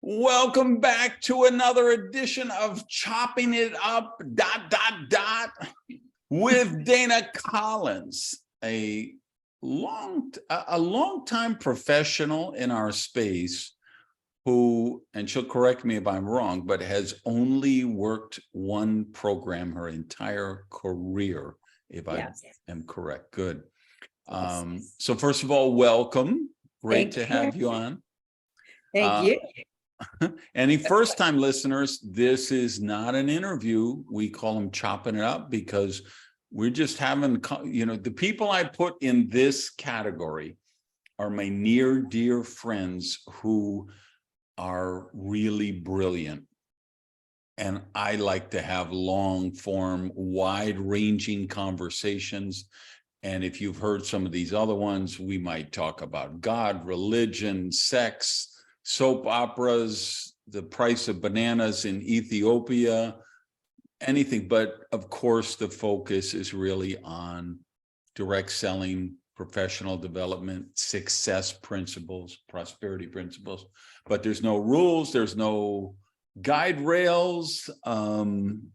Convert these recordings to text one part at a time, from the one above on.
Welcome back to another edition of Chopping It Up, with Dana Collins, a long-time professional in our space who, and she'll correct me if I'm wrong, but has only worked one program her entire career, if Yes. I am correct. Good. Yes. So first of all, welcome. Great to Thank have you. you on. Thank you. Any first-time listeners, this is not an interview. We call them chopping it up because we're just having, the people I put in this category are my near dear friends who are really brilliant. And I like to have long-form, wide-ranging conversations. And if you've heard some of these other ones, we might talk about God, religion, sex, soap operas, the price of bananas in Ethiopia, anything. But of course, the focus is really on direct selling, professional development, success principles, prosperity principles. But there's no rules, there's no guide rails.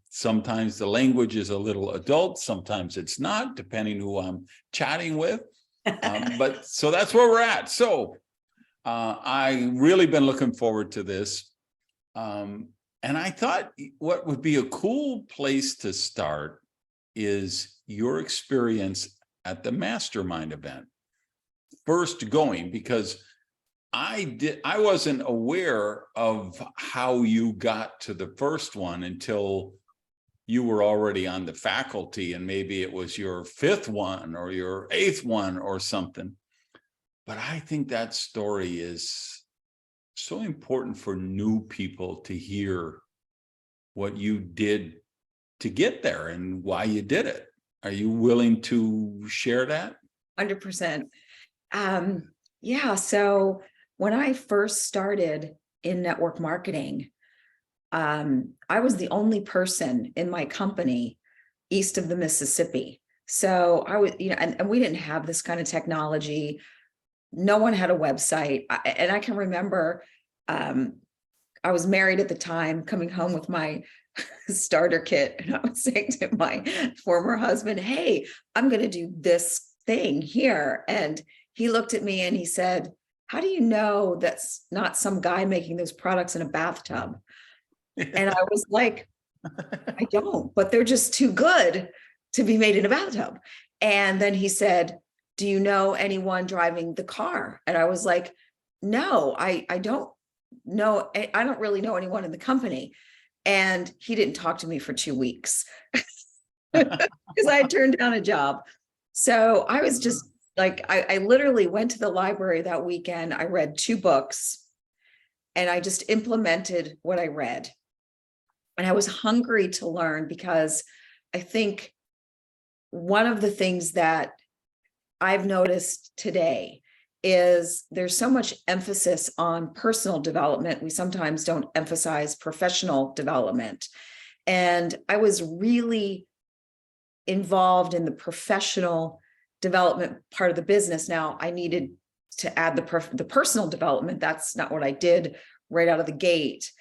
Sometimes the language is a little adult, sometimes it's not, depending who I'm chatting with. But so that's where we're at. So I really been looking forward to this. And I thought what would be a cool place to start is your experience at the mastermind event. First going, because I wasn't aware of how you got to the first one until you were already on the faculty, and maybe it was your fifth one or your eighth one or something. But I think that story is so important for new people to hear what you did to get there and why you did it. Are you willing to share that? 100%. Yeah. So when I first started in network marketing, I was the only person in my company east of the Mississippi. So I was, and we didn't have this kind of technology. No one had a website. And I can remember I was married at the time, coming home with my starter kit. And I was saying to my former husband, hey, I'm going to do this thing here. And he looked at me and he said, how do you know that's not some guy making those products in a bathtub? And I was like, I don't, but they're just too good to be made in a bathtub. And then he said, do you know anyone driving the car? And I was like, no, I don't know. I don't really know anyone in the company. And he didn't talk to me for 2 weeks because I had turned down a job. So I was just like, I literally went to the library that weekend. I read 2 books and I just implemented what I read. And I was hungry to learn because I think one of the things that I've noticed today is there's so much emphasis on personal development. We sometimes don't emphasize professional development. And I was really involved in the professional development part of the business. Now I needed to add the personal development. That's not what I did right out of the gate.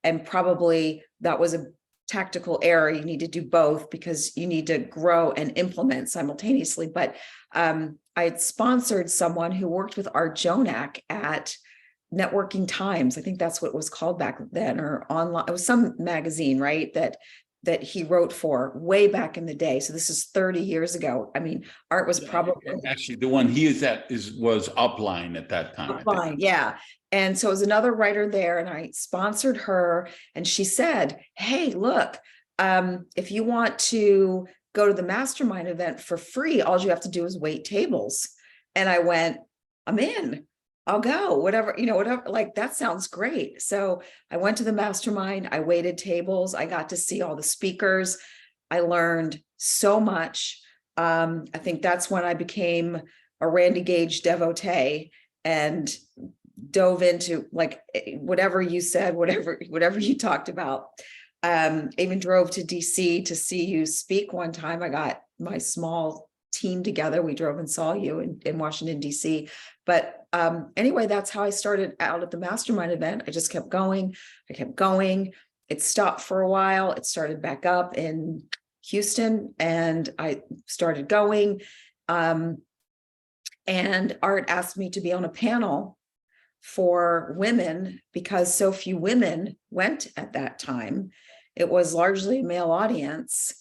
And probably that was a tactical error. You need to do both because you need to grow and implement simultaneously. But I had sponsored someone who worked with Art Jonak at Networking Times. I think that's what it was called back then, or online. It was some magazine, right? That he wrote for way back in the day. So this is 30 years ago. I mean, Art was probably actually the one he is at was Upline at that time. Upline, yeah. And so it was another writer there, and I sponsored her, and she said, hey, look, if you want to go to the mastermind event for free, all you have to do is wait tables. And I went, I'm in, I'll go, whatever, whatever, like, that sounds great. So I went to the mastermind, I waited tables, I got to see all the speakers. I learned so much. I think that's when I became a Randy Gage devotee and dove into like whatever you said, whatever you talked about. Even drove to DC to see you speak one time. I got my small team together. We drove and saw you in Washington, DC. But anyway, that's how I started out at the mastermind event. I just kept going. I kept going. It stopped for a while. It started back up in Houston, and I started going. And Art asked me to be on a panel for women because so few women went at that time. It was largely a male audience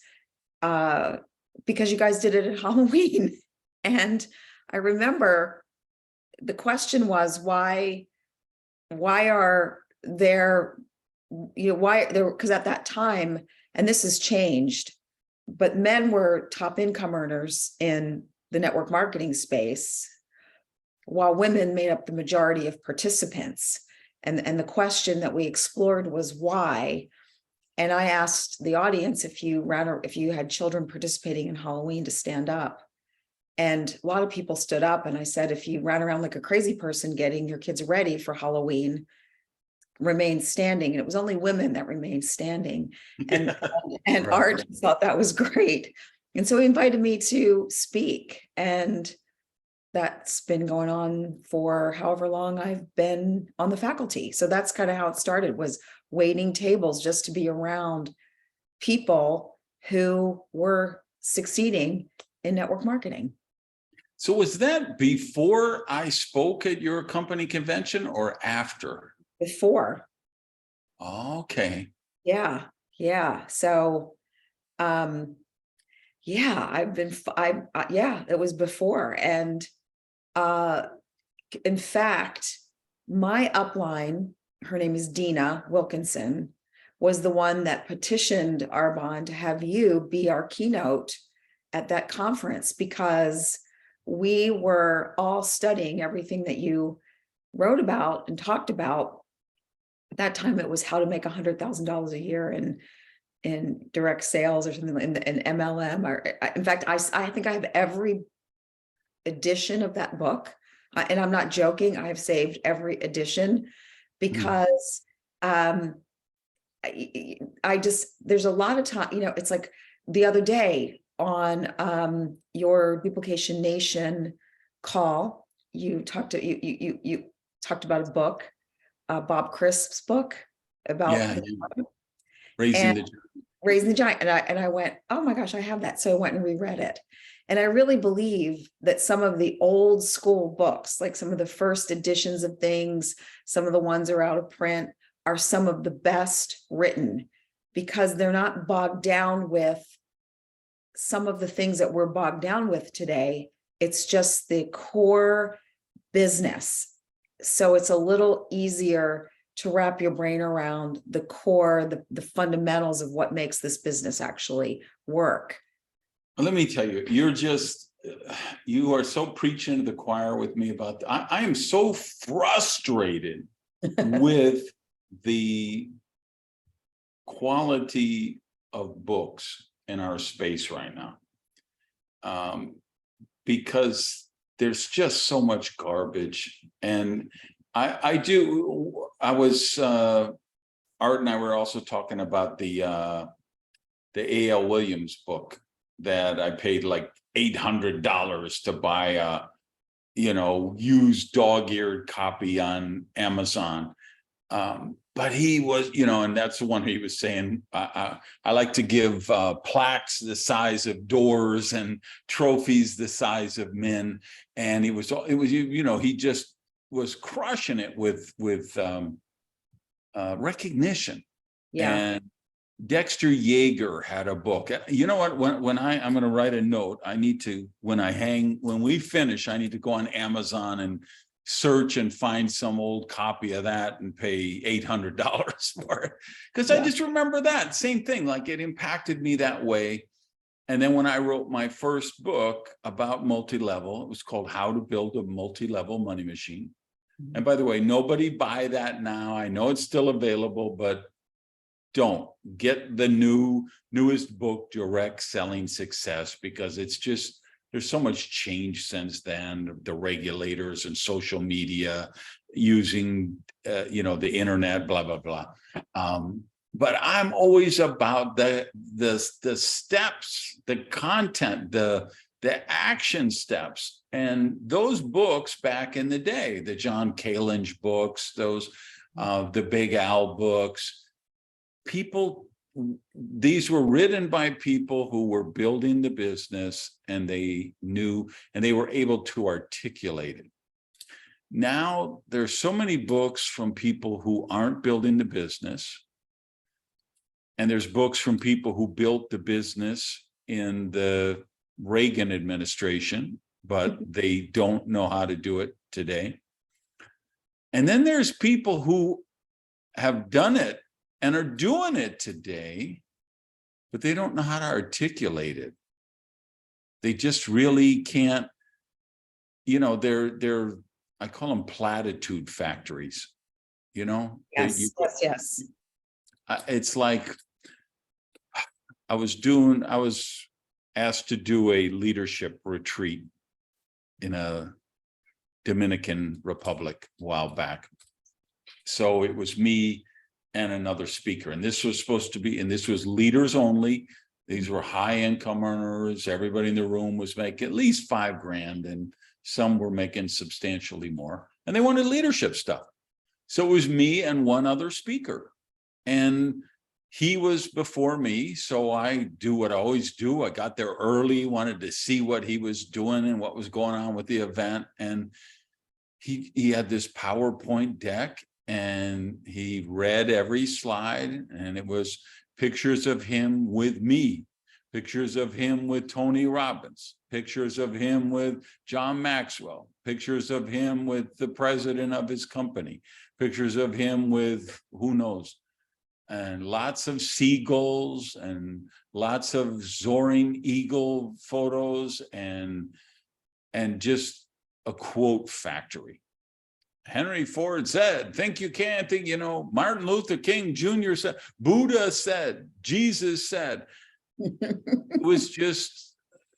because you guys did it at Halloween. And I remember the question was, why are there, why there, because at that time, and this has changed, but men were top income earners in the network marketing space, while women made up the majority of participants. And the question that we explored was why. And I asked the audience if you had children participating in Halloween to stand up. And a lot of people stood up, and I said, if you ran around like a crazy person getting your kids ready for Halloween, remain standing. And it was only women that remained standing. And Right. Art thought that was great. And so he invited me to speak. And that's been going on for however long I've been on the faculty. So that's kind of how it started, was waiting tables just to be around people who were succeeding in network marketing. So was that before I spoke at your company convention or after? Before. Okay. Yeah. So, yeah, it was before. And in fact, my upline, her name is Dina Wilkinson, was the one that petitioned Arbonne to have you be our keynote at that conference, because we were all studying everything that you wrote about and talked about. At that time, it was how to make $100,000 a year in direct sales or something, in MLM. Or in fact, I think I have every edition of that book, and I'm not joking. I have saved every edition because I just, there's a lot of time, it's like the other day on your Duplication Nation call, you talked about a book, Bob Crisp's book about Raising the Giant. And I went, oh my gosh, I have that. So I went and reread it. And I really believe that some of the old school books, like some of the first editions of things, some of the ones are out of print, are some of the best written, because they're not bogged down with some of the things that we're bogged down with today. It's just the core business. So it's a little easier to wrap your brain around the core, the fundamentals of what makes this business actually work. Let me tell you, you are so preaching to the choir with me about, I am so frustrated with the quality of books in our space right now. Because there's just so much garbage. And Art and I were also talking about the A.L. Williams book that I paid like $800 to buy a, used dog-eared copy on Amazon. But he was, and that's the one he was saying, I like to give plaques the size of doors and trophies the size of men. And he just was crushing it with recognition. Yeah. And Dexter Yeager had a book. You know what? When I'm going to write a note, I need to, when we finish, I need to go on Amazon and search and find some old copy of that and pay $800 for it. Because I just remember that same thing, like it impacted me that way. And then when I wrote my first book about multi-level, it was called How to Build a Multi-Level Money Machine. And by the way, nobody buy that now. I know it's still available, but don't get the newest book, Direct Selling Success, because it's just, there's so much change since then, the regulators and social media using, the internet, blah, blah, blah. But I'm always about the steps, the content, the the action steps. And those books back in the day, the John Kalinge books, those the Big Al books, these were written by people who were building the business, and they knew, and they were able to articulate it. Now there's so many books from people who aren't building the business, and there's books from people who built the business in the Reagan administration, but they don't know how to do it today. And then there's people who have done it and are doing it today, but they don't know how to articulate it. They just really can't, you know, they're I call them platitude factories, you know? Yes, yes. It's like I was asked to do a leadership retreat in a Dominican Republic a while back. So it was me and another speaker, and this was supposed to be, and this was leaders only. These were high income earners. Everybody in the room was making at least $5,000, and some were making substantially more, and they wanted leadership stuff. So it was me and one other speaker, and he was before me. So I do what I always do. I got there early, wanted to see what he was doing and what was going on with the event. And he had this PowerPoint deck, and he read every slide, and it was pictures of him with me, pictures of him with Tony Robbins, pictures of him with John Maxwell, pictures of him with the president of his company, pictures of him with who knows, and lots of seagulls and lots of soaring eagle photos, and just a quote factory. Henry Ford said, think you can, think, you know, Martin Luther King Jr. said, Buddha said, Jesus said. It was just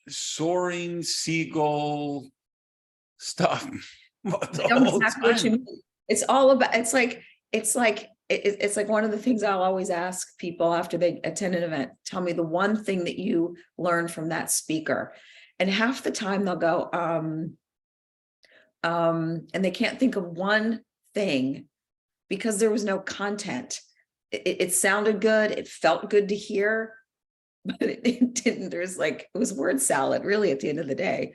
soaring seagull stuff. I know exactly what you mean. It's all about, it's like one of the things I'll always ask people after they attend an event, tell me the one thing that you learned from that speaker. And half the time they'll go, and they can't think of one thing because there was no content. It sounded good. It felt good to hear, but it didn't. It was word salad really at the end of the day.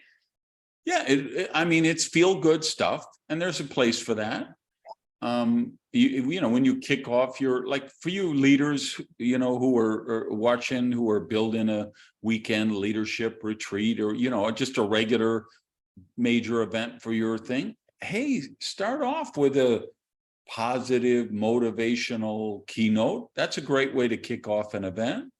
Yeah. I mean, it's feel good stuff, and there's a place for that. You know, when you kick off your, like for you leaders, you know, who are watching, who are building a weekend leadership retreat, or, you know, just a regular major event for your thing, hey, start off with a positive motivational keynote. That's a great way to kick off an event.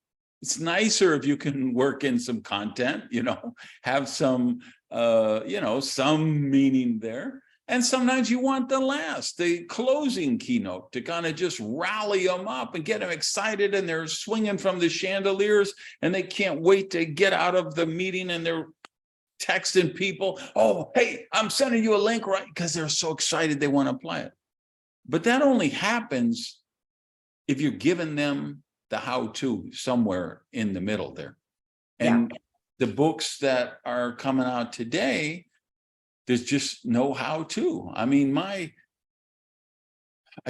It's nicer if you can work in some content, you know, have some you know, some meaning there. And sometimes you want the closing keynote to kind of just rally them up and get them excited, and they're swinging from the chandeliers and they can't wait to get out of the meeting, and they're texting people, oh, hey, I'm sending you a link, right? Because they're so excited they want to apply it. But that only happens if you're giving them the how-to somewhere in the middle there. And the books that are coming out today, there's just no how-to. I mean, I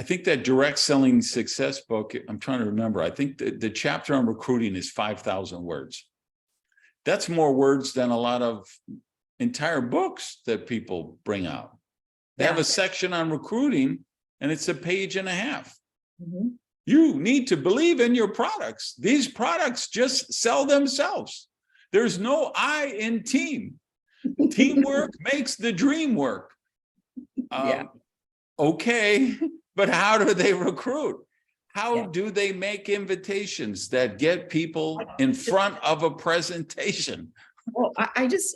think that Direct Selling Success book, I'm trying to remember, I think the chapter on recruiting is 5,000 words. That's more words than a lot of entire books that people bring out. They have a section on recruiting, and it's a page and a half. Mm-hmm. You need to believe in your products. These products just sell themselves. There's no I in team. Teamwork makes the dream work. Okay, but how do they recruit? How do they make invitations that get people in front of a presentation? Well,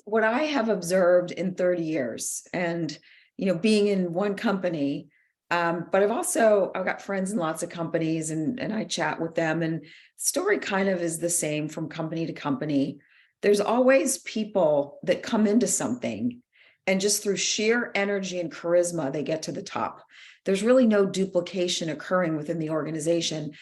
what I have observed in 30 years, and, you know, being in one company, but I've got friends in lots of companies, and I chat with them, and story kind of is the same from company to company. There's always people that come into something, and just through sheer energy and charisma, they get to the top. There's really no duplication occurring within the organization.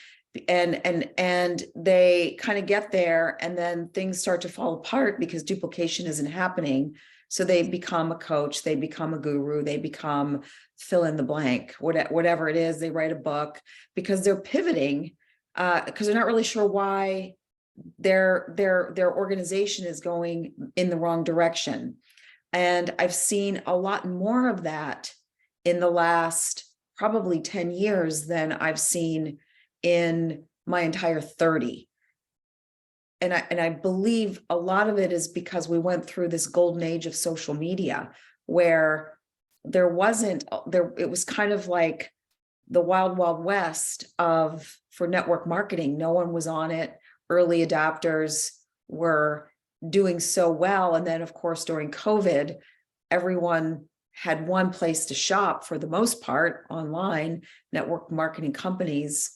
And they kind of get there, and then things start to fall apart because duplication isn't happening. So they become a coach, they become a guru, they become fill in the blank, whatever it is. They write a book because they're pivoting, because they're not really sure why their organization is going in the wrong direction. And I've seen a lot more of that in the last probably 10 years than I've seen in my entire 30. And I believe a lot of it is because we went through this golden age of social media where there wasn't there, it was kind of like the wild, wild west for network marketing. No one was on it. Early adopters were doing so well. And then of course, during COVID, everyone had one place to shop for the most part online. Network marketing companies,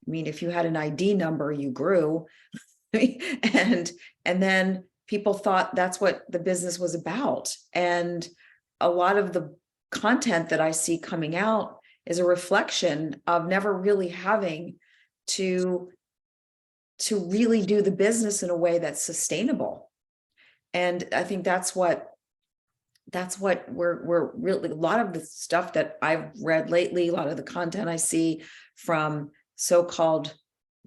I mean, if you had an ID number, you grew. and then people thought that's what the business was about. And a lot of the content that I see coming out is a reflection of never really having to really do the business in a way that's sustainable. And I think that's what we're really, a lot of the stuff that I've read lately, a lot of the content I see from so-called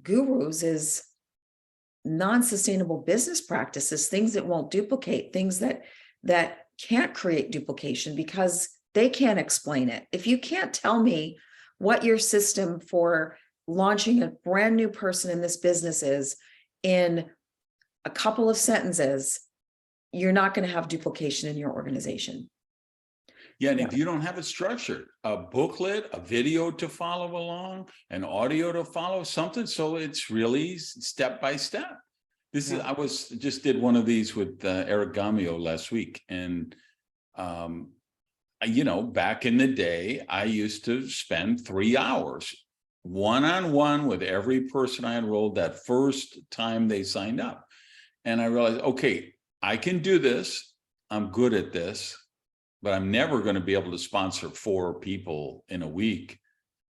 gurus is non-sustainable business practices, things that won't duplicate, things that can't create duplication because they can't explain it. If you can't tell me what your system for launching a brand new person in this business is in a couple of sentences, you're not going to have duplication in your organization. Yeah, and if you don't have it structured, a booklet, a video to follow along, an audio to follow, something, so it's really step by step. This is, I just did one of these with Eric Gamio last week, and you know, back in the day, I used to spend 3 hours one-on-one with every person I enrolled that first time they signed up, and I realized, okay, I can do this. I'm good at this. But I'm never going to be able to sponsor 4 people in a week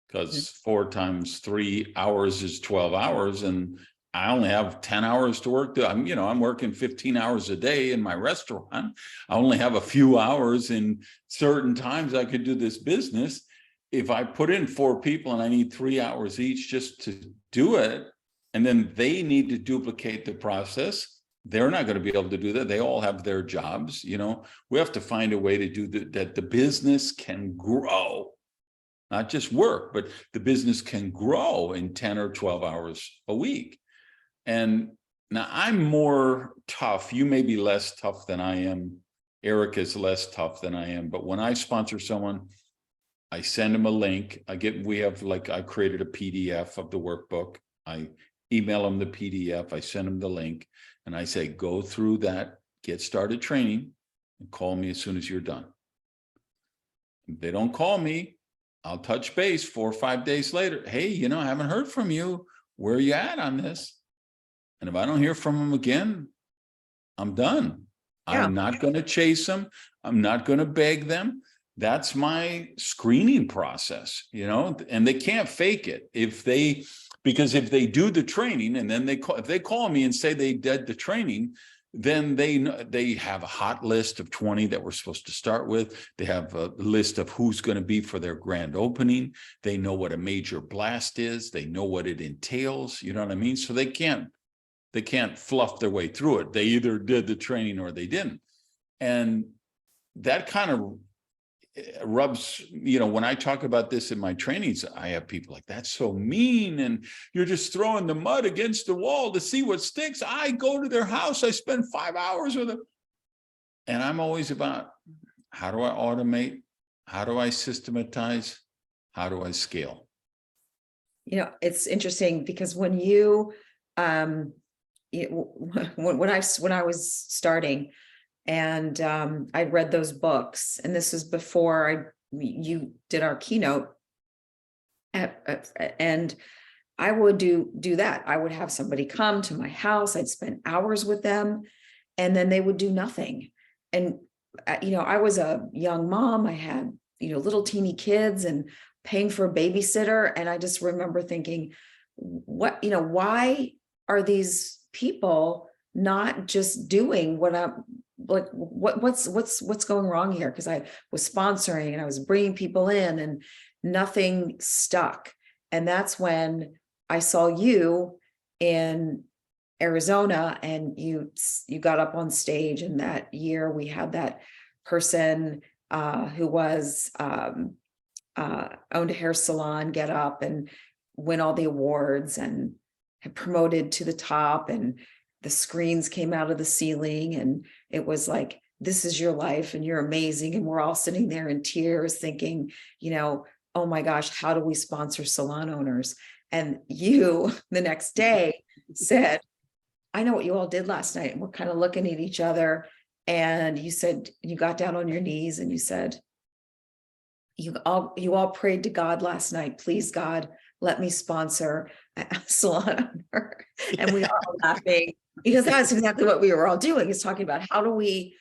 because 4 times 3 hours is 12 hours. And I only have 10 hours to work. I'm working 15 hours a day in my restaurant. I only have a few hours in certain times I could do this business. If I put in 4 people and I need 3 hours each just to do it, and then they need to duplicate the process, they're not going to be able to do that. They all have their jobs. We have to find a way to do that the business can grow, not just work, but the business can grow in 10 or 12 hours a week. And now I'm more tough. You may be less tough than I am. Eric is less tough than I am. But when I sponsor someone, I send them a link. I created a PDF of the workbook. I email them the PDF. I send them the link. And I say, go through that, get started training, and call me as soon as you're done. If they don't call me, I'll touch base 4 or 5 days later. Hey, I haven't heard from you. Where are you at on this? And if I don't hear from them again, I'm done. Yeah. I'm not going to chase them. I'm not going to beg them. That's my screening process, and they can't fake it. Because if they do the training and then if they call me and say they did the training, then they have a hot list of 20 that we're supposed to start with. They have a list of who's going to be for their grand opening. They know what a major blast is. They know what it entails. You know what I mean? So they can't fluff their way through it. They either did the training or they didn't. And that kind of rubs, when I talk about this in my trainings, I have people like, that's so mean, and you're just throwing the mud against the wall to see what sticks. I go to their house, I spend 5 hours with them, and I'm always about, how do I automate? How do I systematize? How do I scale? It's interesting because when when I was starting, and I read those books, and this was before you did our keynote, and I would do that. I would have somebody come to my house. I'd spend hours with them, and then they would do nothing. And I was a young mom. I had little teeny kids and paying for a babysitter, and I just remember thinking, what, why are these people not just doing what I'm like, what's going wrong here? Because I was sponsoring and I was bringing people in and nothing stuck. And that's when I saw you in Arizona, and you got up on stage, and that year we had that person who was owned a hair salon get up and win all the awards and had promoted to the top, and the screens came out of the ceiling, and it was like, this is your life and you're amazing. And we're all sitting there in tears thinking, oh my gosh, how do we sponsor salon owners? And you the next day said, I know what you all did last night. And we're kind of looking at each other. And you said, you got down on your knees and you said, you all prayed to God last night. Please, God, let me sponsor a salon owner. And we are all laughing, because that's exactly what we were all doing, is talking about how do we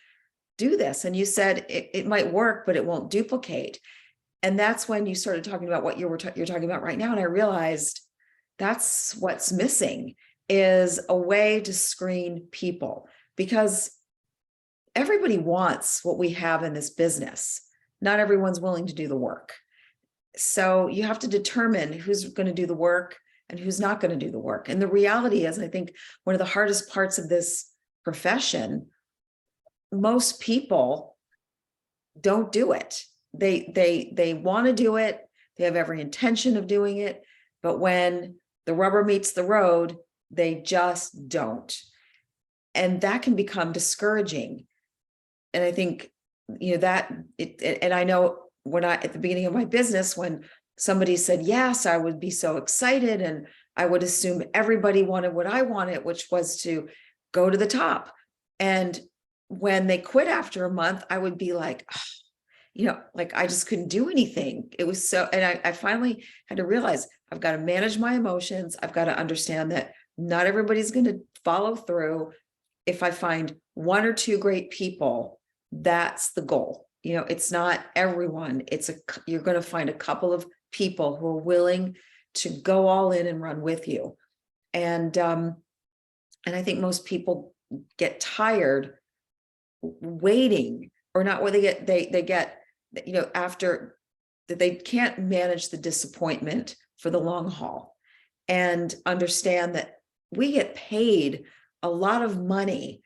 do this? And you said it might work, but it won't duplicate. And that's when you started talking about what you're talking about right now. And I realized that's what's missing, is a way to screen people, because everybody wants what we have in this business. Not everyone's willing to do the work. So you have to determine who's going to do the work and who's not going to do the work. And the reality is, I think one of the hardest parts of this profession, most people don't do it. They want to do it. They have every intention of doing it. But when the rubber meets the road, they just don't. And that can become discouraging. And I think, and I know at the beginning of my business, when somebody said yes, I would be so excited, and I would assume everybody wanted what I wanted, which was to go to the top. And when they quit after a month, I would be like, like I just couldn't do anything. It was so, and I finally had to realize I've got to manage my emotions. I've got to understand that not everybody's going to follow through. If I find one or two great people, that's the goal. It's not everyone. You're going to find a couple of people who are willing to go all in and run with you. And I think most people get tired waiting, or not where they get, after that, they can't manage the disappointment for the long haul, and understand that we get paid a lot of money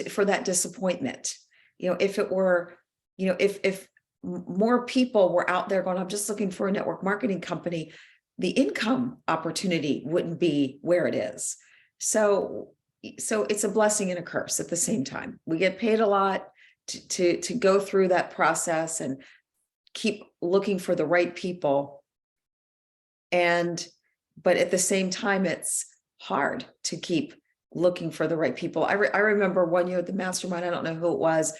for that disappointment. If it were, if more people were out there going, I'm just looking for a network marketing company, the income opportunity wouldn't be where it is. So it's a blessing and a curse at the same time. We get paid a lot to go through that process and keep looking for the right people. But at the same time, it's hard to keep looking for the right people. I remember one year at the mastermind, I don't know who it was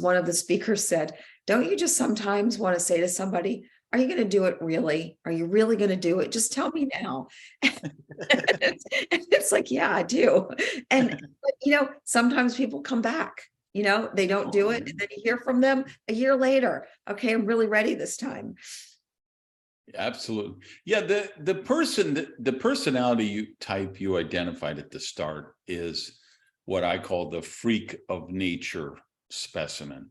one of the speakers said, don't you just sometimes want to say to somebody, are you going to do it really? Are you really going to do it? Just tell me now. And it's like, yeah, I do. And, sometimes people come back, they don't do it. And then you hear from them a year later. Okay, I'm really ready this time. Absolutely. Yeah. The personality type you identified at the start is what I call the freak of nature specimen.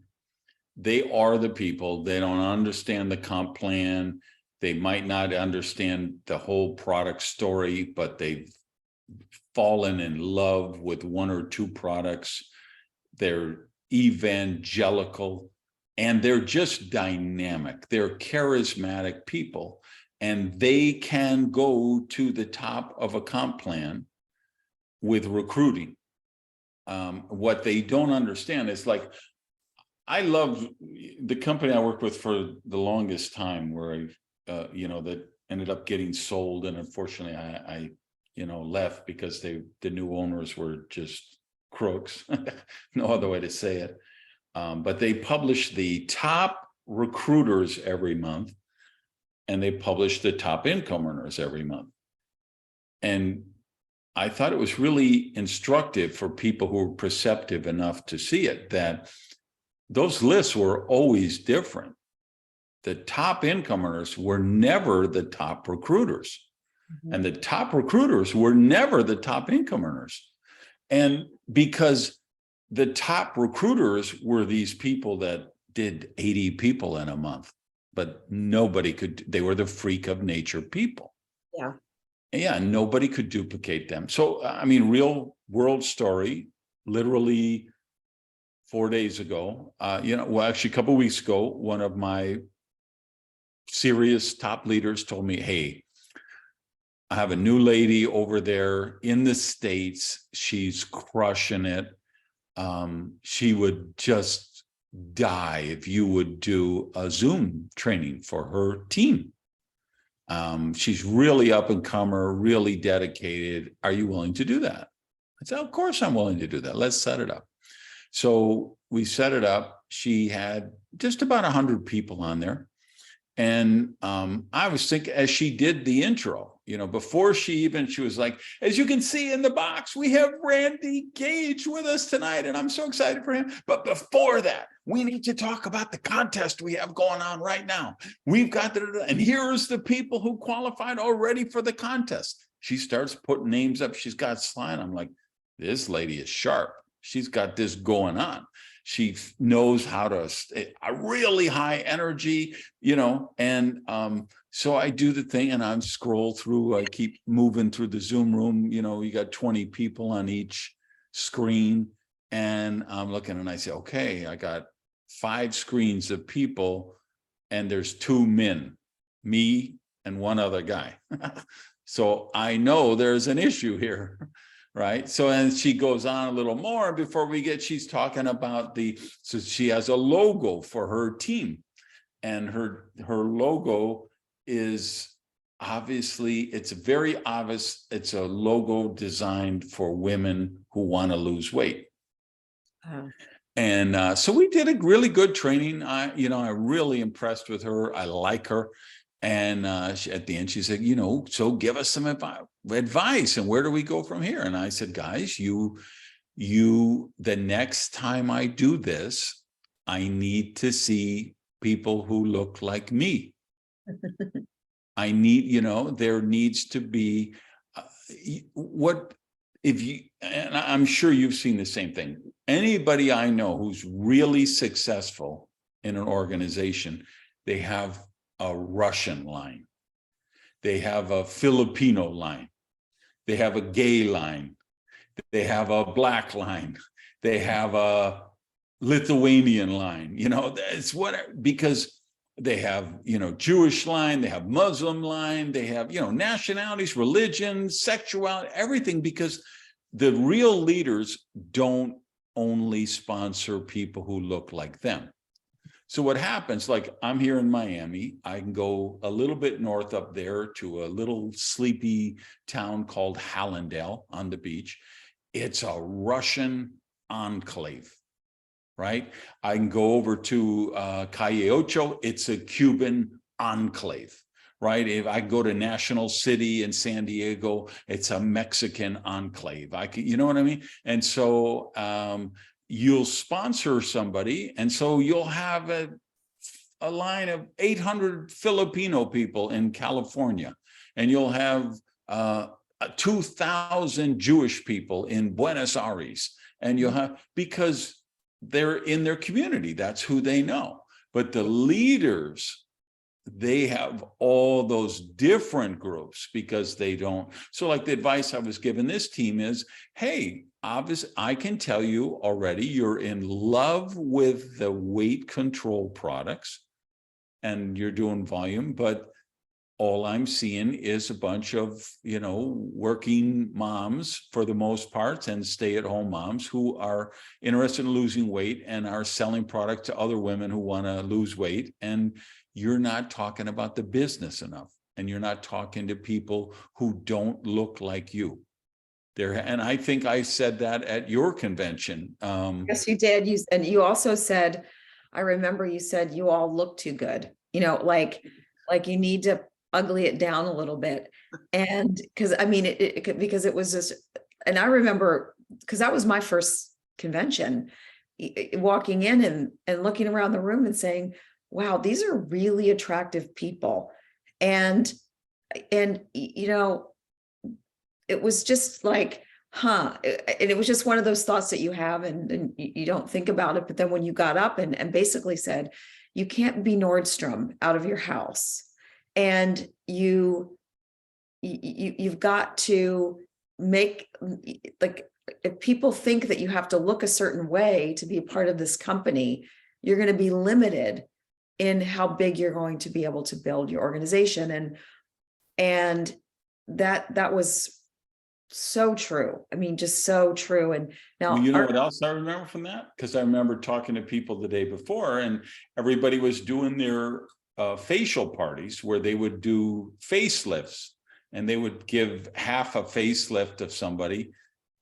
They are the people, they don't understand the comp plan. They might not understand the whole product story, but they've fallen in love with one or two products. They're evangelical. And they're just dynamic. They're charismatic people, and they can go to the top of a comp plan with recruiting. What they don't understand is, like, I love the company I worked with for the longest time, where that ended up getting sold, and unfortunately I left because the new owners were just crooks. No other way to say it. But they publish the top recruiters every month, and they publish the top income earners every month. And I thought it was really instructive for people who were perceptive enough to see it, that those lists were always different. The top income earners were never the top recruiters. And the top recruiters were never the top income earners. And because the top recruiters were these people that did 80 people in a month, but nobody could, they were the freak of nature people. Yeah. Yeah, nobody could duplicate them. So, I mean, real world story, literally 4 days ago, well, actually a couple of weeks ago, one of my serious top leaders told me, hey, I have a new lady over there in the States. She's crushing it. She would just die if you would do a Zoom training for her team. She's really up and comer, really dedicated. Are you willing to do that? I said, of course I'm willing to do that. Let's set it up. So we set it up. She had just about 100 people on there. And I was thinking, as she did the intro, before she was like, as you can see in the box, we have Randy Gage with us tonight, and I'm so excited for him. But before that, we need to talk about the contest we have going on right now. We've got and here's the people who qualified already for the contest. She starts putting names up. She's got slide. I'm like, this lady is sharp. She's got this going on. She knows how to a really high energy, and so I do the thing and I'm scroll through, I keep moving through the Zoom room, you got 20 people on each screen, and I'm looking and I say, okay, I got 5 screens of people and there's 2 men, me and one other guy. So I know there's an issue here. Right. So, and she goes on a little more before she's talking about so she has a logo for her team, and her logo is obviously, it's very obvious. It's a logo designed for women who want to lose weight. And so we did a really good training. I'm really impressed with her. I like her. And at the end, she said, so give us some advice, and where do we go from here? And I said, guys, the next time I do this, I need to see people who look like me. I need, there needs to be and I'm sure you've seen the same thing. Anybody I know who's really successful in an organization, they have a Russian line, they have a Filipino line, they have a gay line, they have a black line, they have a Lithuanian line, it's because they have, Jewish line, they have Muslim line, they have, nationalities, religion, sexuality, everything, because the real leaders don't only sponsor people who look like them. So what happens, like I'm here in Miami, I can go a little bit north up there to a little sleepy town called Hallandale on the beach. It's a Russian enclave, right? I can go over to Calle Ocho, it's a Cuban enclave, right? If I go to National City in San Diego, it's a Mexican enclave. You know what I mean? And so you'll sponsor somebody, and so you'll have a line of 800 Filipino people in California, and you'll have 2,000 Jewish people in Buenos Aires, and you'll have, because they're in their community, that's who they know. But the leaders, they have all those different groups because they don't. So like the advice I was giving this team is, hey, obviously I can tell you already, you're in love with the weight control products and you're doing volume, but all I'm seeing is a bunch of, working moms for the most part, and stay-at-home moms who are interested in losing weight and are selling product to other women who want to lose weight. And you're not talking about the business enough, and you're not talking to people who don't look like you. And I think I said that at your convention. Yes, you did. You also said, I remember you said you all look too good, like you need to ugly it down a little bit. And because because it was just, and I remember, because that was my first convention, walking in and looking around the room and saying, wow, these are really attractive people. And and you know, it was just like, huh. And it was just one of those thoughts that you have, and you don't think about it. But then when you got up and basically said, you can't be Nordstrom out of your house, and you've got to make, like, if people think that you have to look a certain way to be a part of this company, you're going to be limited in how big you're going to be able to build your organization. And that was so true. I mean, just so true. And now, Well, you know what else I remember from that? Because I remember talking to people the day before, and everybody was doing their facial parties where they would do facelifts, and they would give half a facelift of somebody,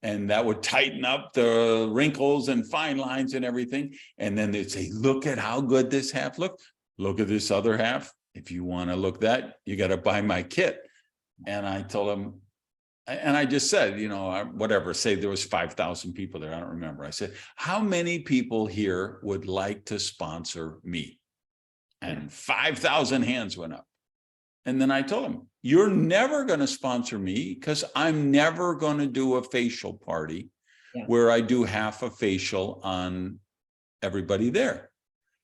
and that would tighten up the wrinkles and fine lines and everything. And then they'd say, look at how good this half looked. Look at this other half. If you want to look that, you got to buy my kit. And I told them, and I just said, you know, whatever, say there was 5,000 people there. I don't remember. I said, how many people here would like to sponsor me? And 5,000 hands went up. And then I told him, you're never going to sponsor me because I'm never going to do a facial party where I do half a facial on everybody there.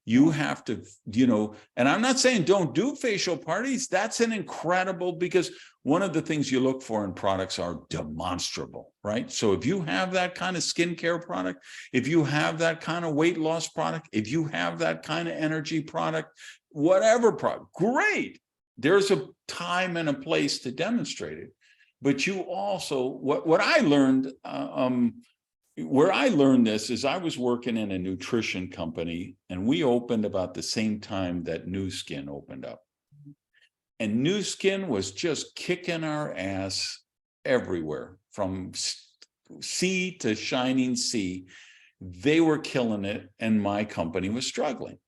You have to, you know, and I'm not saying don't do facial parties. That's an incredible, because one of the things you look for in products are demonstrable, right? So if you have that kind of skincare product, if you have that kind of weight loss product, if you have that kind of energy product, whatever product, great. There's a time and a place to demonstrate it. But you also, what I learned, where I learned this is I was working in a nutrition company, and we opened about the same time that Nu Skin opened up. And Nu Skin was just kicking our ass everywhere, from sea to shining sea. They were killing it, and my company was struggling.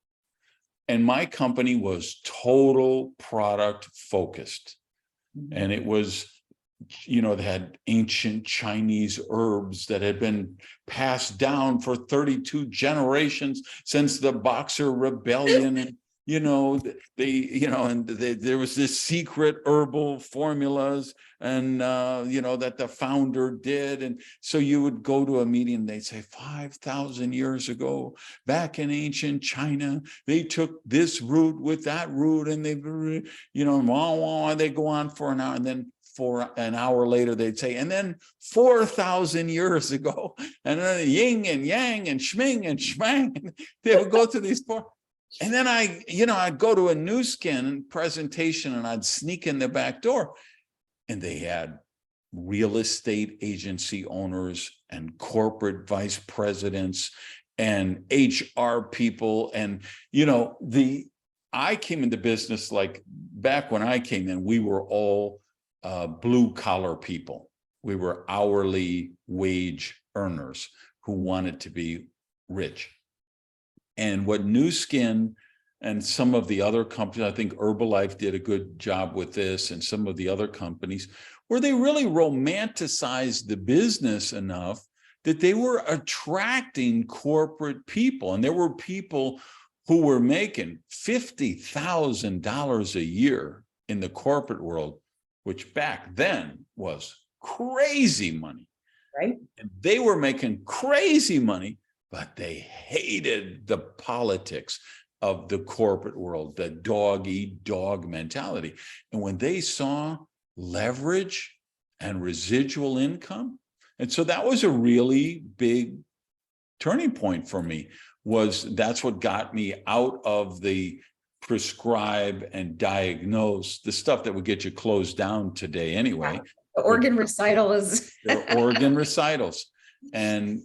And my company was total product focused. And it was, you know, they had ancient Chinese herbs that had been passed down for 32 generations since the Boxer Rebellion. And, you know, there was this secret herbal formulas, and, you know, that the founder did. And so you would go to a meeting, and they'd say 5,000 years ago, back in ancient China, they took this root with that root, and they, you know, they go on for an hour, and then for an hour later, they'd say, and then 4,000 years ago, and then yin and yang and shming and shmang, they would go to these four. And then I'd go to a Nu Skin presentation, and I'd sneak in the back door, and they had real estate agency owners and corporate vice presidents and HR people. And, you know, I came into business, like back when I came in, we were all blue collar people. We were hourly wage earners who wanted to be rich. And what Nu Skin and some of the other companies, I think Herbalife did a good job with this, and some of the other companies, where they really romanticized the business enough that they were attracting corporate people. And there were people who were making $50,000 a year in the corporate world, which back then was crazy money. right? And they were making crazy money, but they hated the politics of the corporate world, the dog-eat-dog mentality. And when they saw leverage and residual income, and so that was a really big turning point for me, that's what got me out of the prescribe and diagnose, the stuff that would get you closed down today anyway. The organ recital is They're organ recitals. And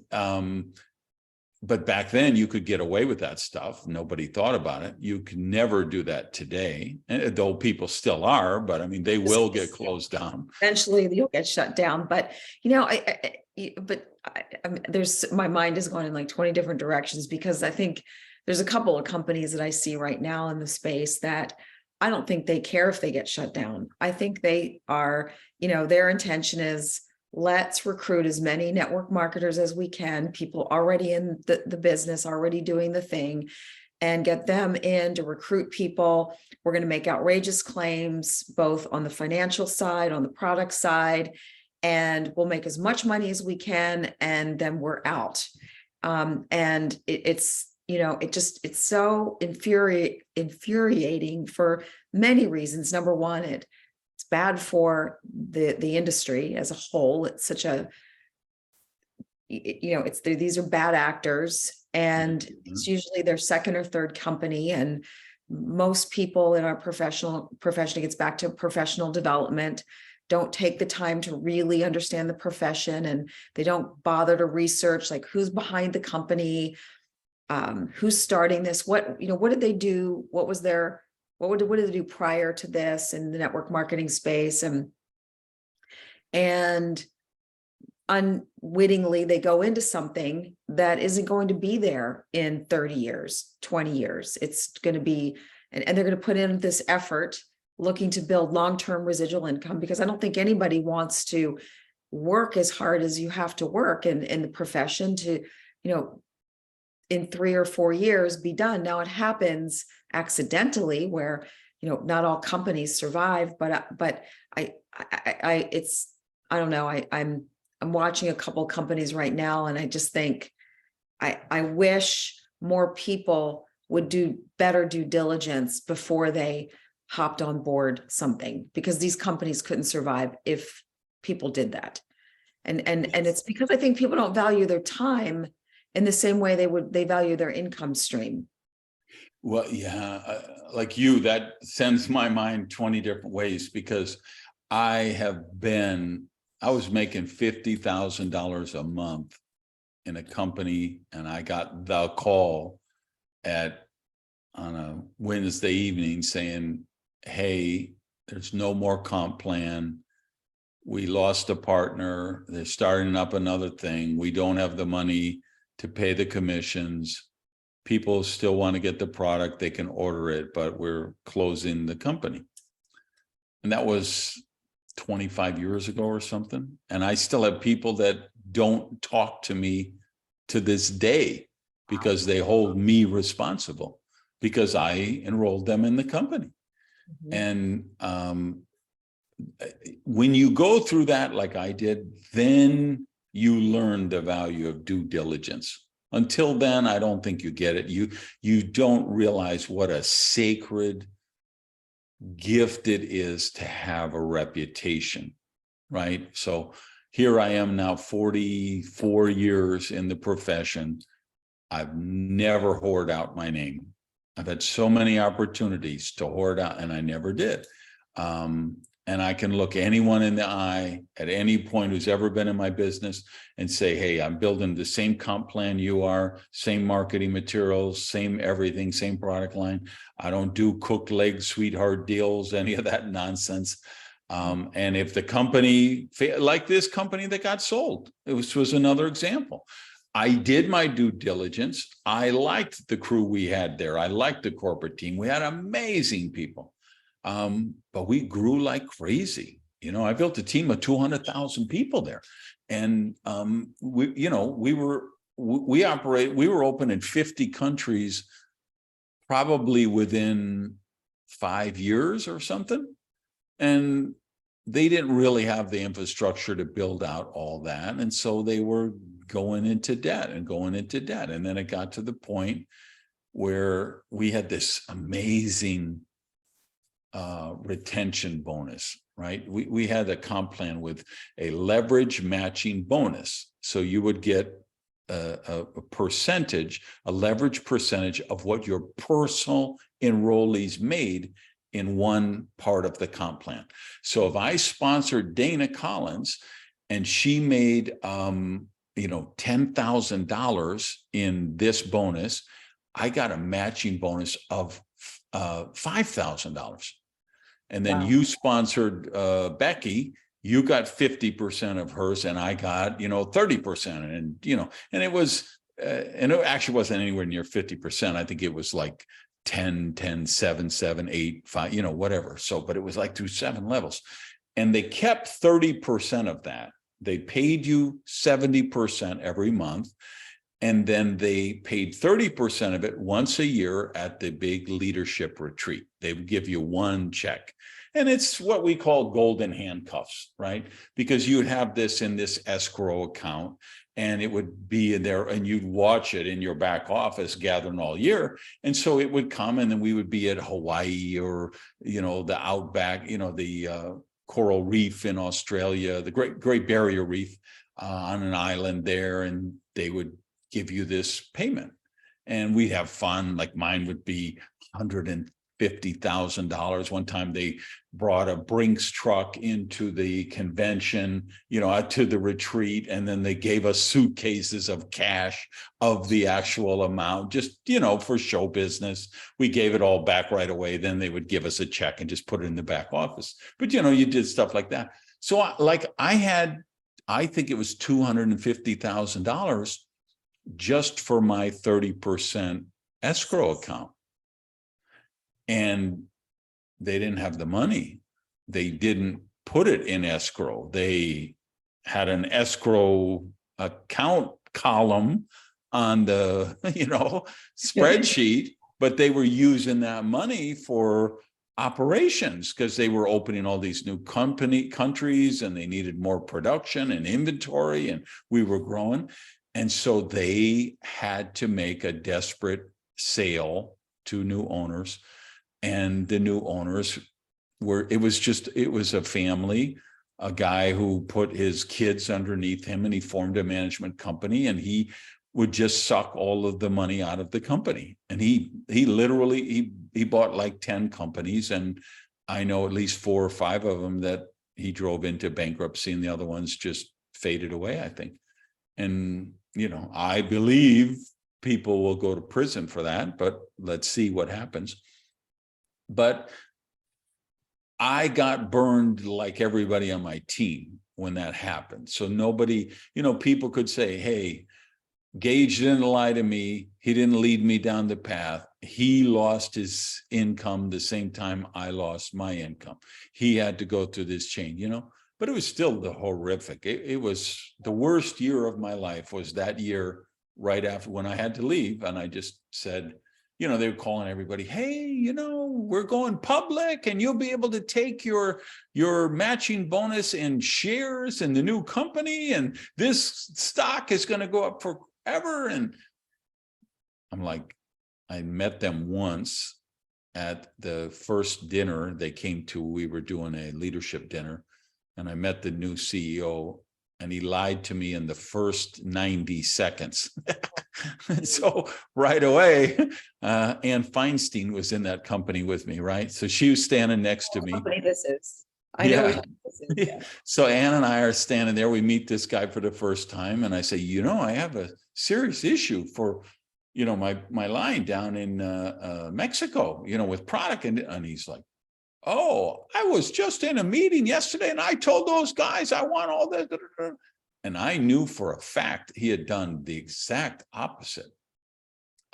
but back then you could get away with that stuff. Nobody thought about it. You can never do that today, though people still are, but I mean, they will get closed down. eventually you'll get shut down. But, you know, I mean, my mind is going in like 20 different directions, because I think there's a couple of companies that I see right now in the space that I don't think they care if they get shut down. I think they are, you know, their intention is, let's recruit as many network marketers as we can, people already in the business, already doing the thing. and get them in to recruit people. We're going to make outrageous claims, both on the financial side, on the product side, and we'll make as much money as we can, and then we're out. And it's, you know, it's so infuriating for many reasons. Number one, it's bad for the industry as a whole. It's such a, you know, these are bad actors, and it's usually their second or third company. And most people in our profession, it gets back to professional development, don't take the time to really understand the profession, and they don't bother to research like who's behind the company, who's starting this, what did they do, what did they do prior to this in the network marketing space, and unwittingly they go into something that isn't going to be there in 30 years, 20 years. It's going to be, and they're going to put in this effort looking to build long-term residual income, because I don't think anybody wants to work as hard as you have to work in the profession to, you know, in 3 or 4 years be done. Now it happens accidentally where, you know, not all companies survive, but I don't know. I'm watching a couple companies right now, and I just think I wish more people would do better due diligence before they hopped on board something, because these companies couldn't survive if people did that. And it's because I think people don't value their time in the same way they value their income stream. Well, yeah, like you, that sends my mind 20 different ways, because I was making $50,000 a month in a company, and I got the call on a Wednesday evening saying, hey, there's no more comp plan. We lost a partner. They're starting up another thing. We don't have the money to pay the commissions. People still want to get the product. They can order it, but we're closing the company. And that was 25 years ago or something. And I still have people that don't talk to me to this day because they hold me responsible, because I enrolled them in the company. And when you go through that, like I did, then you learn the value of due diligence. Until then, I don't think you get it. You don't realize what a sacred gift it is to have a reputation, right? So here I am now, 44 years in the profession. I've never whored out my name. I've had so many opportunities to hoard out, and I never did. And I can look anyone in the eye at any point who's ever been in my business and say, hey, I'm building the same comp plan you are, same marketing materials, same everything, same product line. I don't do cooked legs, sweetheart deals, any of that nonsense. And if the company, like this company that got sold, was another example. I did my due diligence. I liked the crew we had there. I liked the corporate team. We had amazing people. But we grew like crazy. You know, I built a team of 200,000 people there. And we were open in 50 countries, probably within 5 years or something. And they didn't really have the infrastructure to build out all that. And so they were going into debt. And then it got to the point where we had this amazing retention bonus, right? We had a comp plan with a leverage matching bonus. So you would get a leverage percentage of what your personal enrollees made in one part of the comp plan. So if I sponsored Dana Collins and she made $10,000 in this bonus, I got a matching bonus of $5,000. And then you sponsored Becky, you got 50% of hers, and I got 30%. And it was and it actually wasn't anywhere near 50%. I think it was like 10, 7, 7, 8, 5, whatever. So, but it was like through 7 levels, and they kept 30% of that. They paid you 70% every month. And then they paid 30% of it once a year at the big leadership retreat. They would give you one check. And it's what we call golden handcuffs, right? Because you would have this in this escrow account, and it would be in there, and you'd watch it in your back office gathering all year. And so it would come, and then we would be at Hawaii or, the outback, the coral reef in Australia, the Great Barrier Reef on an island there, and they would give you this payment. And we'd have fun. Like mine would be $150,000. One time they brought a Brinks truck into the convention, out to the retreat, and then they gave us suitcases of cash of the actual amount, just, for show business. We gave it all back right away. Then they would give us a check and just put it in the back office. But, you did stuff like that. So I think it was $250,000 just for my 30% escrow account. And they didn't have the money. They didn't put it in escrow. They had an escrow account column on the, spreadsheet, but they were using that money for operations because they were opening all these new countries, and they needed more production and inventory, and we were growing. And so they had to make a desperate sale to new owners. And the new owners it was a family, a guy who put his kids underneath him, and he formed a management company, and he would just suck all of the money out of the company. And he literally bought like 10 companies. And I know at least 4 or 5 of them that he drove into bankruptcy, and the other ones just faded away, I think. And, I believe people will go to prison for that, but let's see what happens. But I got burned like everybody on my team when that happened. So nobody, people could say, hey, Gage didn't lie to me. He didn't lead me down the path. He lost his income the same time I lost my income. He had to go through this chain, but it was still the horrific. It was the worst year of my life, was that year right after when I had to leave. And I just said, they were calling everybody, hey, we're going public, and you'll be able to take your matching bonus in shares in the new company, and this stock is going to go up forever. And I'm like, I met them once at the first dinner they came to. We were doing a leadership dinner, and I met the new CEO, and he lied to me in the first 90 seconds. So right away, Ann Feinstein was in that company with me, right? So she was standing next to me. Company this is. I know what this is. Yeah. So Ann and I are standing there. We meet this guy for the first time, and I say, I have a serious issue for, my line down in Mexico, with product. And he's like, oh, I was just in a meeting yesterday, and I told those guys I want all that. And I knew for a fact he had done the exact opposite.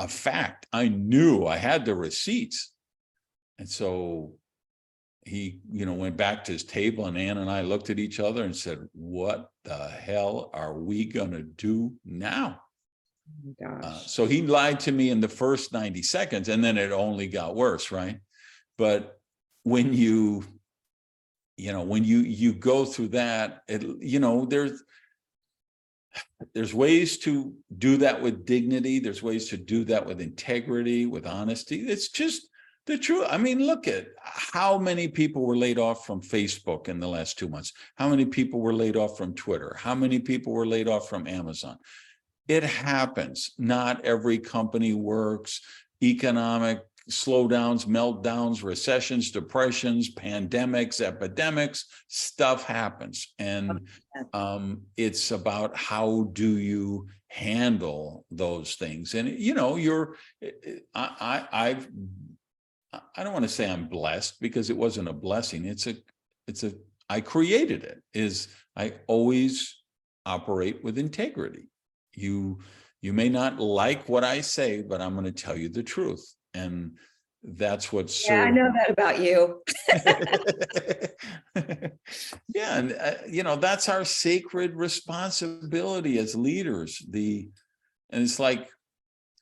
A fact. I knew, I had the receipts. And so he, went back to his table, and Ann and I looked at each other and said, what the hell are we going to do now? Oh my gosh. So he lied to me in the first 90 seconds, and then it only got worse, right? But when you go through that, there's ways to do that with dignity. There's ways to do that with integrity, with honesty. It's just the truth. I mean, look at how many people were laid off from Facebook in the last 2 months. How many people were laid off from Twitter? How many people were laid off from Amazon? It happens. Not every company works. Economic slowdowns, meltdowns, recessions, depressions, pandemics, epidemics, stuff happens. And it's about how do you handle those things. And, I don't want to say I'm blessed, because it wasn't a blessing. I created it. I always operate with integrity. You may not like what I say, but I'm going to tell you the truth. And that's what's I know that about you. Yeah. And, that's our sacred responsibility as leaders. And it's like,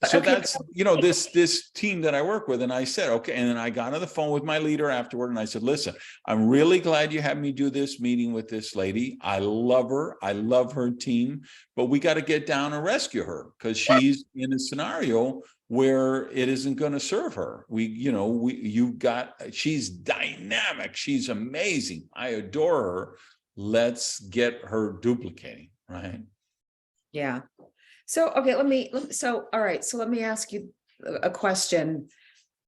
so Okay. that's, you know, this team that I work with, and I said, okay, and then I got on the phone with my leader afterward, and I said, listen, I'm really glad you had me do this meeting with this lady. I love her. I love her team, but we got to get down and rescue her because she's in a scenario where it isn't going to serve her. She's dynamic. She's amazing. I adore her. Let's get her duplicating, right? Yeah. So, okay, all right, so let me ask you a question.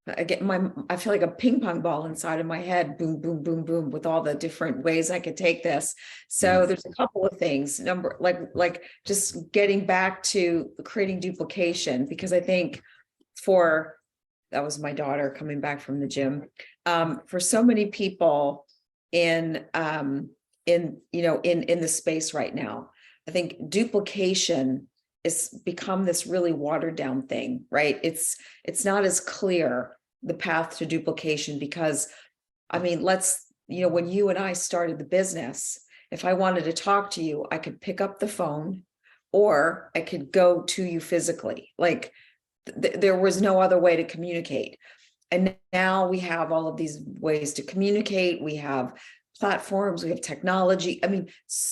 I feel like a ping pong ball inside of my head, boom, boom, boom, boom, with all the different ways I could take this. So there's a couple of things. Like just getting back to creating duplication, because I think that was my daughter coming back from the gym. For so many people in the space right now, I think duplication is become this really watered down thing, right? It's not as clear, the path to duplication, because I mean, when you and I started the business, if I wanted to talk to you, I could pick up the phone or I could go to you physically. Like there was no other way to communicate. And now we have all of these ways to communicate. We have platforms, we have technology. I mean,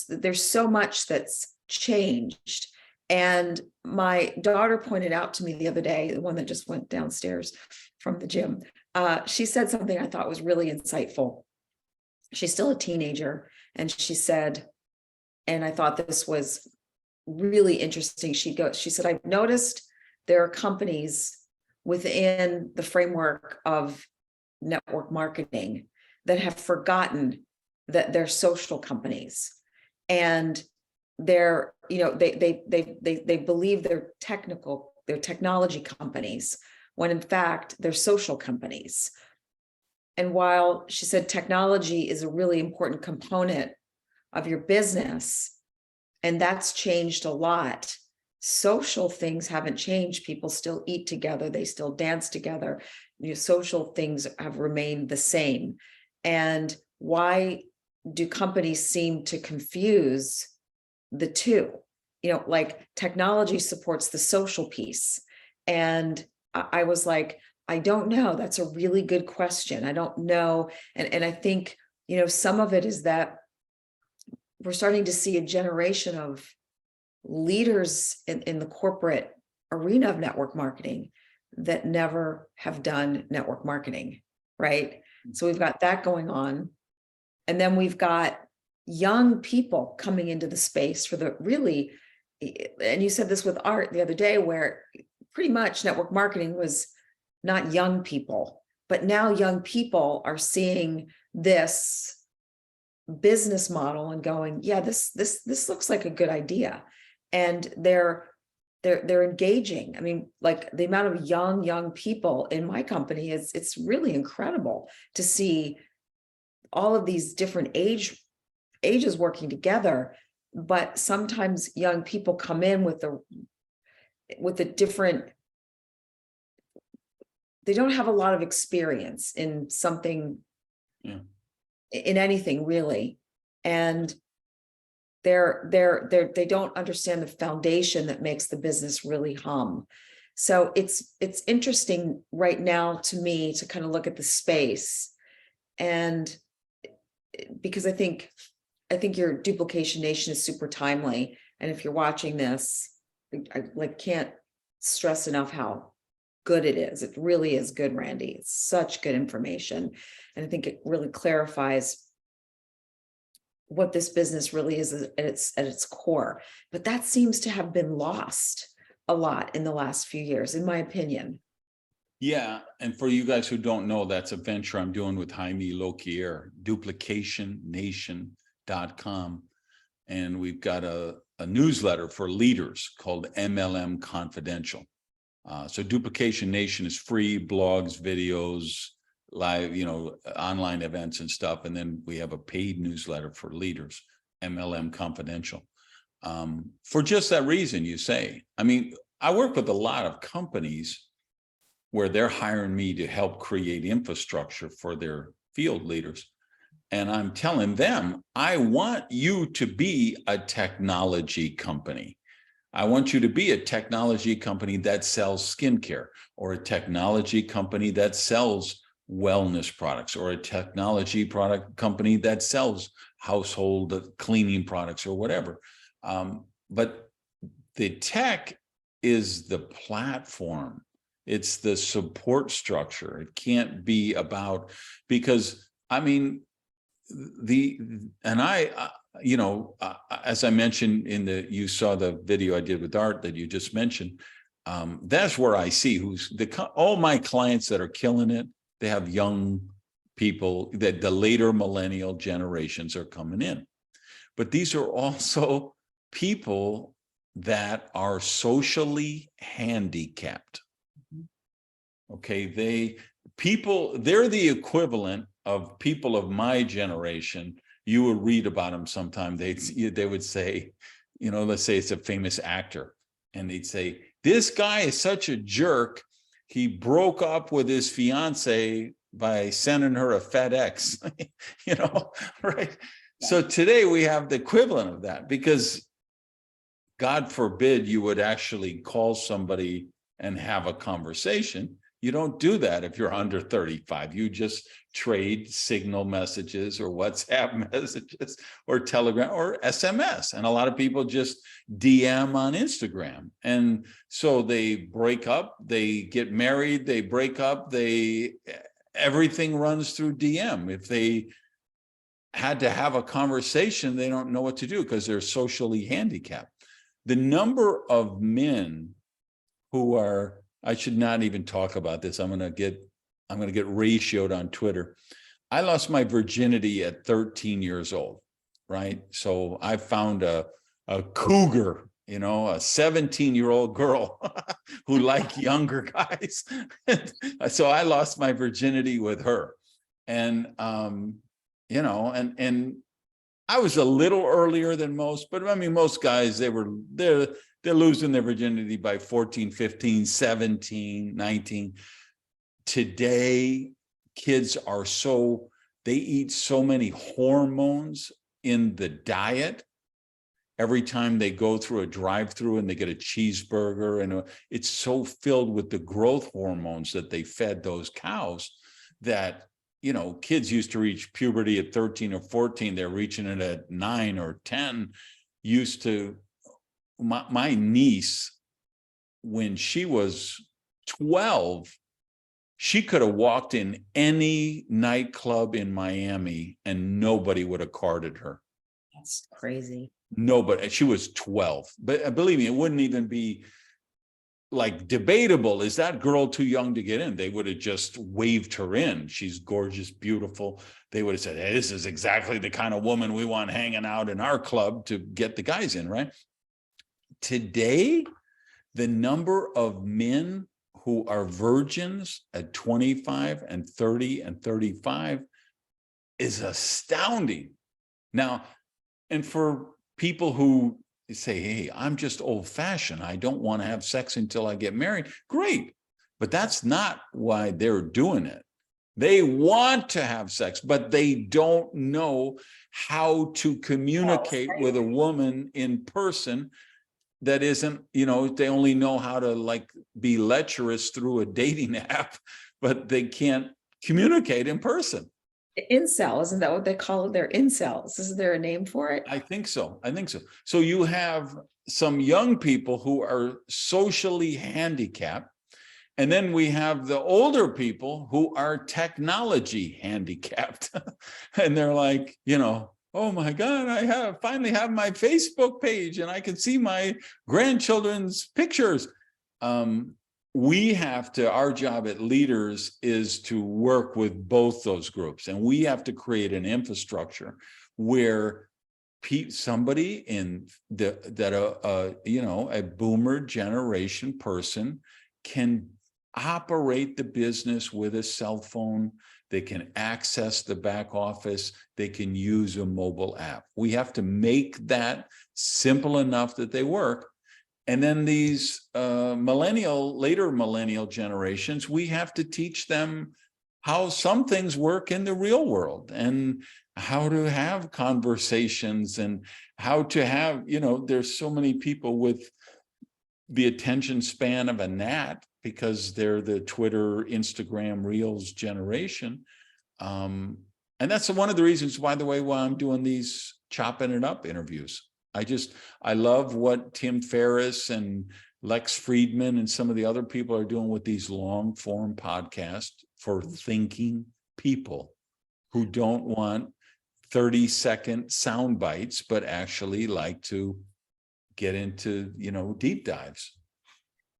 there's so much that's changed. And my daughter pointed out to me the other day, the one that just went downstairs from the gym, she said something I thought was really insightful. She's still a teenager. And she said, and I thought this was really interesting. She said, I've noticed there are companies within the framework of network marketing that have forgotten that they're social companies. And they believe they're technology companies, when in fact they're social companies. And while she said technology is a really important component of your business, and that's changed a lot, social things haven't changed. People still eat together, they still dance together. Social things have remained the same. And why do companies seem to confuse the two? Like technology supports the social piece. And I was like, I don't know. That's a really good question. I don't know. And I think, some of it is that we're starting to see a generation of leaders in the corporate arena of network marketing that never have done network marketing, right? So we've got that going on. And then we've got young people coming into the space for the really, and you said this with Art the other day, where pretty much network marketing was not young people, but now young people are seeing this business model and going, yeah, this looks like a good idea. And they're engaging. I mean, like the amount of young people in my company it's really incredible to see all of these different ages working together. But sometimes young people come in with a different, they don't have a lot of experience in something, in anything really. And they don't understand the foundation that makes the business really hum. So it's interesting right now to me to kind of look at the space, and because I think your Duplication Nation is super timely. And if you're watching this, I can't stress enough how good it is. It really is good, Randy. It's such good information. And I think it really clarifies what this business really is at its core. But that seems to have been lost a lot in the last few years, in my opinion. Yeah, and for you guys who don't know, that's a venture I'm doing with Jaime Loquier, duplicationnation.com. And we've got a newsletter for leaders called MLM Confidential. So Duplication Nation is free, blogs, videos, live, online events and stuff. And then we have a paid newsletter for leaders, MLM Confidential. For just that reason, you say. I mean, I work with a lot of companies where they're hiring me to help create infrastructure for their field leaders. And I'm telling them, I want you to be a technology company. I want you to be a technology company that sells skincare, or a technology company that sells wellness products, or a technology product company that sells household cleaning products or whatever. But the tech is the platform. It's the support structure. It can't be about, because I mean, as I mentioned you saw the video I did with Art that you just mentioned. That's where I see all my clients that are killing it. They have young people, that the later millennial generations are coming in. But these are also people that are socially handicapped. Okay, they're the equivalent of people of my generation. You would read about them sometime. They would say, let's say it's a famous actor, and they'd say, this guy is such a jerk. He broke up with his fiance by sending her a FedEx, right? Yeah. So today we have the equivalent of that, because God forbid you would actually call somebody and have a conversation. You don't do that if you're under 35. You just trade signal messages or WhatsApp messages or Telegram or SMS. And a lot of people just DM on Instagram. And so they break up, they get married, they break up, everything runs through DM. If they had to have a conversation, they don't know what to do because they're socially handicapped. The number of men who are, I should not even talk about this. I'm going to get ratioed on Twitter. I lost my virginity at 13 years old, right? So I found a cougar, a 17-year-old girl who liked younger guys. So I lost my virginity with her. And, and I was a little earlier than most, but I mean, most guys, they're losing their virginity by 14, 15, 17, 19. Today, kids they eat so many hormones in the diet. Every time they go through a drive-through and they get a cheeseburger, and it's so filled with the growth hormones that they fed those cows that, kids used to reach puberty at 13 or 14. They're reaching it at 9 or 10. My niece, when she was 12, she could have walked in any nightclub in Miami and nobody would have carded her. That's crazy. Nobody. She was 12. But believe me, it wouldn't even be like debatable. Is that girl too young to get in? They would have just waved her in. She's gorgeous, beautiful. They would have said, hey, this is exactly the kind of woman we want hanging out in our club to get the guys in, right? Today, the number of men who are virgins at 25 and 30 and 35 is astounding. Now, and for people who say, hey, I'm just old-fashioned, I don't want to have sex until I get married, great. But that's not why they're doing it. They want to have sex, but they don't know how to communicate with a woman in person. That isn't, they only know how to be lecherous through a dating app, but they can't communicate in person. Incel, isn't that what they call it? They're incels. Is there a name for it? I think so. So you have some young people who are socially handicapped. And then we have the older people who are technology handicapped. And they're like, oh my God, I finally have my Facebook page and I can see my grandchildren's pictures. Our job at Leaders is to work with both those groups. And we have to create an infrastructure where somebody in a boomer generation person can operate the business with a cell phone. They can access the back office. They can use a mobile app. We have to make that simple enough that they work. And then these later millennial generations, we have to teach them how some things work in the real world and how to have conversations and how to have, there's so many people with the attention span of a gnat because they're the Twitter, Instagram, Reels generation. And that's one of the reasons, by the way, why I'm doing these chopping it up interviews. I love what Tim Ferriss and Lex Friedman and some of the other people are doing with these long form podcasts for thinking people who don't want 30-second sound bites, but actually like to get into, deep dives.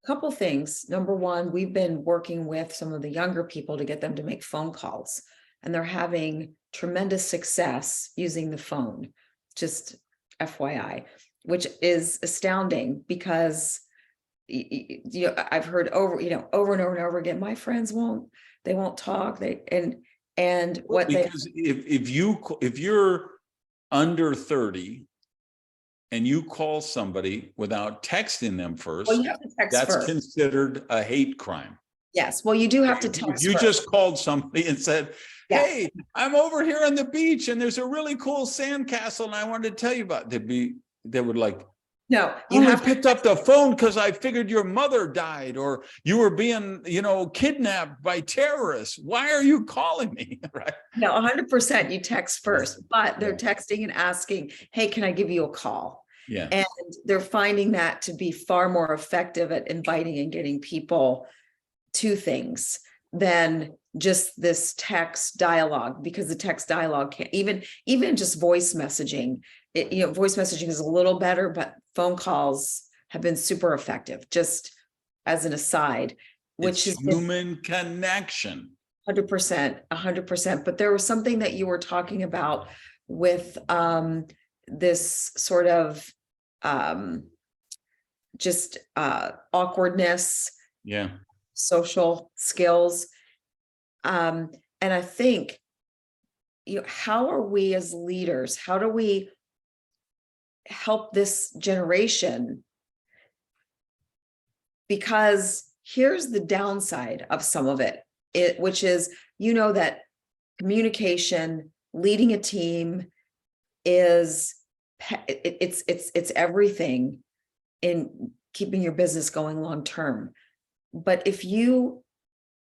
Couple things. Number one, we've been working with some of the younger people to get them to make phone calls, and they're having tremendous success using the phone. Just FYI, which is astounding because I've heard over and over again, my friends won't talk. And what because if you're under 30 and you call somebody without texting them first, well, you have to text that's first. Considered a hate crime. Yes, well, you do have to text. If you first. just called somebody and said, Yeah. hey, I'm over here on the beach and there's a really cool sandcastle and I wanted to tell you about it. They would like, no, you have picked up the phone because I figured your mother died or you were being, kidnapped by terrorists. Why are you calling me? Right? No, 100% you text first, but they're texting and asking, hey, can I give you a call? Yeah. And they're finding that to be far more effective at inviting and getting people to things than just this text dialogue, because the text dialogue can't even just voice messaging. Voice messaging is a little better, but phone calls have been super effective, just as an aside, which is human connection. 100%. But there was something that you were talking about with this sort of just awkwardness, social skills. And I think, how are we as leaders, how do we help this generation? Because here's the downside of some of it, which is, that communication, leading a team it's everything in keeping your business going long term. But if you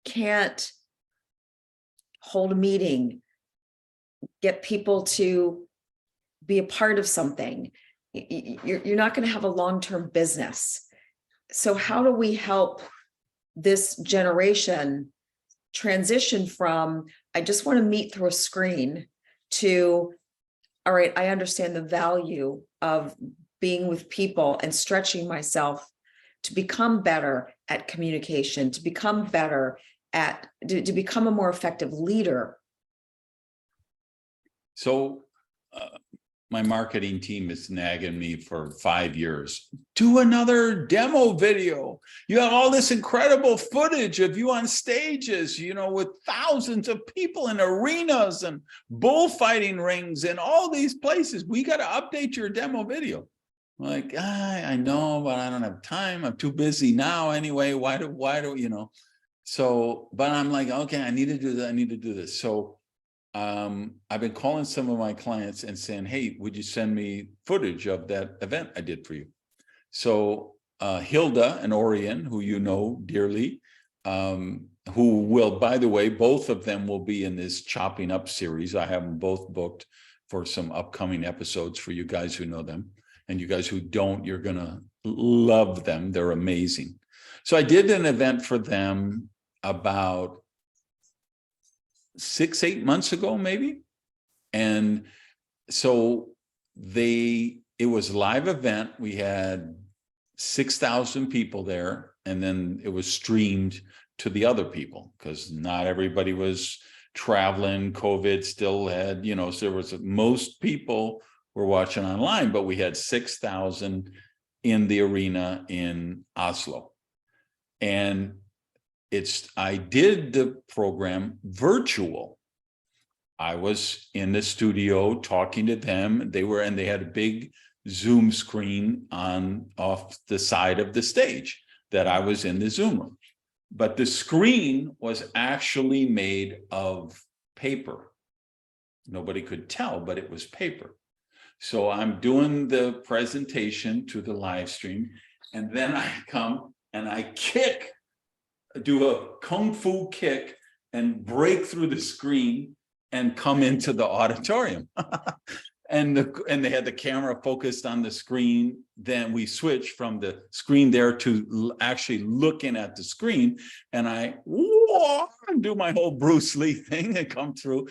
can't hold a meeting, get people to be a part of something, you're not going to have a long-term business. So how do we help this generation transition from, I just want to meet through a screen, to, all right, I understand the value of being with people and stretching myself to become better at communication, to become better to become a more effective leader? So my marketing team is nagging me for 5 years. Do another demo video. You have all this incredible footage of you on stages, with thousands of people in arenas and bullfighting rings and all these places. We got to update your demo video. I'm like, I know, but I don't have time. I'm too busy now anyway. Why do So, but I'm like, okay, I need to do that. I need to do this. So I've been calling some of my clients and saying, hey, would you send me footage of that event I did for you? So Hilda and Orion, who you know dearly, who will, by the way, both of them will be in this Chopping Up series. I have them both booked for some upcoming episodes for you guys who know them. And you guys who don't, you're going to love them. They're amazing. So I did an event for them about 6-8 months ago, maybe. And so it was a live event. We had 6,000 people there, and then it was streamed to the other people because not everybody was traveling. COVID still had, so there was most people were watching online, but we had 6,000 in the arena in Oslo. And I did the program virtual. I was in the studio talking to them. They had a big Zoom screen off the side of the stage that I was in the Zoom room. But the screen was actually made of paper. Nobody could tell, but it was paper. So I'm doing the presentation to the live stream, And then I come and I do a kung fu kick and break through the screen and come into the auditorium. And they had the camera focused on the screen. Then we switched from the screen there to actually looking at the screen. And I do my whole Bruce Lee thing and come through.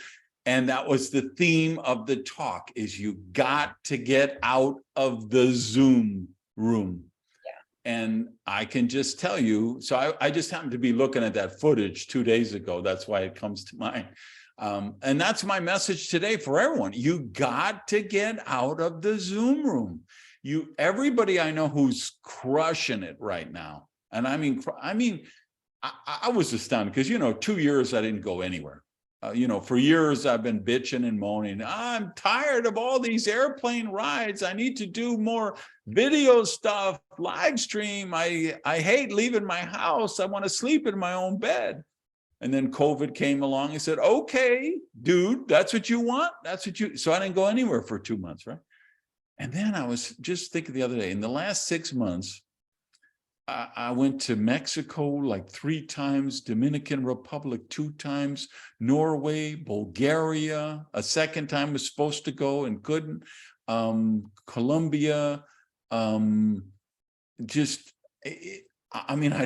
And that was the theme of the talk, is you got to get out of the Zoom room. And I can just tell you, so I just happened to be looking at that footage 2 days ago. That's why it comes to mind. And that's my message today for everyone. You got to get out of the Zoom room. Everybody I know who's crushing it right now. And I mean, I was astounded because, 2 years I didn't go anywhere. For years I've been bitching and moaning. I'm tired of all these airplane rides. I need to do more video stuff, live stream. I hate leaving my house. I want to sleep in my own bed. And then COVID came along and said, okay, dude, that's what you want. So I didn't go anywhere for 2 months, right? And then I was just thinking the other day, in the last 6 months, I went to Mexico like 3 times, Dominican Republic 2 times, Norway, Bulgaria, a second time was supposed to go and couldn't, Colombia, I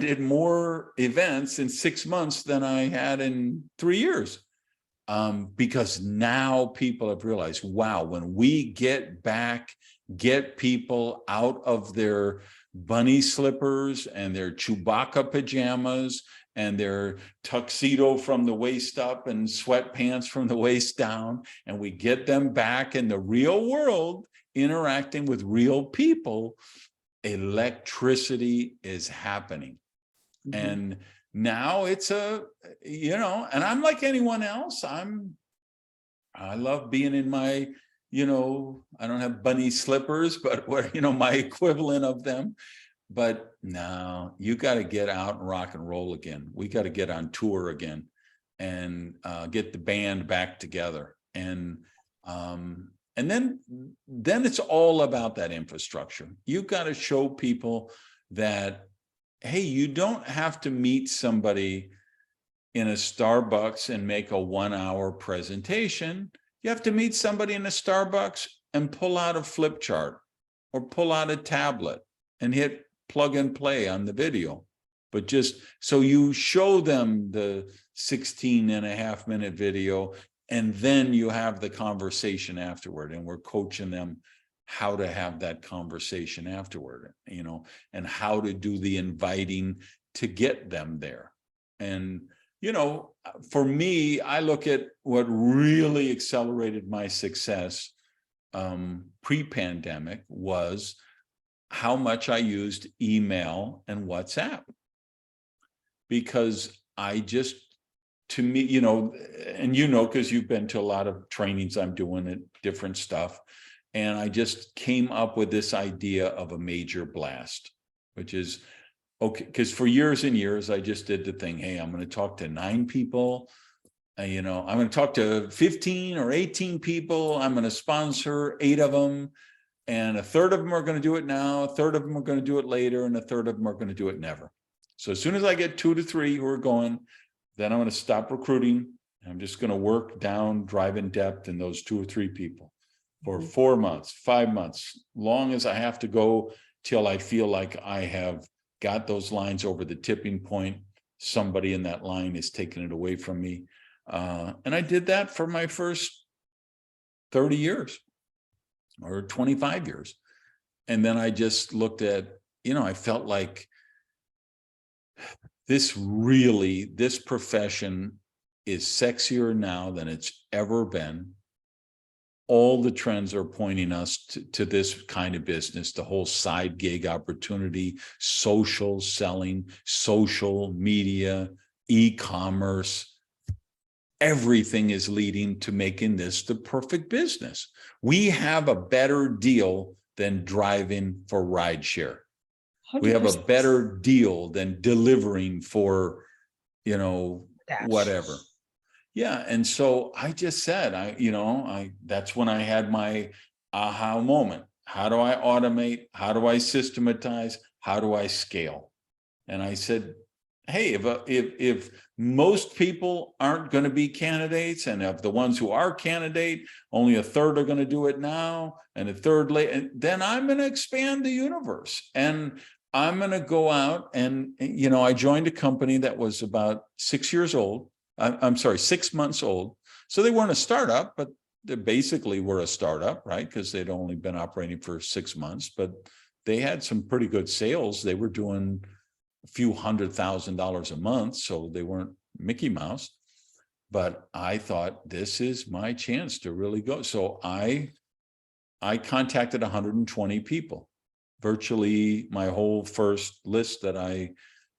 did more events in 6 months than I had in 3 years. Because now people have realized, wow, when we get people out of their bunny slippers and their Chewbacca pajamas and their tuxedo from the waist up and sweatpants from the waist down, and we get them back in the real world, interacting with real people, electricity is happening. Mm-hmm. And now it's and I'm like anyone else. I love being in my, I don't have bunny slippers, but my equivalent of them. But now you got to get out and rock and roll again. We got to get on tour again and get the band back together. And then it's all about that infrastructure. You've got to show people that, hey, you don't have to meet somebody in a Starbucks and make a 1-hour presentation. You have to meet somebody in a Starbucks and pull out a flip chart or pull out a tablet and hit plug and play on the video. But just so you show them the 16.5-minute video, and then you have the conversation afterward. And we're coaching them how to have that conversation afterward, and how to do the inviting to get them there. And, for me, I look at what really accelerated my success pre-pandemic was how much I used email and WhatsApp. Because to me, and because you've been to a lot of trainings I'm doing at different stuff, and I just came up with this idea of a major blast, which is, okay, because for years and years, I just did the thing, hey, I'm going to talk to 9 people, I'm going to talk to 15 or 18 people, I'm going to sponsor 8 of them, and a third of them are going to do it now, a third of them are going to do it later, and a third of them are going to do it never. So as soon as I get 2 to 3 who are going, then I'm going to stop recruiting. I'm just going to work down, drive in depth in those 2 or 3 people for 4 months, 5 months, long as I have to go till I feel like I have got those lines over the tipping point. Somebody in that line is taking it away from me. And I did that for my first 30 years or 25 years. And then I just looked at, I felt like this profession is sexier now than it's ever been. All the trends are pointing us to this kind of business, the whole side gig opportunity, social selling, social media, e-commerce. Everything is leading to making this the perfect business. We have a better deal than driving for rideshare. 100%. We have a better deal than delivering for, whatever. Yeah. And so I just said, that's when I had my aha moment. How do I automate? How do I systematize? how do I scale? And I said, hey, if most people aren't going to be candidates, and of the ones who are candidate, only a third are going to do it now, and a third late, then I'm going to expand the universe. And I'm going to go out and, I joined a company that was about 6 years old. I'm sorry, 6 months old. So they weren't a startup, but they basically were a startup, right? Because they'd only been operating for 6 months, but they had some pretty good sales. They were doing a few $100,000 a month, so they weren't Mickey Mouse. But I thought, this is my chance to really go. So I contacted 120 people, virtually my whole first list that I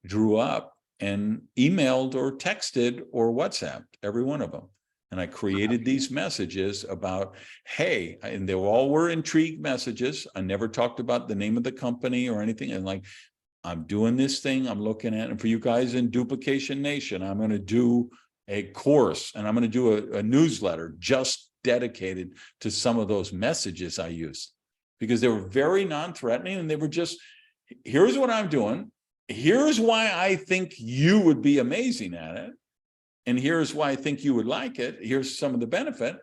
drew up, and emailed or texted or WhatsApped every one of them. And I created these messages about, hey, and they all were intrigue messages. I never talked about the name of the company or anything. And like, I'm doing this thing, I'm looking at, and for you guys in Duplication Nation, I'm going to do a course, and I'm going to do a newsletter just dedicated to some of those messages I used, because they were very non-threatening, and they were just, here's what I'm doing. Here's why I think you would be amazing at it. And here's why I think you would like it. Here's some of the benefit.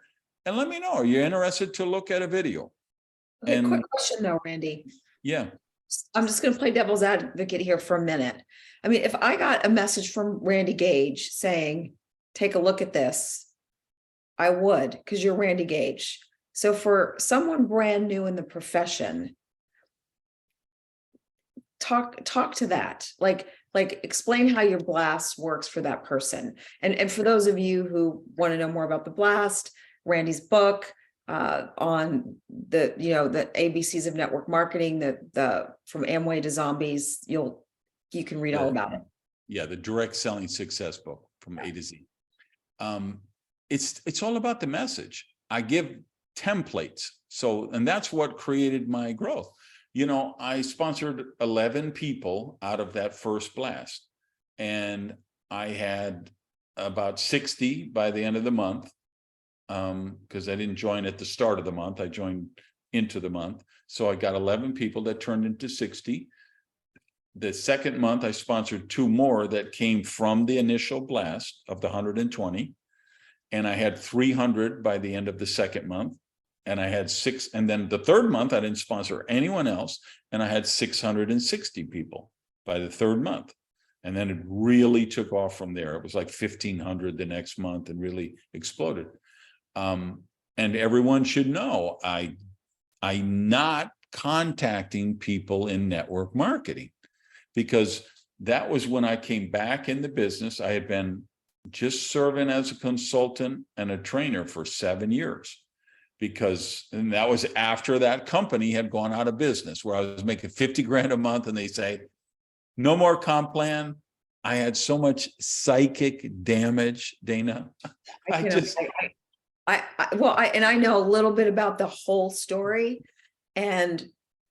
And let me know, are you interested to look at a video? Okay, And quick question though, Randy. yeah. I'm just going to play devil's advocate here for a minute. I mean, if I got a message from Randy Gage saying, take a look at this, I would, because you're Randy Gage. So for someone brand new in the profession, talk to that. Like explain how your blast works for that person. And for those of you who want to know more about the blast, Randy's book, on the the ABCs of network marketing, the from Amway to Zombies, you can read all about it. Yeah, the Direct Selling Success book from A to Z. It's all about the message. I give templates. So, and that's what created my growth. I sponsored 11 people out of that first blast, and I had about 60 by the end of the month. Because I didn't join at the start of the month, I joined into the month. So I got 11 people that turned into 60. The second month, I sponsored 2 more that came from the initial blast of the 120. And I had 300 by the end of the second month. And I had 6. And then the third month, I didn't sponsor anyone else. And I had 660 people by the third month. And then it really took off from there. It was like 1,500 the next month and really exploded. And everyone should know, I'm not contacting people in network marketing, because that was when I came back in the business. I had been just serving as a consultant and a trainer for 7 years, and that was after that company had gone out of business, where I was making 50 grand a month, and they say, no more comp plan. I had so much psychic damage, Dana. I know a little bit about the whole story, and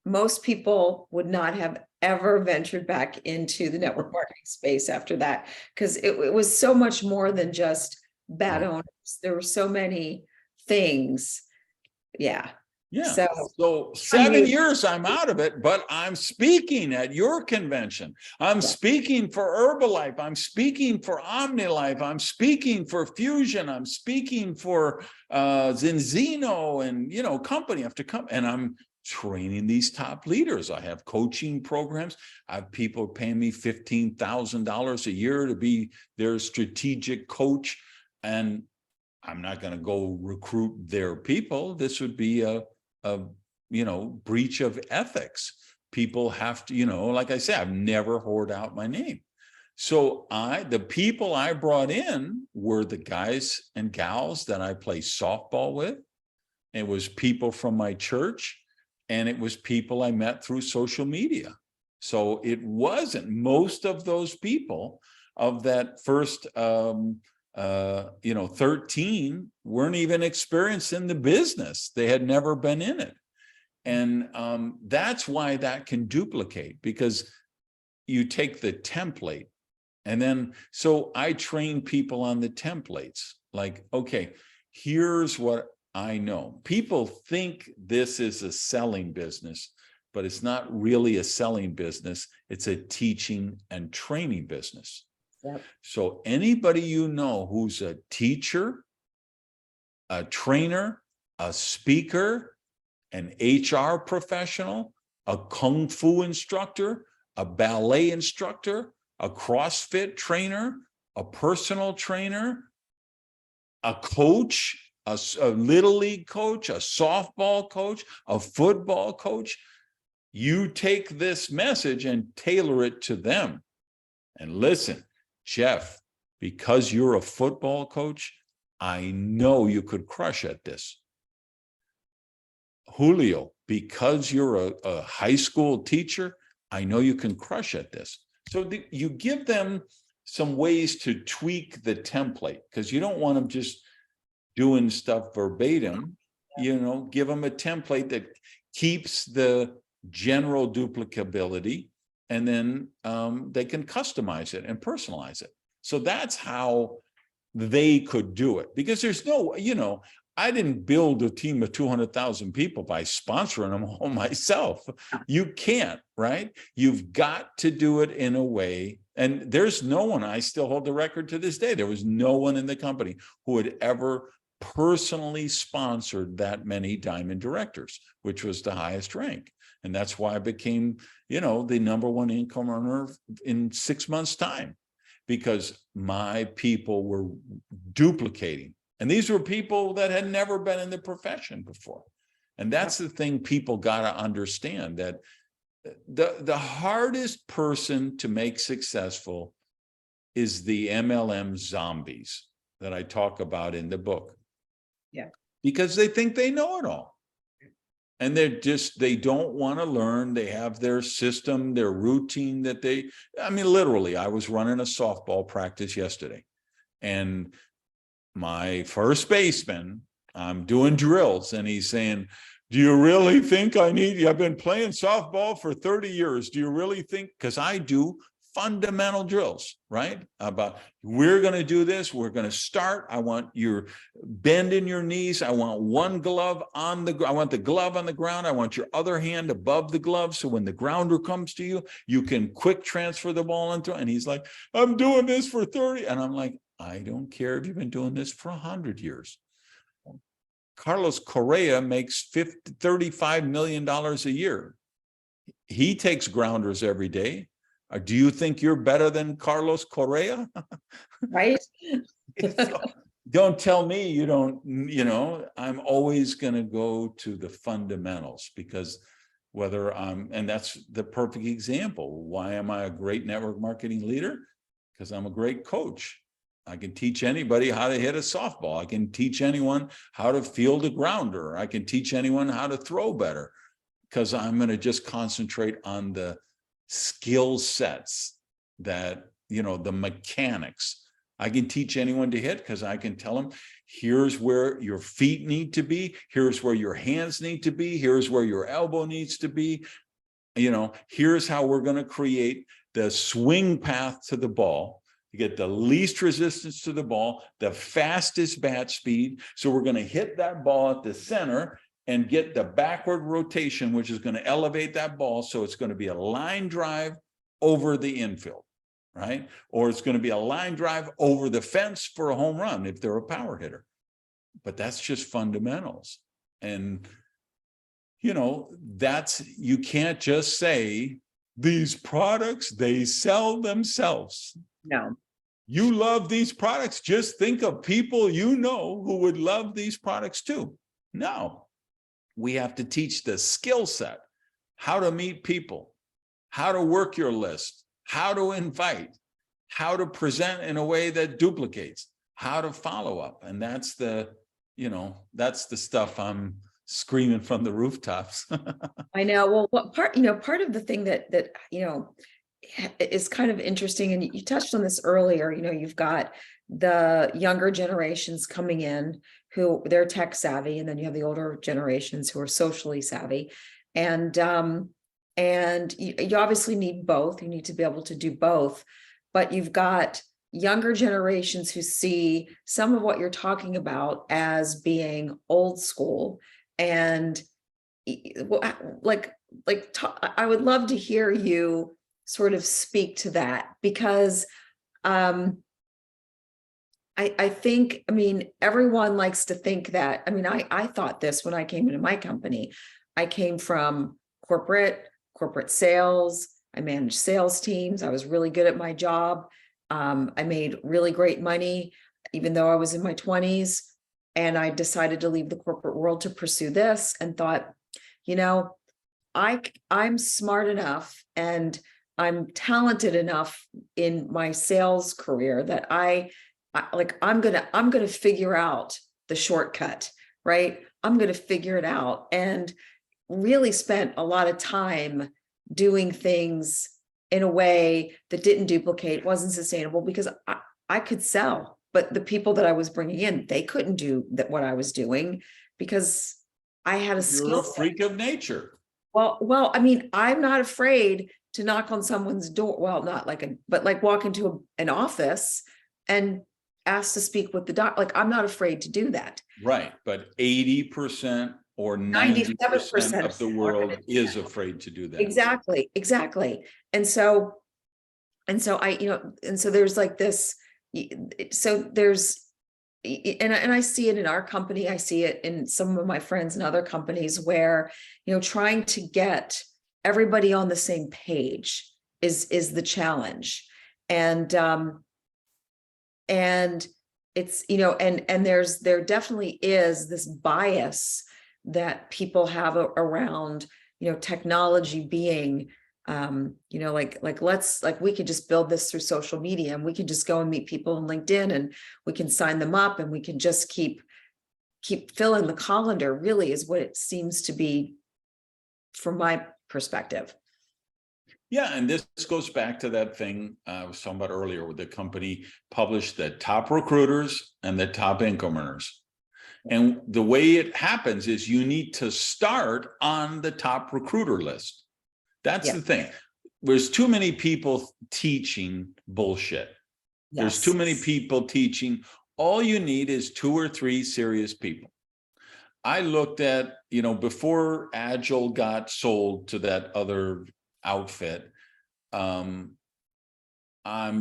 most people would not have ever ventured back into the network marketing space after that, because it was so much more than just bad owners. There were so many things. Yeah. So 7 years I'm out of it, but I'm speaking at your convention. I'm speaking for Herbalife. I'm speaking for OmniLife. I'm speaking for Fusion. I'm speaking for Zinzino, and company after company. And I'm training these top leaders. I have coaching programs. I have people paying me $15,000 a year to be their strategic coach. And I'm not going to go recruit their people. This would be a breach of ethics. People have to, like I said, I've never hoard out my name. So the people I brought in were the guys and gals that I play softball with. It was people from my church, and it was people I met through social media. So it wasn't most of those people of that first 13 weren't even experienced in the business. They had never been in it. And that's why that can duplicate, because you take the template, and then, so I train people on the templates. Like, okay, here's what I know. People think this is a selling business. but it's not really a selling business. It's a teaching and training business. Yep. So anybody you know who's a teacher, a trainer, a speaker, an HR professional, a Kung Fu instructor, a ballet instructor, a CrossFit trainer, a personal trainer, a coach, a little league coach, a softball coach, a football coach, you take this message and tailor it to them. And listen, Jeff, because you're a football coach, I know you could crush at this. Julio, because you're a high school teacher, I know you can crush at this. So you give them some ways to tweak the template, because you don't want them just doing stuff verbatim. Give them a template that keeps the general duplicability, and then they can customize it and personalize it. So that's how they could do it, because there's no, I didn't build a team of 200,000 people by sponsoring them all myself. You can't, right? You've got to do it in a way. And there's no one, I still hold the record to this day, there was no one in the company who had ever personally sponsored that many diamond directors, which was the highest rank. And that's why I became, the #1 income earner in 6 months' time, because my people were duplicating. And these were people that had never been in the profession before. And that's the thing people got to understand, that the hardest person to make successful is the MLM zombies that I talk about in the book. Yeah. Because they think they know it all. And they don't want to learn. They have their system, their routine that literally, I was running a softball practice yesterday, and my first baseman, I'm doing drills, and he's saying, do you really think I've been playing softball for 30 years. Do you really think, because I do fundamental drills, right? About, we're going to do this. We're going to start. I want your bend in your knees. I want one glove on I want the glove on the ground. I want your other hand above the glove. So when the grounder comes to you, you can quick transfer the ball into. And he's like, I'm doing this for 30. And I'm like, I don't care if you've been doing this for 100 years. Carlos Correa makes $35 million a year. He takes grounders every day. Do you think you're better than Carlos Correa? Right. So, don't tell me you don't, I'm always going to go to the fundamentals, because and that's the perfect example. Why am I a great network marketing leader? Because I'm a great coach. I can teach anybody how to hit a softball. I can teach anyone how to field a grounder. I can teach anyone how to throw better, because I'm going to just concentrate on the skill sets that, the mechanics. I can teach anyone to hit, because I can tell them, here's where your feet need to be. Here's where your hands need to be. Here's where your elbow needs to be. Here's how we're going to create the swing path to the ball. You get the least resistance to the ball, the fastest bat speed. So we're going to hit that ball at the center and get the backward rotation, which is going to elevate that ball. So it's going to be a line drive over the infield, right? Or it's going to be a line drive over the fence for a home run if they're a power hitter. But that's just fundamentals. And, you can't just say these products, they sell themselves. No. You love these products. Just think of people who would love these products too. No. We have to teach the skill set, how to meet people, how to work your list, how to invite, how to present in a way that duplicates, how to follow up. And that's the stuff I'm screaming from the rooftops. I know. Well, what part of the thing that is kind of interesting, and you touched on this earlier, you've got the younger generations coming in who they're tech savvy, and then you have the older generations who are socially savvy. And you obviously need both. You need to be able to do both, but you've got younger generations who see some of what you're talking about as being old school. And like, like, I would love to hear you sort of speak to that, because I think, I mean, everyone likes to think that, I mean, I thought this when I came into my company. I came from corporate sales. I managed sales teams. I was really good at my job. I made really great money, even though I was in my 20s. And I decided to leave the corporate world to pursue this, and thought, you know, I'm smart enough and I'm talented enough in my sales career that I'm gonna figure out the shortcut, right? I'm gonna figure it out, and really spent a lot of time doing things in a way that didn't duplicate, wasn't sustainable, because I could sell, but the people that I was bringing in, they couldn't do that what I was doing, because I had a You're skill a set. freak of nature. Well, I mean, I'm not afraid to knock on someone's door. Well, not like but like walk into an office and ask to speak with the doc. Like, I'm not afraid to do that. Right, but 80% or 90% 97% of the are world gonna do is that. afraid to do that. Exactly. And so and so there's like this, so there's, and I see it in our company, I see it in some of my friends and other companies, where, trying to get everybody on the same page is the challenge. And it's, and there definitely is this bias that people have around, technology being, like we could just build this through social media, and we can just go and meet people on LinkedIn, and we can sign them up, and we can just keep filling the colander, really is what it seems to be from my perspective. Yeah, and this goes back to that thing I was talking about earlier, where the company published the top recruiters and the top income earners. And the way it happens is you need to start on the top recruiter list. That's the thing. There's too many people teaching bullshit. There's too many people teaching. All you need is 2 or 3 serious people. I looked at, before Agile got sold to that other outfit, I'm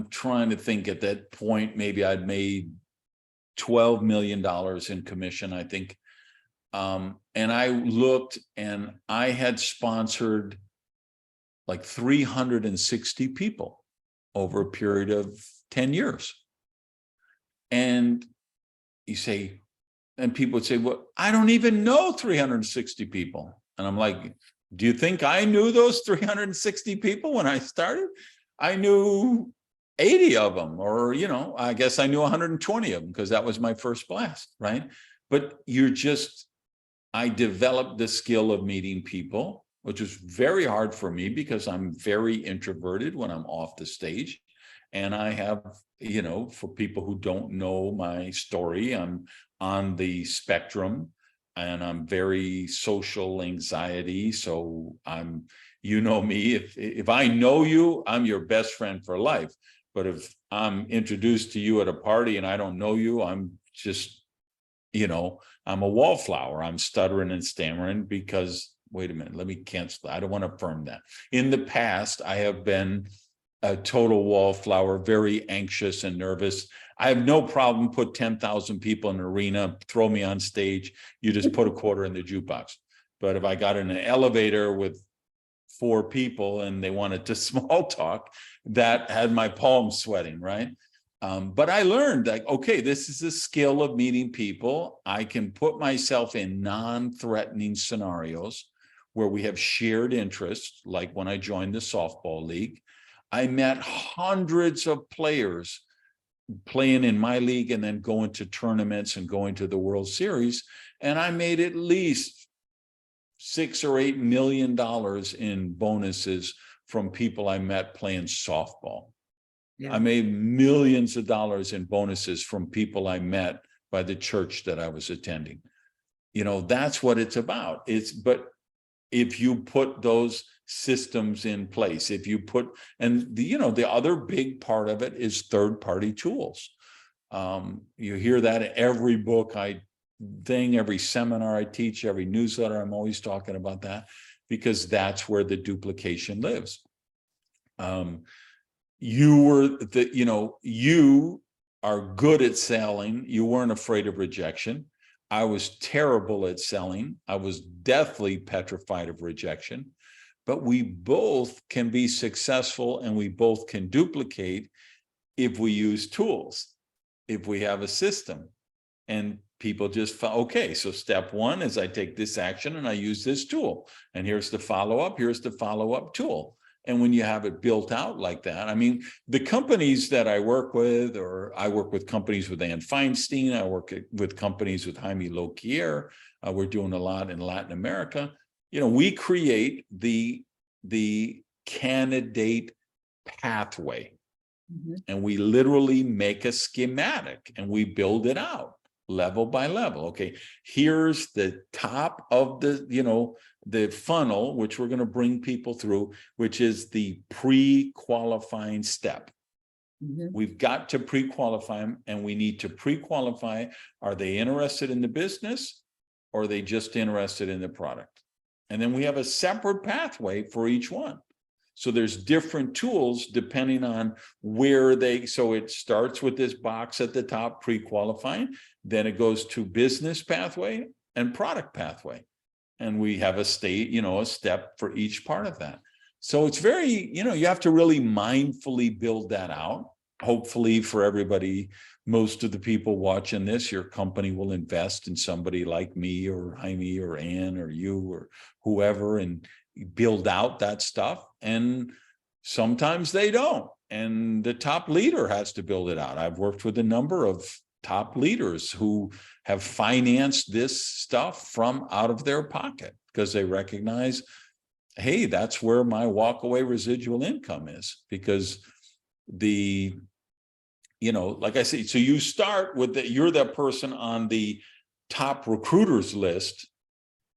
trying to think, at that point, maybe I'd made $12 million in commission, I think. And I looked, and I had sponsored like 360 people over a period of 10 years. And you say, and people would say, well, I don't even know 360 people. And I'm like, do you think I knew those 360 people when I started? I knew 80 of them, or, I guess I knew 120 of them, because that was my first blast, right? But I developed the skill of meeting people, which was very hard for me because I'm very introverted when I'm off the stage. And I have, for people who don't know my story, I'm on the spectrum, and I'm very social anxiety. So I'm, me, if I know you, I'm your best friend for life. But if I'm introduced to you at a party and I don't know you, I'm just, I'm a wallflower. I'm stuttering and stammering because, wait a minute, let me cancel. I don't want to affirm that. In the past, I have been a total wallflower, very anxious and nervous. I have no problem put 10,000 people in an arena, throw me on stage. You just put a quarter in the jukebox. But if I got in an elevator with 4 people and they wanted to small talk, that had my palms sweating, right? But I learned that, okay, this is a skill of meeting people. I can put myself in non-threatening scenarios where we have shared interests, like when I joined the softball league. I met hundreds of players playing in my league and then going to tournaments and going to the World Series. And I made at least $6 or $8 million in bonuses from people I met playing softball. Yeah. I made millions of dollars in bonuses from people I met by the church that I was attending. That's what it's about. But if you put those systems in place, if you put, and the other big part of it is third-party tools. You hear that in every book every seminar I teach, every newsletter, I'm always talking about that. because that's where the duplication lives. You were the, you are good at selling. You weren't afraid of rejection. I was terrible at selling. I was deathly petrified of rejection, but we both can be successful and we both can duplicate if we use tools, if we have a system. And people just, okay, so step one is I take this action and I use this tool. And here's the follow-up, here's the follow-up tool. And when you have it built out like that, I mean, the companies that I work with, or I work with companies with Ann Feinstein, I work with companies with Jaime Loquier, we're doing a lot in Latin America. We create the candidate pathway. And we literally make a schematic and we build it out level by level. Okay, here's the top of the funnel, which we're going to bring people through, which is the pre-qualifying step. We've got to pre-qualify them, and we need to pre-qualify. Are they interested in the business, or are they just interested in the product? And then we have a separate pathway for each one. So there's different tools depending on where so it starts with this box at the top, pre-qualifying, then it goes to business pathway and product pathway. And we have a step for each part of that. So it's very, you have to really mindfully build that out. Hopefully for everybody, most of the people watching this, your company will invest in somebody like me or Jaime or Ann or you or whoever, and build out that stuff. And sometimes they don't, and the top leader has to build it out. I've worked with a number of top leaders who have financed this stuff from out of their pocket because they recognize, hey, that's where my walkaway residual income is. Because like I say, so you start with you're that person on the top recruiters list.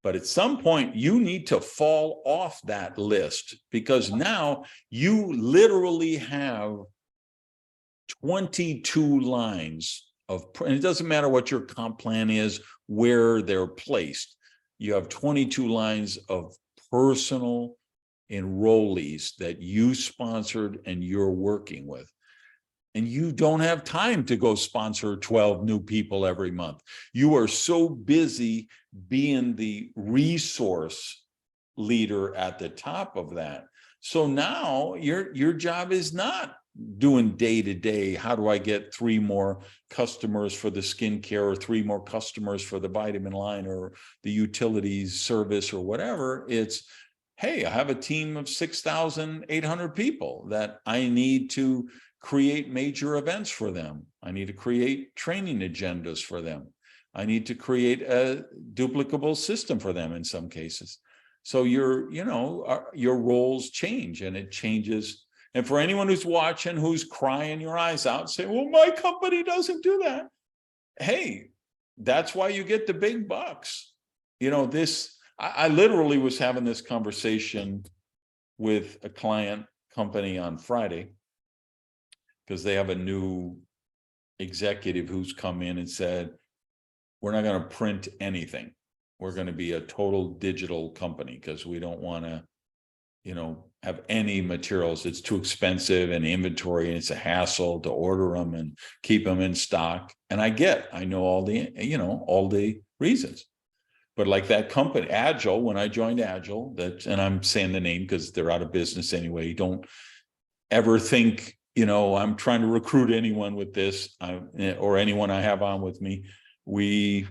But at some point, you need to fall off that list, because now you literally have 22 lines of, and it doesn't matter what your comp plan is, where they're placed. You have 22 lines of personal enrollees that you sponsored and you're working with. And you don't have time to go sponsor 12 new people every month. You are so busy being the resource leader at the top of that. So now your job is not doing day-to-day, how do I get 3 more customers for the skincare, or 3 more customers for the vitamin line, or the utilities service, or whatever. It's, hey, I have a team of 6,800 people that I need to create major events for them. I need to create training agendas for them. I need to create a duplicable system for them in some cases. So your roles change, and it changes. And for anyone who's watching, who's crying your eyes out, saying, well, my company doesn't do that. Hey, that's why you get the big bucks. I literally was having this conversation with a client company on Friday, because they have a new executive who's come in and said, we're not going to print anything. We're going to be a total digital company, because we don't want to, have any materials. It's too expensive, and inventory, and it's a hassle to order them and keep them in stock. And I know all the reasons. But like that company, Agile, when I joined Agile, and I'm saying the name because they're out of business anyway, don't ever think, I'm trying to recruit anyone with this, or anyone I have on with me. We're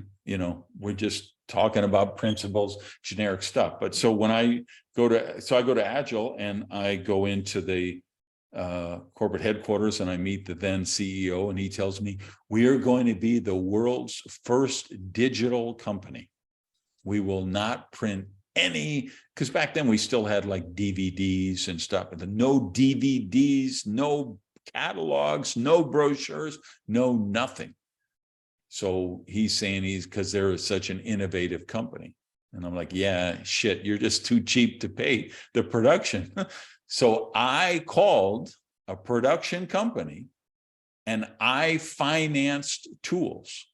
just talking about principles, generic stuff. But so when I go to Agile, and I go into the corporate headquarters, and I meet the then CEO, and he tells me, we are going to be the world's first digital company. We will not print any, because back then we still had like DVDs and stuff, but no DVDs, no catalogs, no brochures, no nothing. So he's saying because they're such an innovative company. And I'm like, yeah, shit, you're just too cheap to pay the production. So I called a production company, and I financed tools.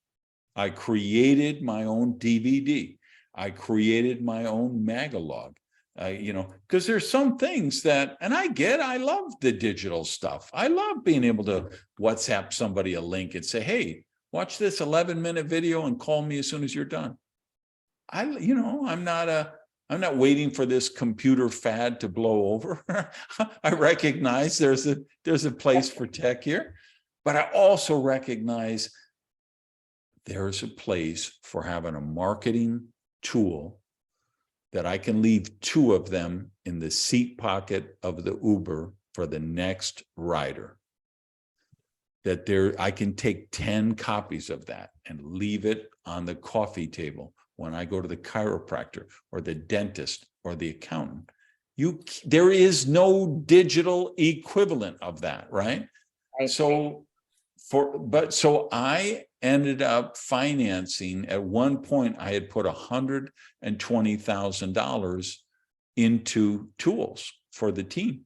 I created my own DVD. I created my own Magalog. You know, because there's some things that, and I love the digital stuff. I love being able to WhatsApp somebody a link and say, hey, watch this 11-minute video and call me as soon as you're done. You know, I'm not waiting for this computer fad to blow over. I recognize there's a place for tech here, but I also recognize there's a place for having a marketing tool that I can leave 2 of them in the seat pocket of the Uber for the next rider. That I can take 10 copies of that and leave it on the coffee table when I go to the chiropractor or the dentist or the accountant. There is no digital equivalent of that, right? Right. So I ended up financing, at one point I had put $120,000 into tools for the team.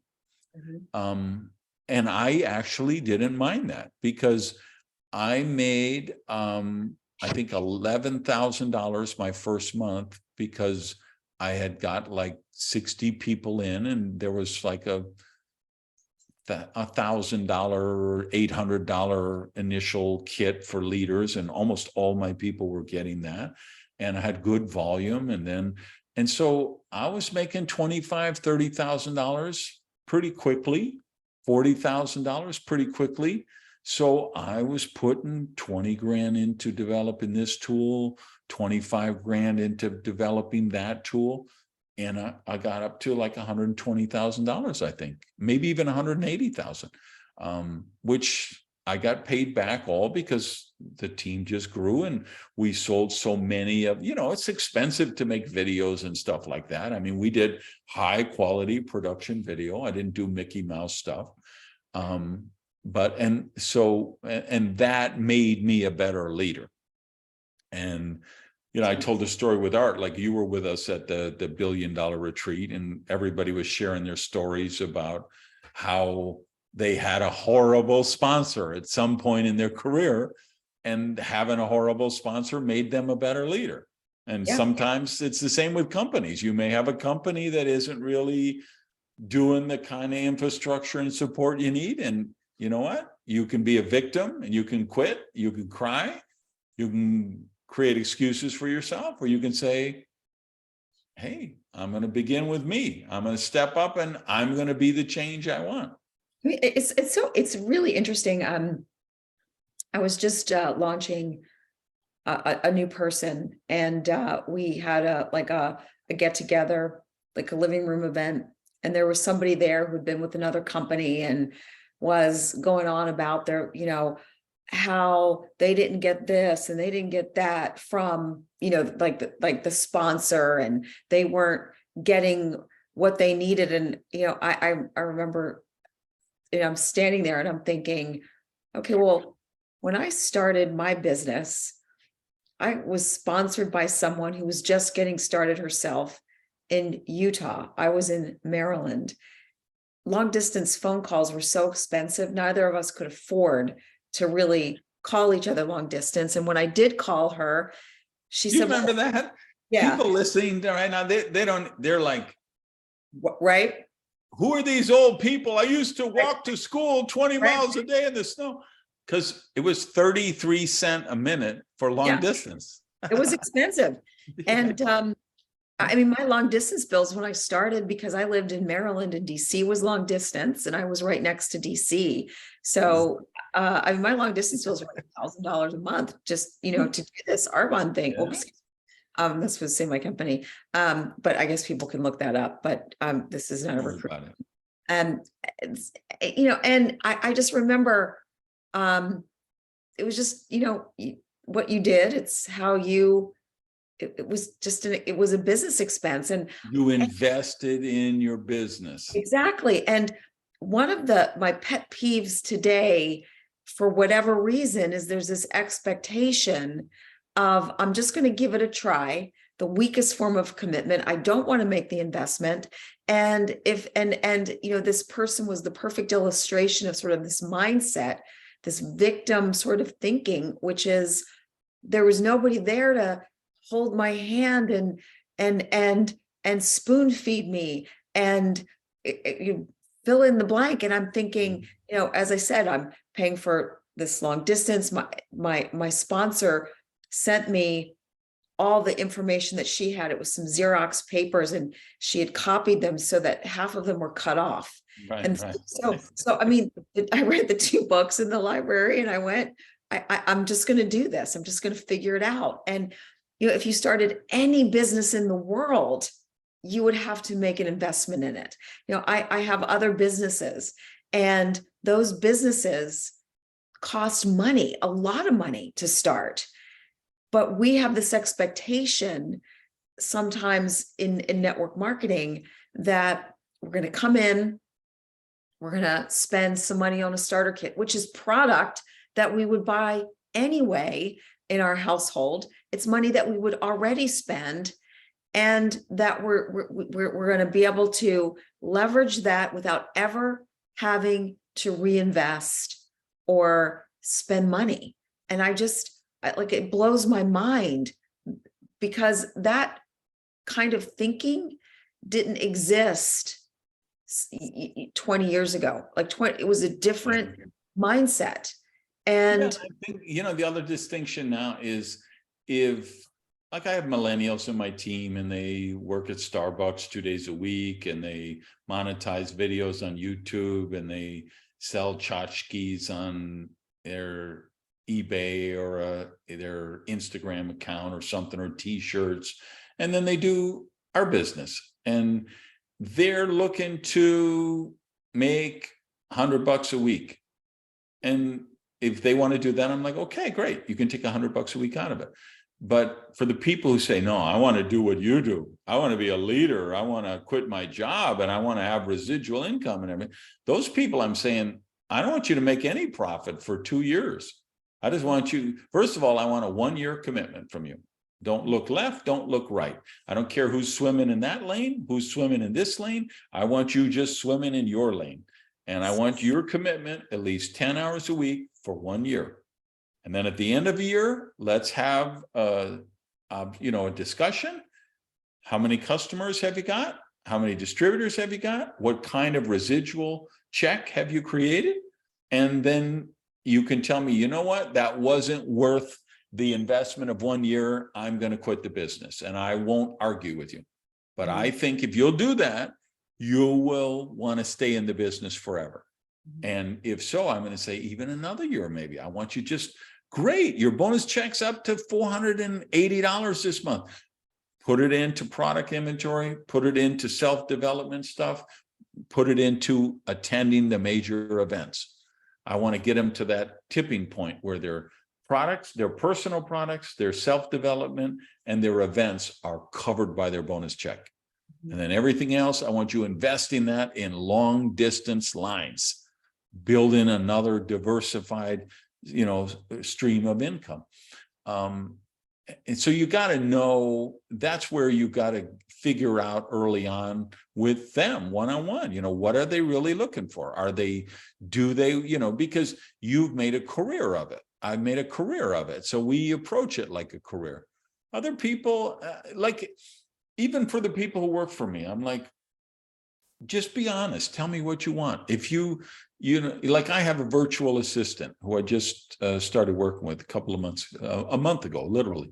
Mhm. And I actually didn't mind that, because I made, I think $11,000 my first month, because I had got like 60 people in, and there was like a $1,000, $800 initial kit for leaders, and almost all my people were getting that, and I had good volume. And so I was making $25,000, $30,000 pretty quickly, $40,000 pretty quickly. So I was putting 20 grand into developing this tool, 25 grand into developing that tool. And I got up to like $120,000, I think, maybe even 180,000, which I got paid back all because the team just grew, and we sold so many of, you know, it's expensive to make videos and stuff like that. I mean, we did high quality production video. I didn't do Mickey Mouse stuff. And that made me a better leader. And you know, I told a story with Art, like you were with us at the $1 billion retreat, and everybody was sharing their stories about how they had a horrible sponsor at some point in their career, and having a horrible sponsor made them a better leader. And Yeah. sometimes it's the same with companies. You may have a company that isn't really doing the kind of infrastructure and support you need. And you know what? You can be a victim and you can quit, you can cry, you can create excuses for yourself, or you can say, hey, I'm going to begin with me. I'm going to step up and I'm going to be the change I want. I mean, it's really interesting. I was just launching a new person, and we had a get together, like a living room event, and there was somebody there who'd been with another company and was going on about their, you know, how they didn't get this and they didn't get that from, you know, like the sponsor, and they weren't getting what they needed. And, you know, I remember, you know, I'm standing there and I'm thinking, okay, well, when I started my business, I was sponsored by someone who was just getting started herself in Utah. I was in Maryland. Long distance phone calls were so expensive. Neither of us could afford to really call each other long distance. And when I did call her, she You said, remember well, that? yeah, People listening right now, they're like, right. who are these old people? I used to walk to school 20 Right. miles a day in the snow, because it was 33 cents a minute for long Yeah. distance. It was expensive. And I mean, my long distance bills when I started, because I lived in Maryland and DC was long distance, and I was right next to DC. So I mean, my long distance bills were like $1,000 a month, just, you know, to do this Arbonne thing. Yeah. Oops. This was say my company. But I guess people can look that up, but this is not a recruit. You know, and I just remember it was just, you know, what you did. It's how you, it was just it was a business expense, and you invested in your business. exactly. And one of my pet peeves today, for whatever reason, is there's this expectation of, I'm just going to give it a try, the weakest form of commitment. I don't want to make the investment. And you know, this person was the perfect illustration of sort of this mindset, this victim sort of thinking, which is there was nobody there to hold my hand and and spoon feed me and you fill in the blank. And I'm thinking, as I said, I'm paying for this long distance. My sponsor sent me all the information that she had. It was some Xerox papers, and she had copied them so that half of them were cut off. Right, And right. so I mean, I read the 2 books in the library, and I went, I'm just going to do this. I'm just going to figure it out. And if you started any business in the world, you would have to make an investment in it. I have other businesses, and those businesses cost money, a lot of money to start. But we have this expectation sometimes in network marketing that we're going to come in, we're going to spend some money on a starter kit, which is product that we would buy anyway in our household. It's money that we would already spend, and that we're going to be able to leverage that without ever having to reinvest or spend money. And it blows my mind, because that kind of thinking didn't exist 20 years ago. It was a different mindset. And I think, the other distinction now is, if, like, I have millennials in my team and they work at Starbucks 2 days a week, and they monetize videos on YouTube, and they sell tchotchkes on their eBay or their Instagram account or something, or t-shirts, and then they do our business, and they're looking to make $100 a week. And if they want to do that, I'm like, okay, great, you can take $100 a week out of it. But for the people who say, no, I want to do what you do, I want to be a leader, I want to quit my job, and I want to have residual income and everything, those people, I'm saying, I don't want you to make any profit for 2 years. I just want you, first of all, I want a 1-year commitment from you. Don't look left, don't look right. I don't care who's swimming in that lane, who's swimming in this lane. I want you just swimming in your lane. And I want your commitment at least 10 hours a week for 1 year. And then at the end of the year, let's have a discussion. How many customers have you got? How many distributors have you got? What kind of residual check have you created? And then you can tell me, you know what, that wasn't worth the investment of 1 year. I'm going to quit the business, and I won't argue with you. But I think if you'll do that, you will want to stay in the business forever. And if so, I'm going to say even another year, maybe. I want you great. Your bonus check's up to $480 this month. Put it into product inventory, put it into self-development stuff, put it into attending the major events. I want to get them to that tipping point where their products, their personal products, their self-development, and their events are covered by their bonus check. And then everything else, I want you investing that in long distance lines, build in another diversified, stream of income. And so you got to know, that's where you got to figure out early on with them one-on-one, what are they really looking for? Do they, because you've made a career of it. I've made a career of it. So we approach it like a career. Other people, even for the people who work for me, I'm like, just be honest. Tell me what you want. If like I have a virtual assistant who I just started working with a month ago, literally.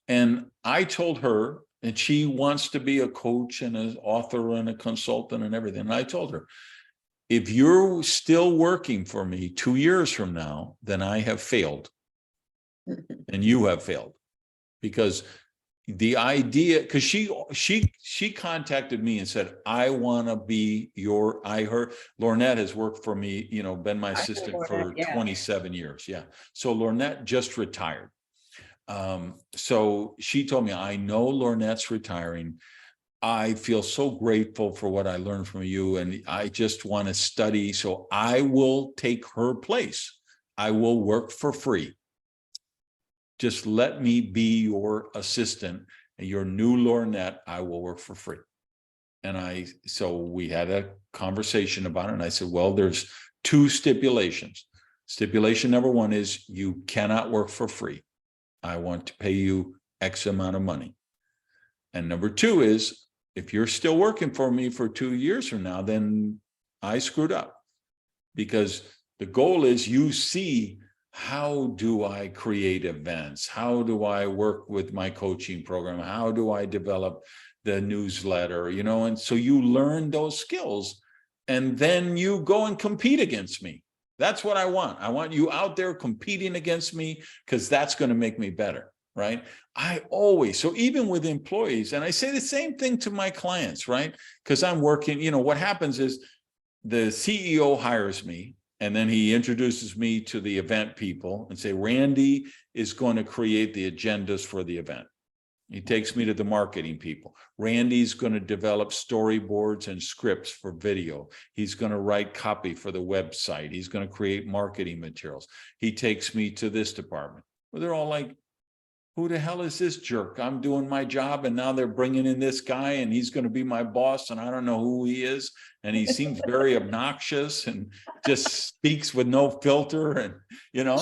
And I told her, and she wants to be a coach and an author and a consultant and everything. And I told her, if you're still working for me 2 years from now, then I have failed. And you have failed. Because the idea, because she contacted me and said, I want to be Lornette has worked for me, been my assistant for 27 years. Yeah. So Lornette just retired. So she told me, I know Lornette's retiring. I feel so grateful for what I learned from you, and I just want to study. So I will take her place. I will work for free. Just let me be your assistant, and your new Lornette, I will work for free. And so we had a conversation about it. And I said, well, there's 2 stipulations. Stipulation number 1 is you cannot work for free. I want to pay you X amount of money. And number 2 is, if you're still working for me for 2 years from now, then I screwed up. Because the goal is you see, how do I create events? How do I work with my coaching program? How do I develop the newsletter? You know, and so you learn those skills and then you go and compete against me. That's what I want. I want you out there competing against me because that's going to make me better, right? I always, so even with employees, and I say the same thing to my clients, right? Because I'm working, you know, what happens is the CEO hires me and then he introduces me to the event people and say, Randy is going to create the agendas for the event. He takes me to the marketing people. Randy's going to develop storyboards and scripts for video. He's going to write copy for the website. He's going to create marketing materials. He takes me to this department. Well, they're all like, who the hell is this jerk? I'm doing my job and now they're bringing in this guy and he's going to be my boss and I don't know who he is. And he seems very obnoxious and just speaks with no filter and, you know,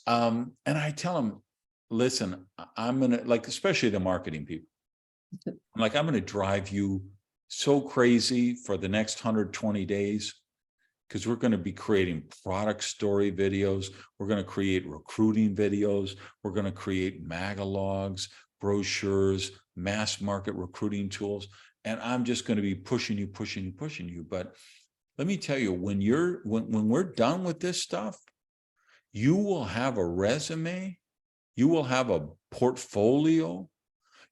and I tell him, listen, I'm going to, like, especially the marketing people, I'm like, I'm going to drive you so crazy for the next 120 days because we're going to be creating product story videos. We're going to create recruiting videos. We're going to create magalogs, brochures, mass market recruiting tools. And I'm just going to be pushing you. But let me tell you, when we're done with this stuff, you will have a resume. You will have a portfolio.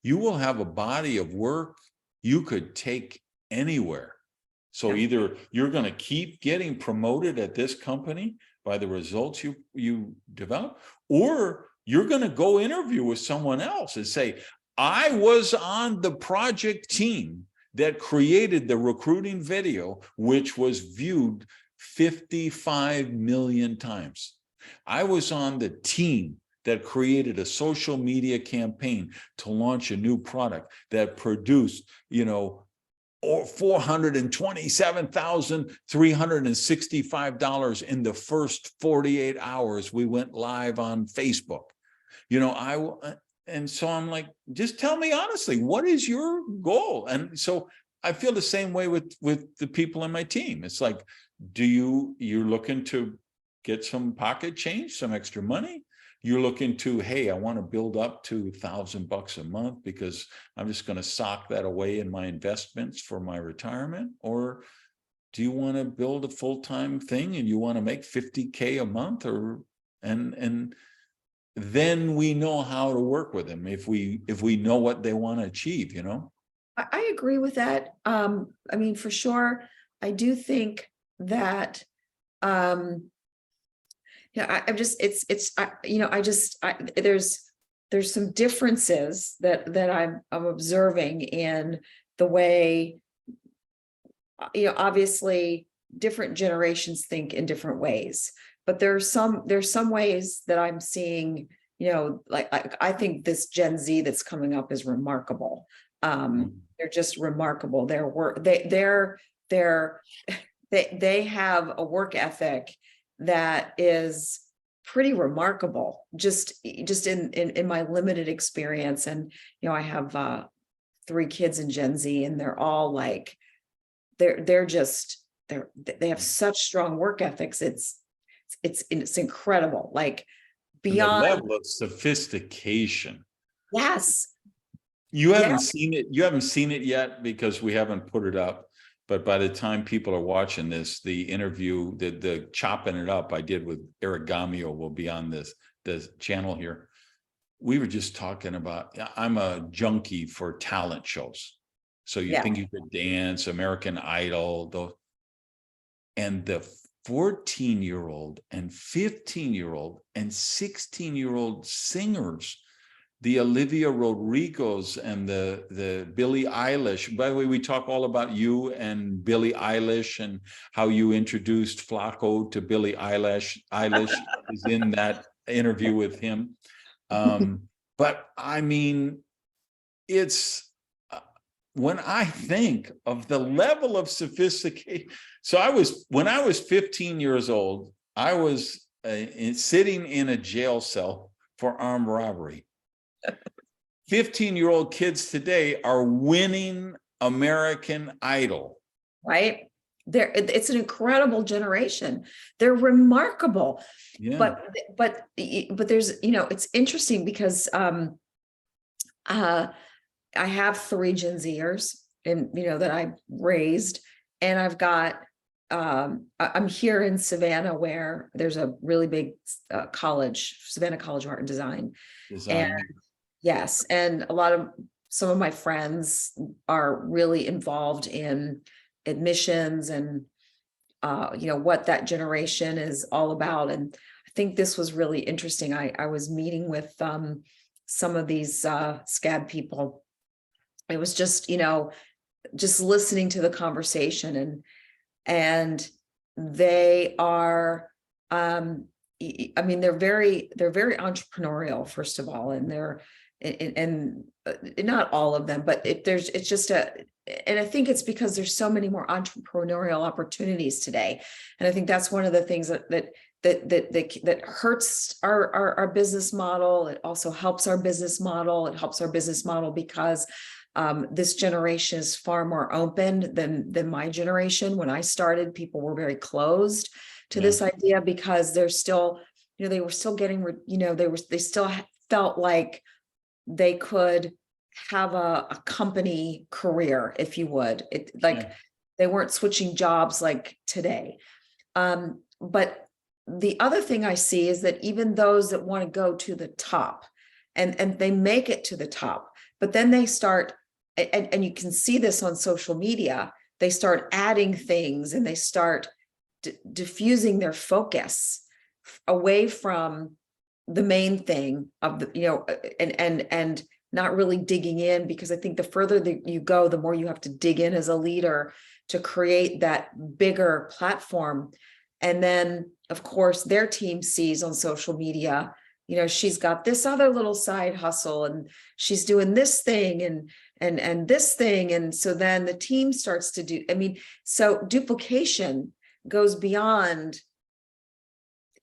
You will have a body of work you could take anywhere. So either you're going to keep getting promoted at this company by the results you develop, or you're going to go interview with someone else and say, I was on the project team that created the recruiting video, which was viewed 55 million times. I was on the team that created a social media campaign to launch a new product that produced, you know, or $427,365 in the first 48 hours we went live on Facebook. You know, and so I'm like, just tell me honestly, what is your goal? And so I feel the same way with the people in my team. It's like, you're looking to get some pocket change, some extra money? You're looking to, hey, I want to build up to $1,000 a month because I'm just going to sock that away in my investments for my retirement? Or do you want to build a full-time thing and you want to make 50K a month? And then we know how to work with them if we know what they want to achieve, you know? I agree with that. I mean, for sure, I do think that, yeah, I'm just, you know, there's some differences that I'm observing in the way, you know, obviously different generations think in different ways, but there's some ways that I'm seeing, you know, like I think this Gen Z that's coming up is remarkable. They're just remarkable. They have a work ethic that is pretty remarkable, just in my limited experience. And, you know, I have 3 kids in Gen Z and they're all like, they have such strong work ethics. It's incredible. Like beyond the level of sophistication. Yes. You haven't seen it. You haven't seen it yet because we haven't put it up. But by the time people are watching this, the interview, the chopping it up I did with Eric Gamio will be on the channel here. We were just talking about, I'm a junkie for talent shows. So you think you could dance, American Idol, and the 14-year-old and 15-year-old and 16-year-old singers, the Olivia Rodrigos and the Billie Eilish. By the way, we talk all about you and Billie Eilish and how you introduced Flacco to Billie Eilish. Eilish is in that interview with him. But I mean, it's when I think of the level of sophistication. So when I was 15 years old, I was sitting in a jail cell for armed robbery. 15-year-old kids today are winning American Idol. right? It's an incredible generation. They're remarkable. Yeah. But there's, it's interesting because I have 3 Gen Zers and that I raised, and I've got I'm here in Savannah where there's a really big college, Savannah College of Art and Design. Design. And yes, and some of my friends are really involved in admissions and what that generation is all about. And I think this was really interesting. I was meeting with some of these SCAD people. It was just just listening to the conversation, and they are they're very entrepreneurial, first of all, and they're and not all of them, but and I think it's because there's so many more entrepreneurial opportunities today. And I think that's one of the things that hurts our business model. It also helps our business model. It helps our business model because this generation is far more open than my generation. When I started, people were very closed to this idea because they're still, they were still getting, they still felt like they could have a company career, if you would. They weren't switching jobs like today. But the other thing I see is that even those that want to go to the top and they make it to the top, but then they start, and you can see this on social media, they start adding things and they start diffusing their focus away from the main thing of the, and not really digging in, because I think the further that you go, the more you have to dig in as a leader to create that bigger platform. And then, of course, their team sees on social media, she's got this other little side hustle and she's doing this thing and this thing. And so then the team starts to do, so duplication goes beyond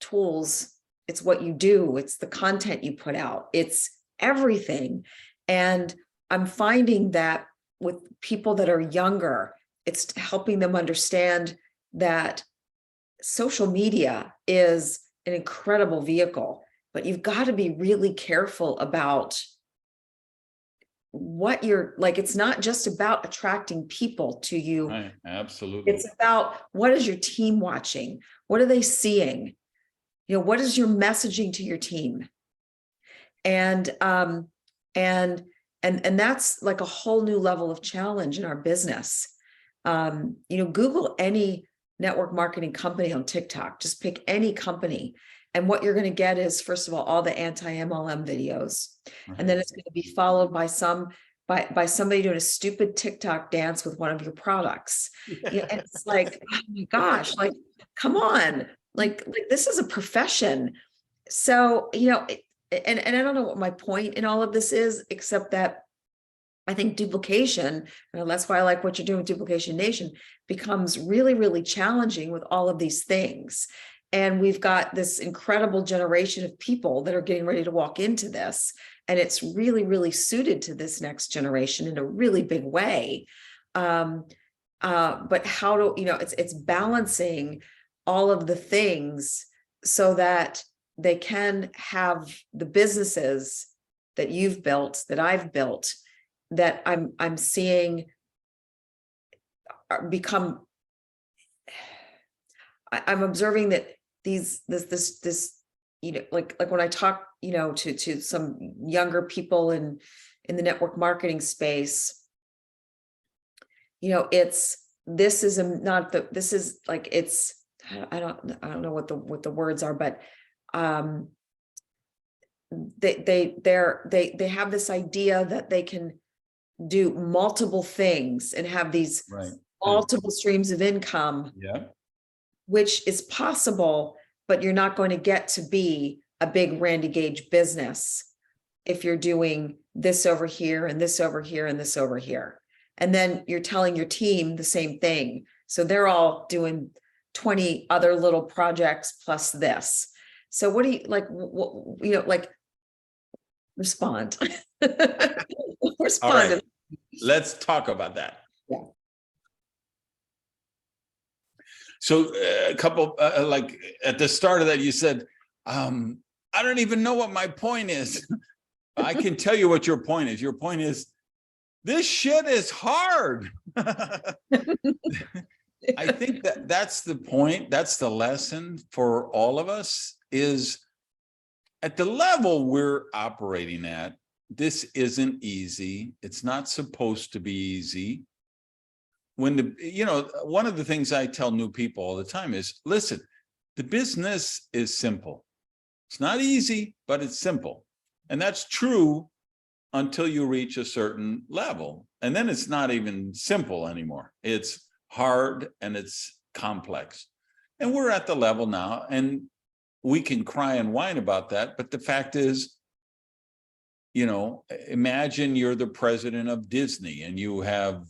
tools. It's what you do. It's the content you put out. It's everything. And I'm finding that with people that are younger, it's helping them understand that social media is an incredible vehicle, but you've got to be really careful about what you're like. It's not just about attracting people to you. Right. Absolutely. It's about, what is your team watching? What are they seeing? What is your messaging to your team? And that's like a whole new level of challenge in our business. Google any network marketing company on TikTok, just pick any company. And what you're going to get is, first of all the anti-MLM videos. Right. And then it's going to be followed by somebody doing a stupid TikTok dance with one of your products. Yeah. And it's like, oh my gosh, like, come on. Like this is a profession. So, and I don't know what my point in all of this is, except that I think duplication, and that's why I like what you're doing with Duplication Nation, becomes really, really challenging with all of these things. And we've got this incredible generation of people that are getting ready to walk into this. And it's really, really suited to this next generation in a really big way. But how do, it's balancing all of the things so that they can have the businesses that you've built, that I've built, that I'm seeing become. I'm observing that this like when I talk, to some younger people in the network marketing space, this is like, it's, I don't know what the words are, but they have this idea that they can do multiple things and have these multiple streams of income, which is possible, but you're not going to get to be a big Randy Gage business if you're doing this over here and this over here and this over here. And then you're telling your team the same thing. So they're all doing 20 other little projects plus this. So what do you like, respond. Respond. Right. Let's talk about that. Yeah. So a couple, like at the start of that, you said, I don't even know what my point is. I can tell you what your point is. Your point is, this shit is hard. I think that that's the point. That's the lesson for all of us, is at the level we're operating at, this isn't easy. It's not supposed to be easy. When one of the things I tell new people all the time is, listen, the business is simple. It's not easy, but it's simple. And that's true until you reach a certain level. And then it's not even simple anymore. It's hard and it's complex. And we're at the level now, and we can cry and whine about that. But the fact is, imagine you're the president of Disney and you have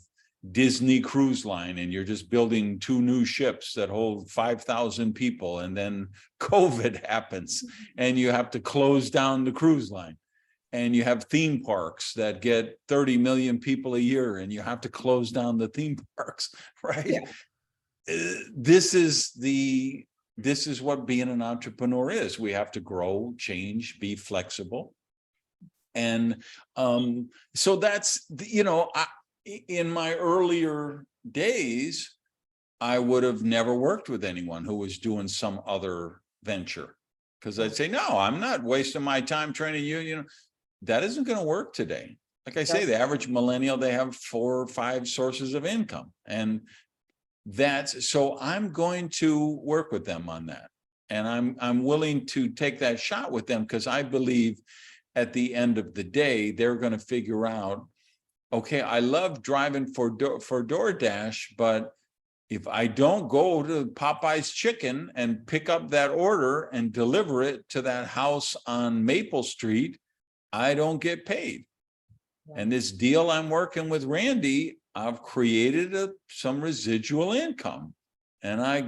Disney Cruise Line, and you're just building 2 new ships that hold 5,000 people, and then COVID happens and you have to close down the cruise line, and you have theme parks that get 30 million people a year and you have to close down the theme parks, right? Yeah. This is what being an entrepreneur is. We have to grow, change, be flexible. And so that's, in my earlier days, I would have never worked with anyone who was doing some other venture, because I'd say, no, I'm not wasting my time training you. That isn't going to work today. Like I say, the average millennial, they have 4 or 5 sources of income. And so I'm going to work with them on that. And I'm willing to take that shot with them, because I believe at the end of the day, they're going to figure out, okay, I love driving for DoorDash, but if I don't go to Popeye's Chicken and pick up that order and deliver it to that house on Maple Street, I don't get paid. And this deal I'm working with Randy, I've created some residual income. And I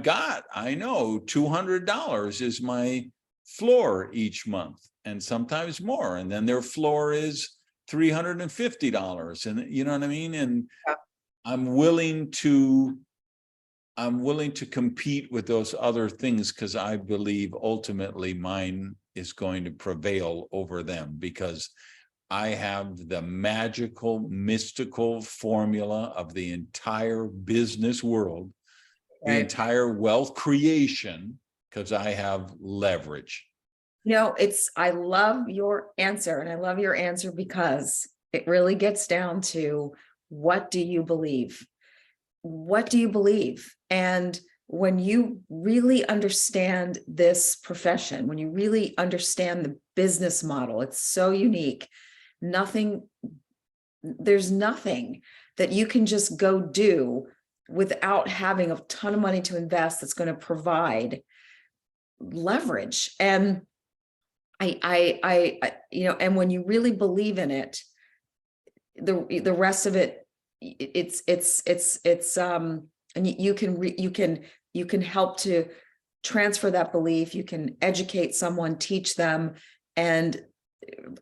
know $200 is my floor each month, and sometimes more. And then their floor is $350. And you know what I mean? And I'm willing to compete with those other things, because I believe ultimately mine is going to prevail over them, because I have the magical, mystical formula of the entire business world, the entire wealth creation, because I have leverage. I love your answer, and I love your answer because it really gets down to, what do you believe? What do you believe? And when you really understand this profession, when you really understand the business model, it's so unique. There's nothing that you can just go do without having a ton of money to invest that's going to provide leverage. And and when you really believe in it, the rest of it, and you can help to transfer that belief. You can educate someone, teach them. And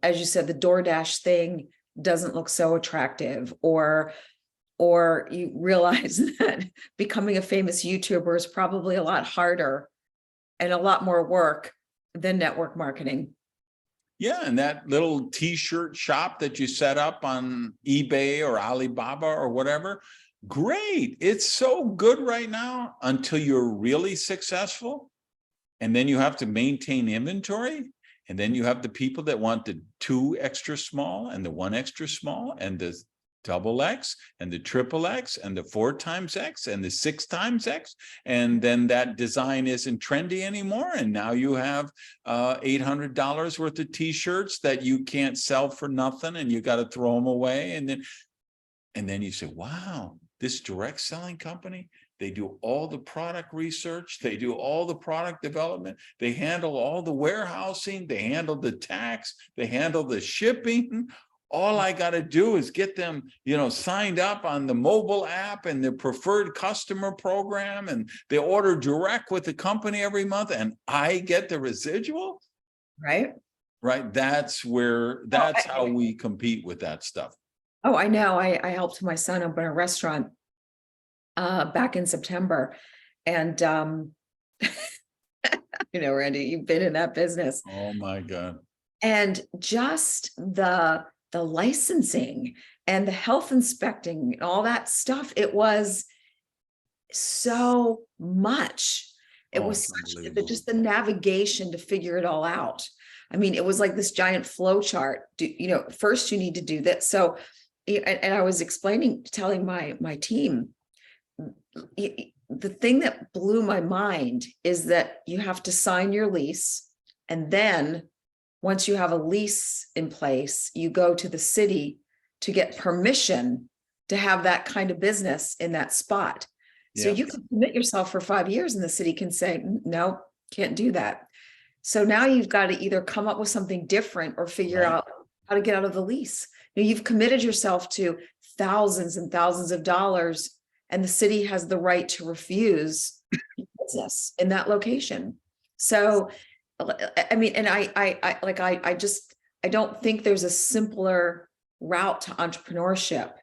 as you said, the DoorDash thing doesn't look so attractive, or you realize that becoming a famous YouTuber is probably a lot harder and a lot more work than network marketing. Yeah, and that little t-shirt shop that you set up on eBay or Alibaba or whatever, great. It's so good right now until you're really successful. And then you have to maintain inventory. And then you have the people that want the 2 extra small and the 1 extra small and the XXX and the XXX and the 4x X and the 6x X. And then that design isn't trendy anymore. And now you have $800 worth of t-shirts that you can't sell for nothing, and you got to throw them away. And then you say, wow, this direct selling company, they do all the product research, they do all the product development, they handle all the warehousing, they handle the tax, they handle the shipping. All I got to do is get them, signed up on the mobile app and the preferred customer program, and they order direct with the company every month, and I get the residual. Right. That's how we compete with that stuff. Oh, I know. I helped my son open a restaurant back in September. And Randy, you've been in that business. Oh my God. And just the licensing and the health inspecting and all that stuff, it was so much. It Oh, was it's such unbelievable. just the navigation to figure it all out. I mean, it was like this giant flow chart. First you need to do this. So, and I was telling my team, the thing that blew my mind is that you have to sign your lease, and then once you have a lease in place, you go to the city to get permission to have that kind of business in that spot. So Yeah. you can commit yourself for 5 years and the city can say, no, can't do that. So now you've got to either come up with something different or figure Right. out how to get out of the lease. You've committed yourself to thousands and thousands of dollars, and the city has the right to refuse business in that location. So, I mean, and I don't think there's a simpler route to entrepreneurship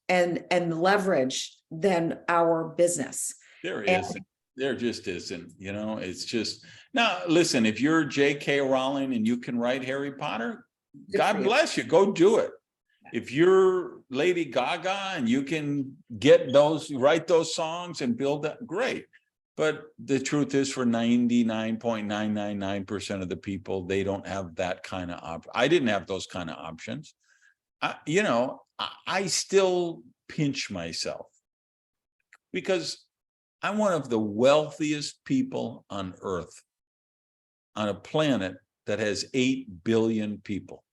and leverage than our business. There And isn't. There just isn't. It's just now. Listen, if you're J.K. Rowling and you can write Harry Potter, Good for God you. bless you. Go do it. If you're Lady Gaga and you can write those songs and build that, great. But the truth is, for 99.999% of the people, they don't have that kind of I didn't have those kind of options. I still pinch myself because I'm one of the wealthiest people on earth, on a planet that has 8 billion people.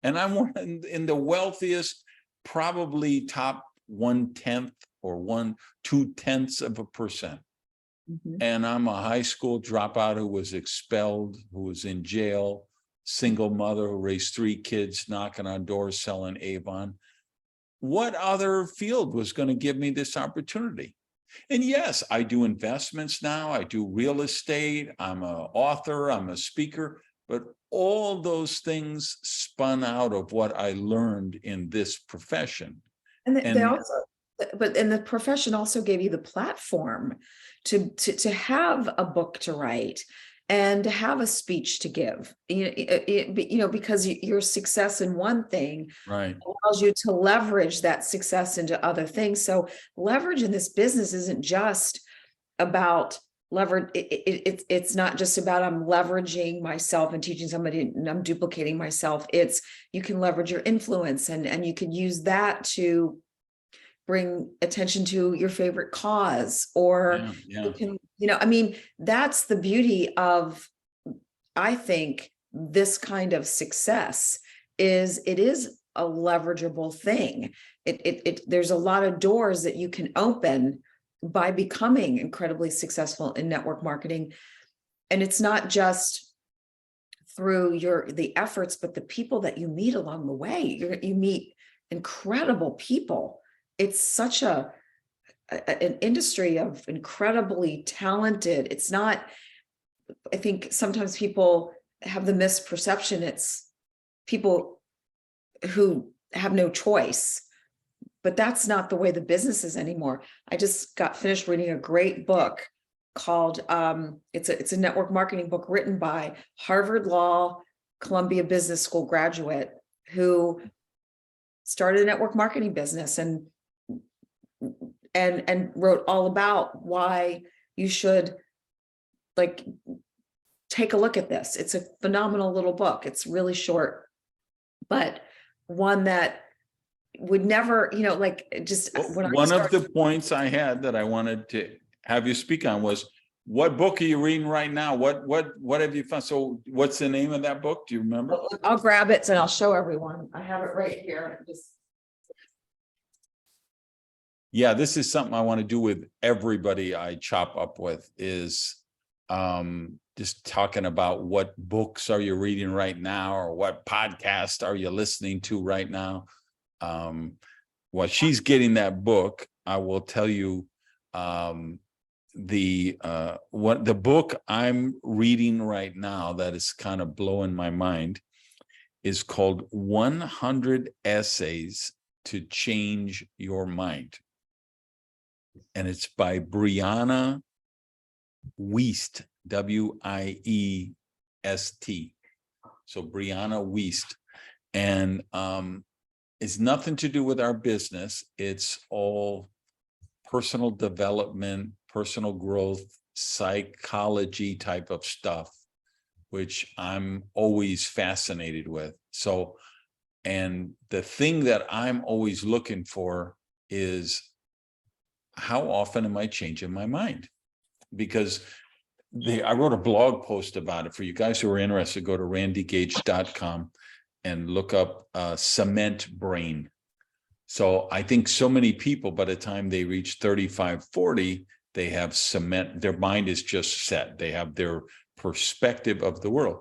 And I'm one in the wealthiest, probably top 1/10 or 2/10%. Mhm. And I'm a high school dropout who was expelled, who was in jail, single mother who raised 3 kids, knocking on doors, selling Avon. What other field was going to give me this opportunity? And yes, I do investments now. I do real estate. I'm an author. I'm a speaker. But all those things spun out of what I learned in this profession. And they And also, the profession also gave you the platform to have a book to write and to have a speech to give. Because your success in one thing right, allows you to leverage that success into other things. So leverage in this business isn't just about leverage. It's not just about I'm leveraging myself and teaching somebody and I'm duplicating myself. It's you can leverage your influence and you can use that to bring attention to your favorite cause, or yeah. you can, I mean, that's the beauty of, I think, this kind of success is it is a leverageable thing. There's a lot of doors that you can open by becoming incredibly successful in network marketing. And it's not just through the efforts, but the people that you meet along the way. You meet incredible people. It's such an industry of incredibly talented. It's not, I think sometimes people have the misperception it's people who have no choice, but that's not the way the business is anymore. I just got finished reading a great book called it's a network marketing book written by Harvard Law, Columbia Business School graduate who started a network marketing business and wrote all about why you should take a look at this. It's a phenomenal little book. It's really short, but one that would never, just when One of the points I had that I wanted to have you speak on was, what book are you reading right now? What have you found? So what's the name of that book? Do you remember? I'll grab it and I'll show everyone. I have it right here. Yeah, this is something I want to do with everybody I chop up with, is just talking about what books are you reading right now, or what podcast are you listening to right now. While she's getting that book, I will tell you the book I'm reading right now that is kind of blowing my mind is called 100 Essays to Change Your Mind. and it's by Brianna Wiest, Wiest. So Brianna Wiest, and it's nothing to do with our business. It's all personal development, personal growth, psychology type of stuff, which I'm always fascinated with. So, and the thing that I'm always looking for is, how often am I changing my mind? Because I wrote a blog post about it. For you guys who are interested, go to randygage.com and look up cement brain. So I think so many people, by the time they reach 35, 40, they have cement, their mind is just set. They have their perspective of the world.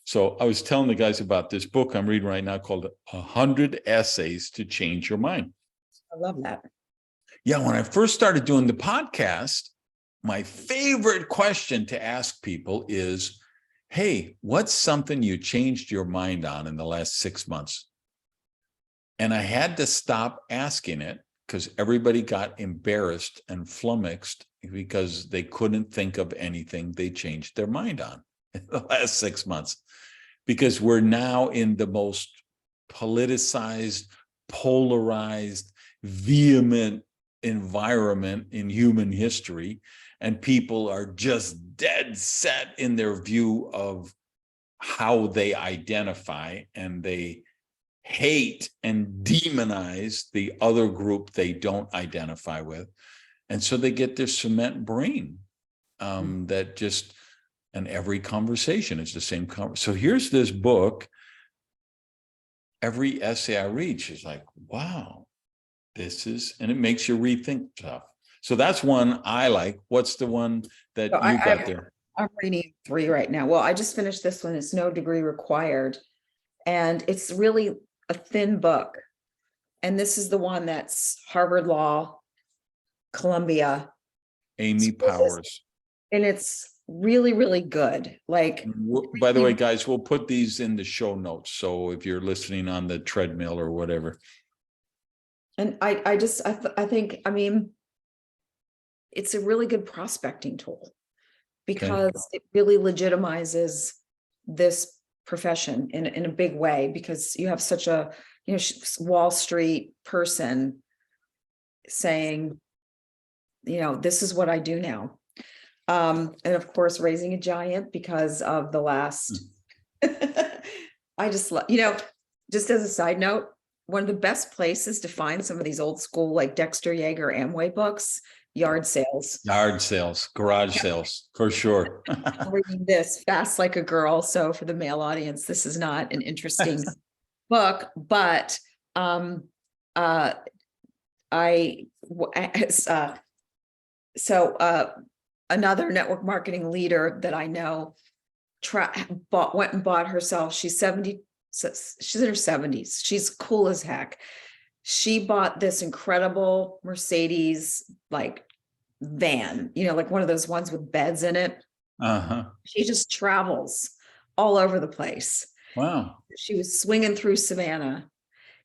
So I was telling the guys about this book I'm reading right now called 100 Essays to Change Your Mind. I love that. Yeah, when I first started doing the podcast, my favorite question to ask people is, hey, what's something you changed your mind on in the last 6 months? And I had to stop asking it because everybody got embarrassed and flummoxed because they couldn't think of anything they changed their mind on in the last 6 months. Because we're now in the most politicized, polarized, vehement environment in human history. And people are just dead set in their view of how they identify, and they hate and demonize the other group they don't identify with. And so they get this cement brain that just, and every conversation is the same conversation. So here's this book. Every essay I read, she's like, wow, this is, and it makes you rethink stuff. So that's one I like. What's the one that So you got there? I'm reading 3 right now. Well, I just finished this one. It's No Degree Required. And it's really a thin book. And this is the one that's Harvard Law, Columbia. Amy Powers. And it's really, really good. Like, By the way, guys, we'll put these in the show notes. So if you're listening on the treadmill or whatever. and I think, I mean, it's a really good prospecting tool because it really legitimizes this profession in a big way, because you have such a, Wall Street person saying, this is what I do now. And of course, Raising a Giant, because of the last, I just love, just as a side note, one of the best places to find some of these old school, like Dexter Yeager Amway books, yard sales. Yard sales, garage sales, for sure. I'm reading this Fast Like a Girl. So for the male audience, this is not an interesting book, but another network marketing leader that I know went and bought herself. She's 70. She's in her 70s. She's cool as heck. She bought this incredible Mercedes like van, like one of those ones with beds in it. She just travels all over the place. Wow. She was swinging through Savannah,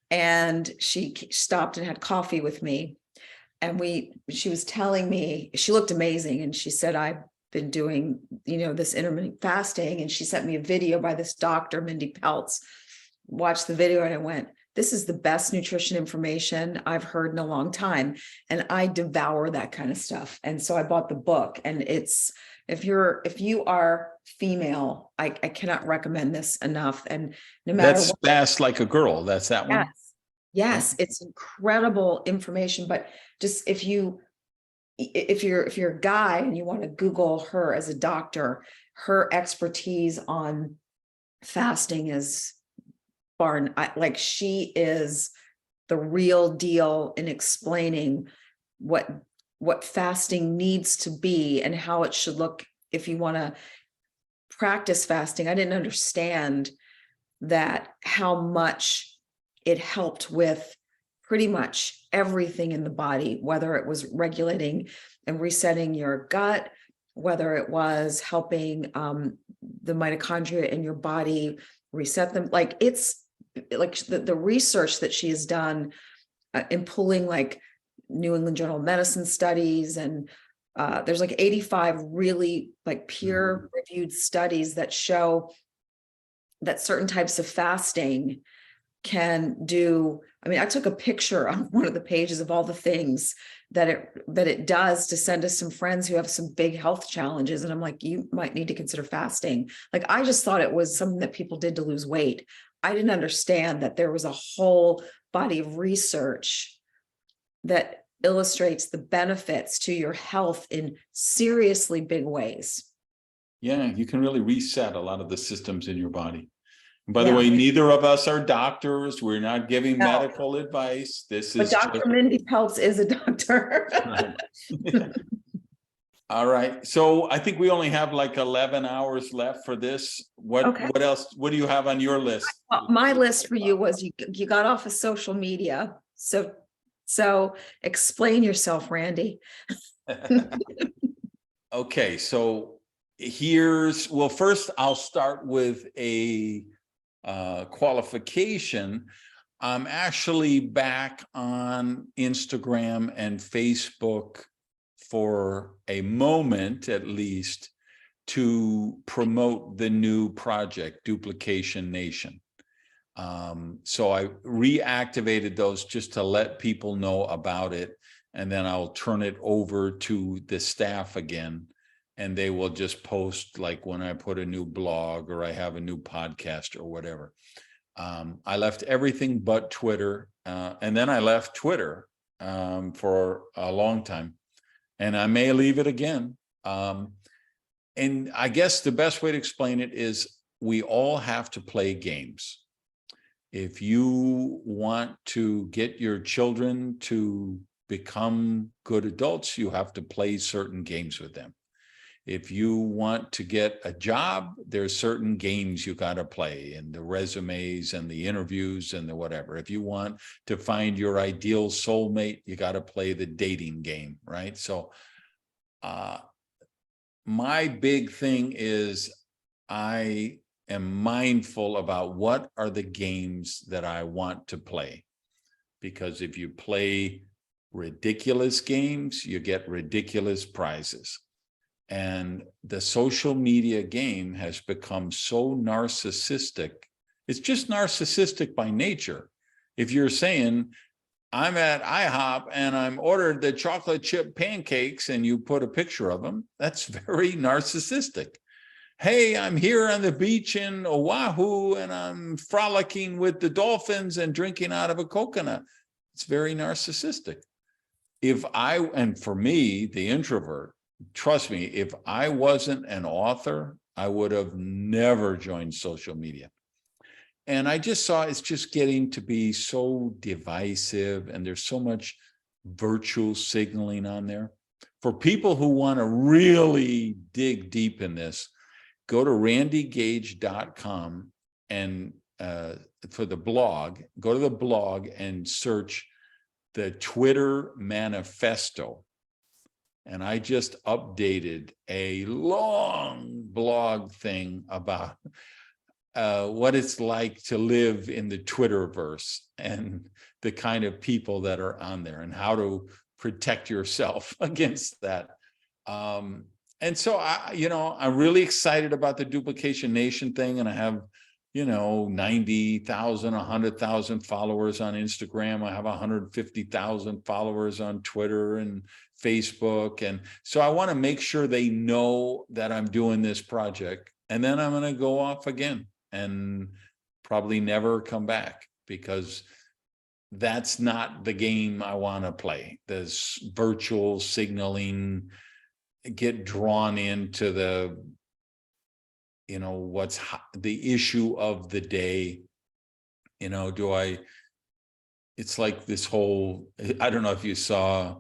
and she stopped and had coffee with me. And she was telling me, she looked amazing. And she said, I've been doing, this intermittent fasting. And she sent me a video by this doctor, Mindy Peltz. Watched the video and I went, this is the best nutrition information I've heard in a long time. And I devour that kind of stuff. And so I bought the book, and it's, if you are female, I cannot recommend this enough. And no matter That's what, Fast Like a Girl. That's that one. Yes, it's incredible information. But just if you're a guy and you want to Google her as a doctor, her expertise on fasting is like she is the real deal in explaining what fasting needs to be and how it should look if you want to practice fasting. I didn't understand that, how much it helped with pretty much everything in the body, whether it was regulating and resetting your gut, whether it was helping the mitochondria in your body reset them. Like, it's like the research that she has done in pulling like New England Journal of Medicine studies, and there's like 85 really like peer reviewed studies that show that certain types of fasting can do. I mean, I took a picture on one of the pages of all the things that it does to send to some friends who have some big health challenges. And I'm like, you might need to consider fasting. Like, I just thought it was something that people did to lose weight. I didn't understand that there was a whole body of research that illustrates the benefits to your health in seriously big ways. Yeah, you can really reset a lot of the systems in your body. And by the Yeah. way, neither of us are doctors. We're not giving No. medical advice. This But is Dr. Mindy Peltz is a doctor. All right. So I think we only have like 11 hours left for this. What Okay. what else? What do you have on your list? My list for you was you got off of social media. So explain yourself, Randy. Okay, so well, first I'll start with a qualification. I'm actually back on Instagram and Facebook for a moment, at least, to promote the new project, Duplication Nation. So I reactivated those just to let people know about it, and then I'll turn it over to the staff again, and they will just post like when I put a new blog or I have a new podcast or whatever. I left everything but Twitter, and then I left Twitter for a long time, and I may leave it again. And I guess the best way to explain it is we all have to play games. If you want to get your children to become good adults, you have to play certain games with them. If you want to get a job, there's certain games you got to play, in the resumes and the interviews and the whatever. If you want to find your ideal soulmate, you got to play the dating game, right? So my big thing is I am mindful about what are the games that I want to play. Because if you play ridiculous games, you get ridiculous prizes. And the social media game has become so narcissistic. It's just narcissistic by nature. If you're saying, I'm at IHOP and I'm ordered the chocolate chip pancakes, and you put a picture of them, that's very narcissistic. Hey, I'm here on the beach in Oahu and I'm frolicking with the dolphins and drinking out of a coconut. It's very narcissistic. And for me, the introvert, trust me, if I wasn't an author, I would have never joined social media. And I just saw it's just getting to be so divisive, and there's so much virtual signaling on there. For people who want to really dig deep in this, go to randygage.com and for the blog, go to the blog and search the Twitter manifesto. And I just updated a long blog thing about what it's like to live in the Twitterverse and the kind of people that are on there and how to protect yourself against that. And so I'm really excited about the Duplication Nation thing, and I have 90,000, 100,000 followers on Instagram. I have 150,000 followers on Twitter and Facebook. And so I want to make sure they know that I'm doing this project, and then I'm going to go off again and probably never come back, because that's not the game I want to play. This virtual signaling, get drawn into the what's the issue of the day. It's like this whole, I don't know if you saw,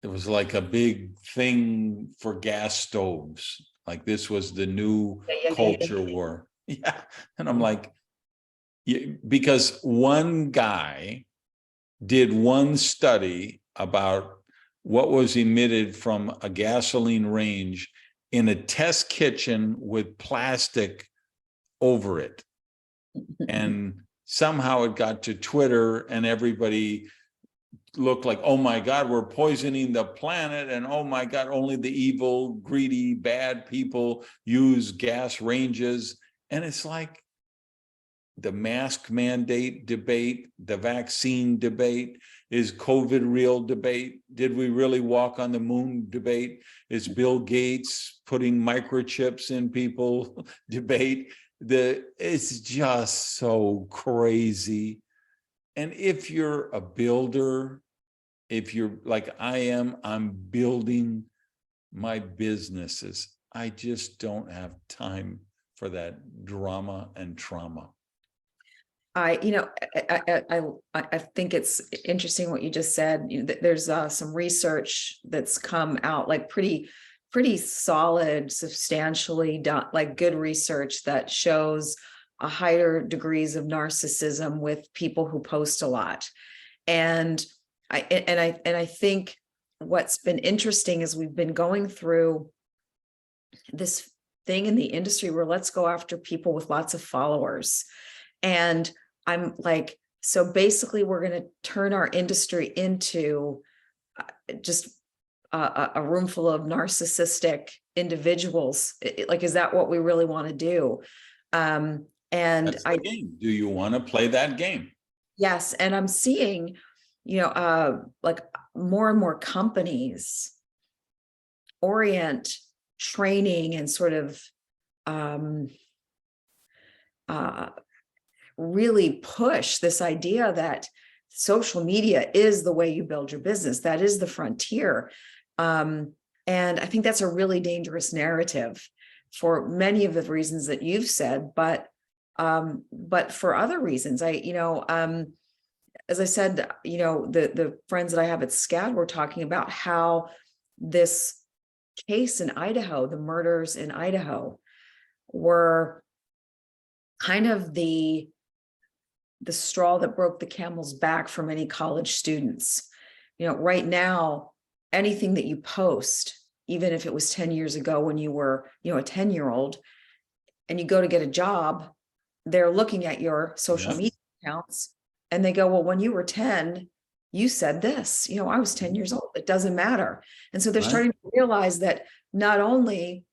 it was like a big thing for gas stoves, like this was the new culture war. Yeah. And I'm like, because one guy did one study about what was emitted from a gasoline range in a test kitchen with plastic over it. And somehow it got to Twitter, and everybody look like, oh my God, we're poisoning the planet. And oh my God, only the evil, greedy, bad people use gas ranges. And it's like the mask mandate debate, the vaccine debate, is COVID real debate? Did we really walk on the moon debate? Is Bill Gates putting microchips in people debate? It's just so crazy. And if you're a builder, if you're like I am, I'm building my businesses. I just don't have time for that drama and trauma. I think it's interesting what you just said. There's some research that's come out, like pretty solid, substantially done, like good research that shows a higher degrees of narcissism with people who post a lot. And I think what's been interesting is we've been going through this thing in the industry where let's go after people with lots of followers. And I'm like, so basically we're going to turn our industry into just a room full of narcissistic individuals. Like, is that what we really want to do? And That's the game. Do you want to play that game? Yes. And I'm seeing, like more and more companies orient training and sort of really push this idea that social media is the way you build your business. That is the frontier. And I think that's a really dangerous narrative for many of the reasons that you've said, but for other reasons. As I said, the friends that I have at SCAD were talking about how this case in Idaho, the murders in Idaho, were kind of the straw that broke the camel's back for many college students. Right now, anything that you post, even if it was 10 years ago when you were, a 10-year-old, and you go to get a job, they're looking at your social media accounts and they go, well, when you were 10, you said this, I was 10 years old. It doesn't matter. And so they're starting to realize that not only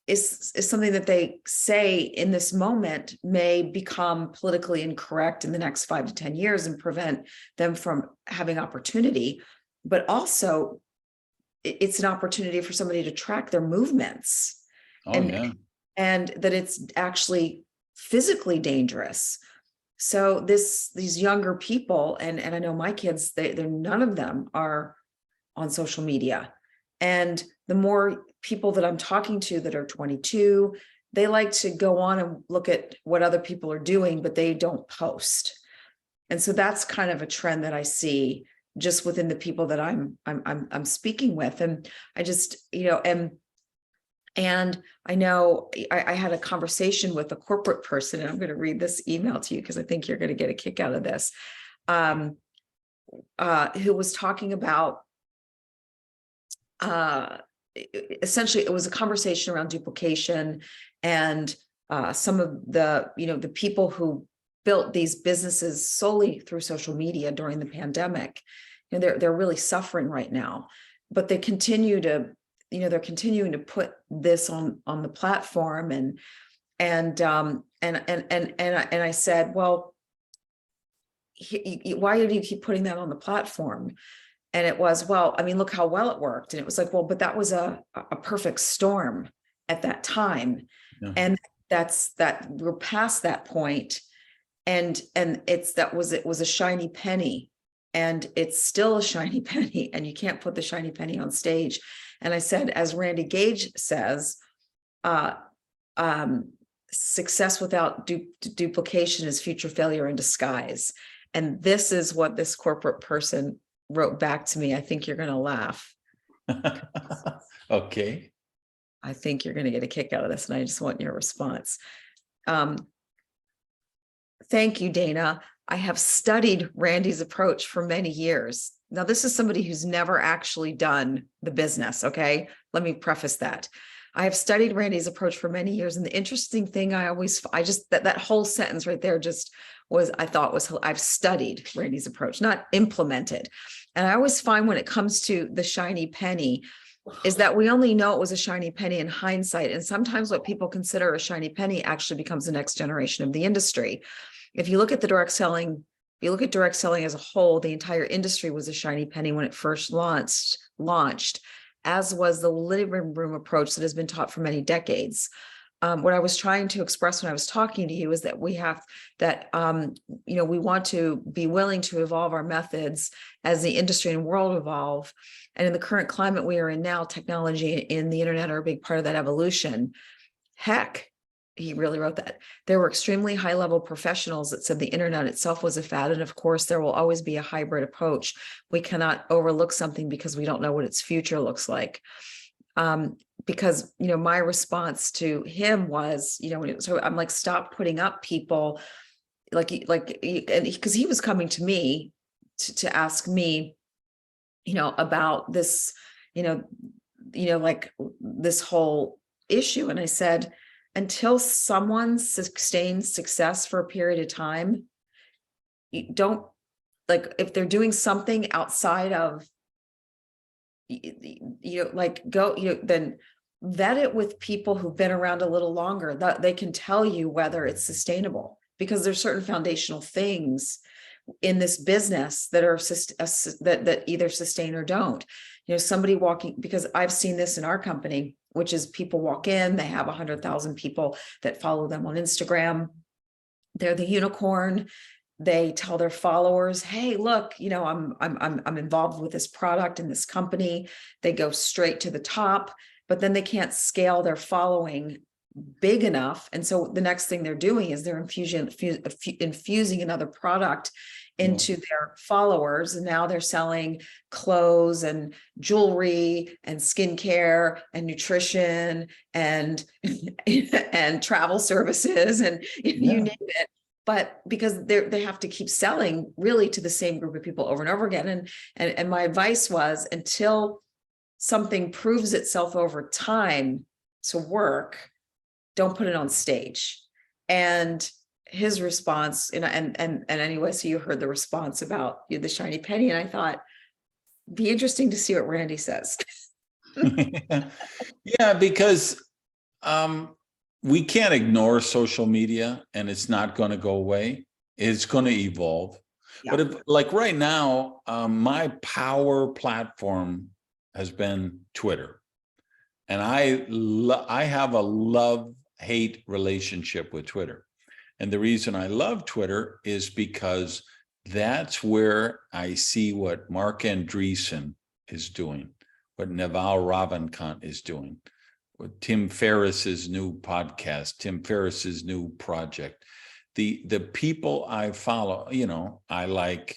is something that they say in this moment may become politically incorrect in the next 5 to 10 years and prevent them from having opportunity, but also it's an opportunity for somebody to track their movements. And that it's actually physically dangerous. So these younger people, and I know my kids, they're none of them are on social media. And the more people that I'm talking to that are 22, they like to go on and look at what other people are doing, but they don't post. And so that's kind of a trend that I see just within the people that I'm speaking with. And I just, and I know I had a conversation with a corporate person, and I'm going to read this email to you because I think you're going to get a kick out of this, who was talking about, essentially, it was a conversation around duplication and some of the people who built these businesses solely through social media during the pandemic. They're really suffering right now, but they continue to, they're continuing to put this on the platform, and I said, well, why do you keep putting that on the platform? And it was, well, I mean, look how well it worked. And it was like, well, but that was a perfect storm at that time. Yeah. And that we're past that point. And it was a shiny penny, and it's still a shiny penny, and you can't put the shiny penny on stage. And I said, as Randy Gage says, success without duplication is future failure in disguise. And this is what this corporate person wrote back to me. I think you're going to laugh. Okay. I think you're going to get a kick out of this, and I just want your response. Thank you, Dana. I have studied Randy's approach for many years. Now, this is somebody who's never actually done the business, okay? Let me preface that. I have studied Randy's approach for many years, and the interesting thing that whole sentence right there just was, I thought was, I've studied Randy's approach, not implemented. And I always find when it comes to the shiny penny is that we only know it was a shiny penny in hindsight. And sometimes what people consider a shiny penny actually becomes the next generation of the industry. If you look at the direct selling, if you look at direct selling as a whole, the entire industry was a shiny penny when it first launched, as was the living room approach that has been taught for many decades. What I was trying to express when I was talking to you is that we have that, we want to be willing to evolve our methods as the industry and world evolve. And in the current climate we are in now, technology and the internet are a big part of that evolution. Heck, he really wrote that. There were extremely high level professionals that said the internet itself was a fad. And of course, there will always be a hybrid approach. We cannot overlook something because we don't know what its future looks like. Because, my response to him was, so I'm like, stop putting up people and because he was coming to me to ask me, about this, like this whole issue. And I said, until someone sustains success for a period of time, you don't, like, if they're doing something outside of, then vet it with people who've been around a little longer, that they can tell you whether it's sustainable, because there's certain foundational things in this business that are that either sustain or don't. Somebody walking, because I've seen this in our company, which is people walk in, they have 100,000 people that follow them on Instagram. They're the unicorn. They tell their followers, hey, look, I'm involved with this product in this company. They go straight to the top, but then they can't scale their following big enough. And so the next thing they're doing is they're infusing another product into their followers. And now they're selling clothes and jewelry and skincare and nutrition and and travel services and you name it. But because they have to keep selling really to the same group of people over and over again. And my advice was, until something proves itself over time to work, don't put it on stage. And his response, and anyway, so you heard the response about the shiny penny, and I thought, be interesting to see what Randy says. Yeah, because we can't ignore social media, and it's not going to go away. It's going to evolve. Yeah. But like right now, my power platform has been Twitter. And I have a love-hate relationship with Twitter. And the reason I love Twitter is because that's where I see what Mark Andreessen is doing, what Naval Ravikant is doing, what Tim Ferriss's new podcast, Tim Ferriss's new project. The people I follow, I like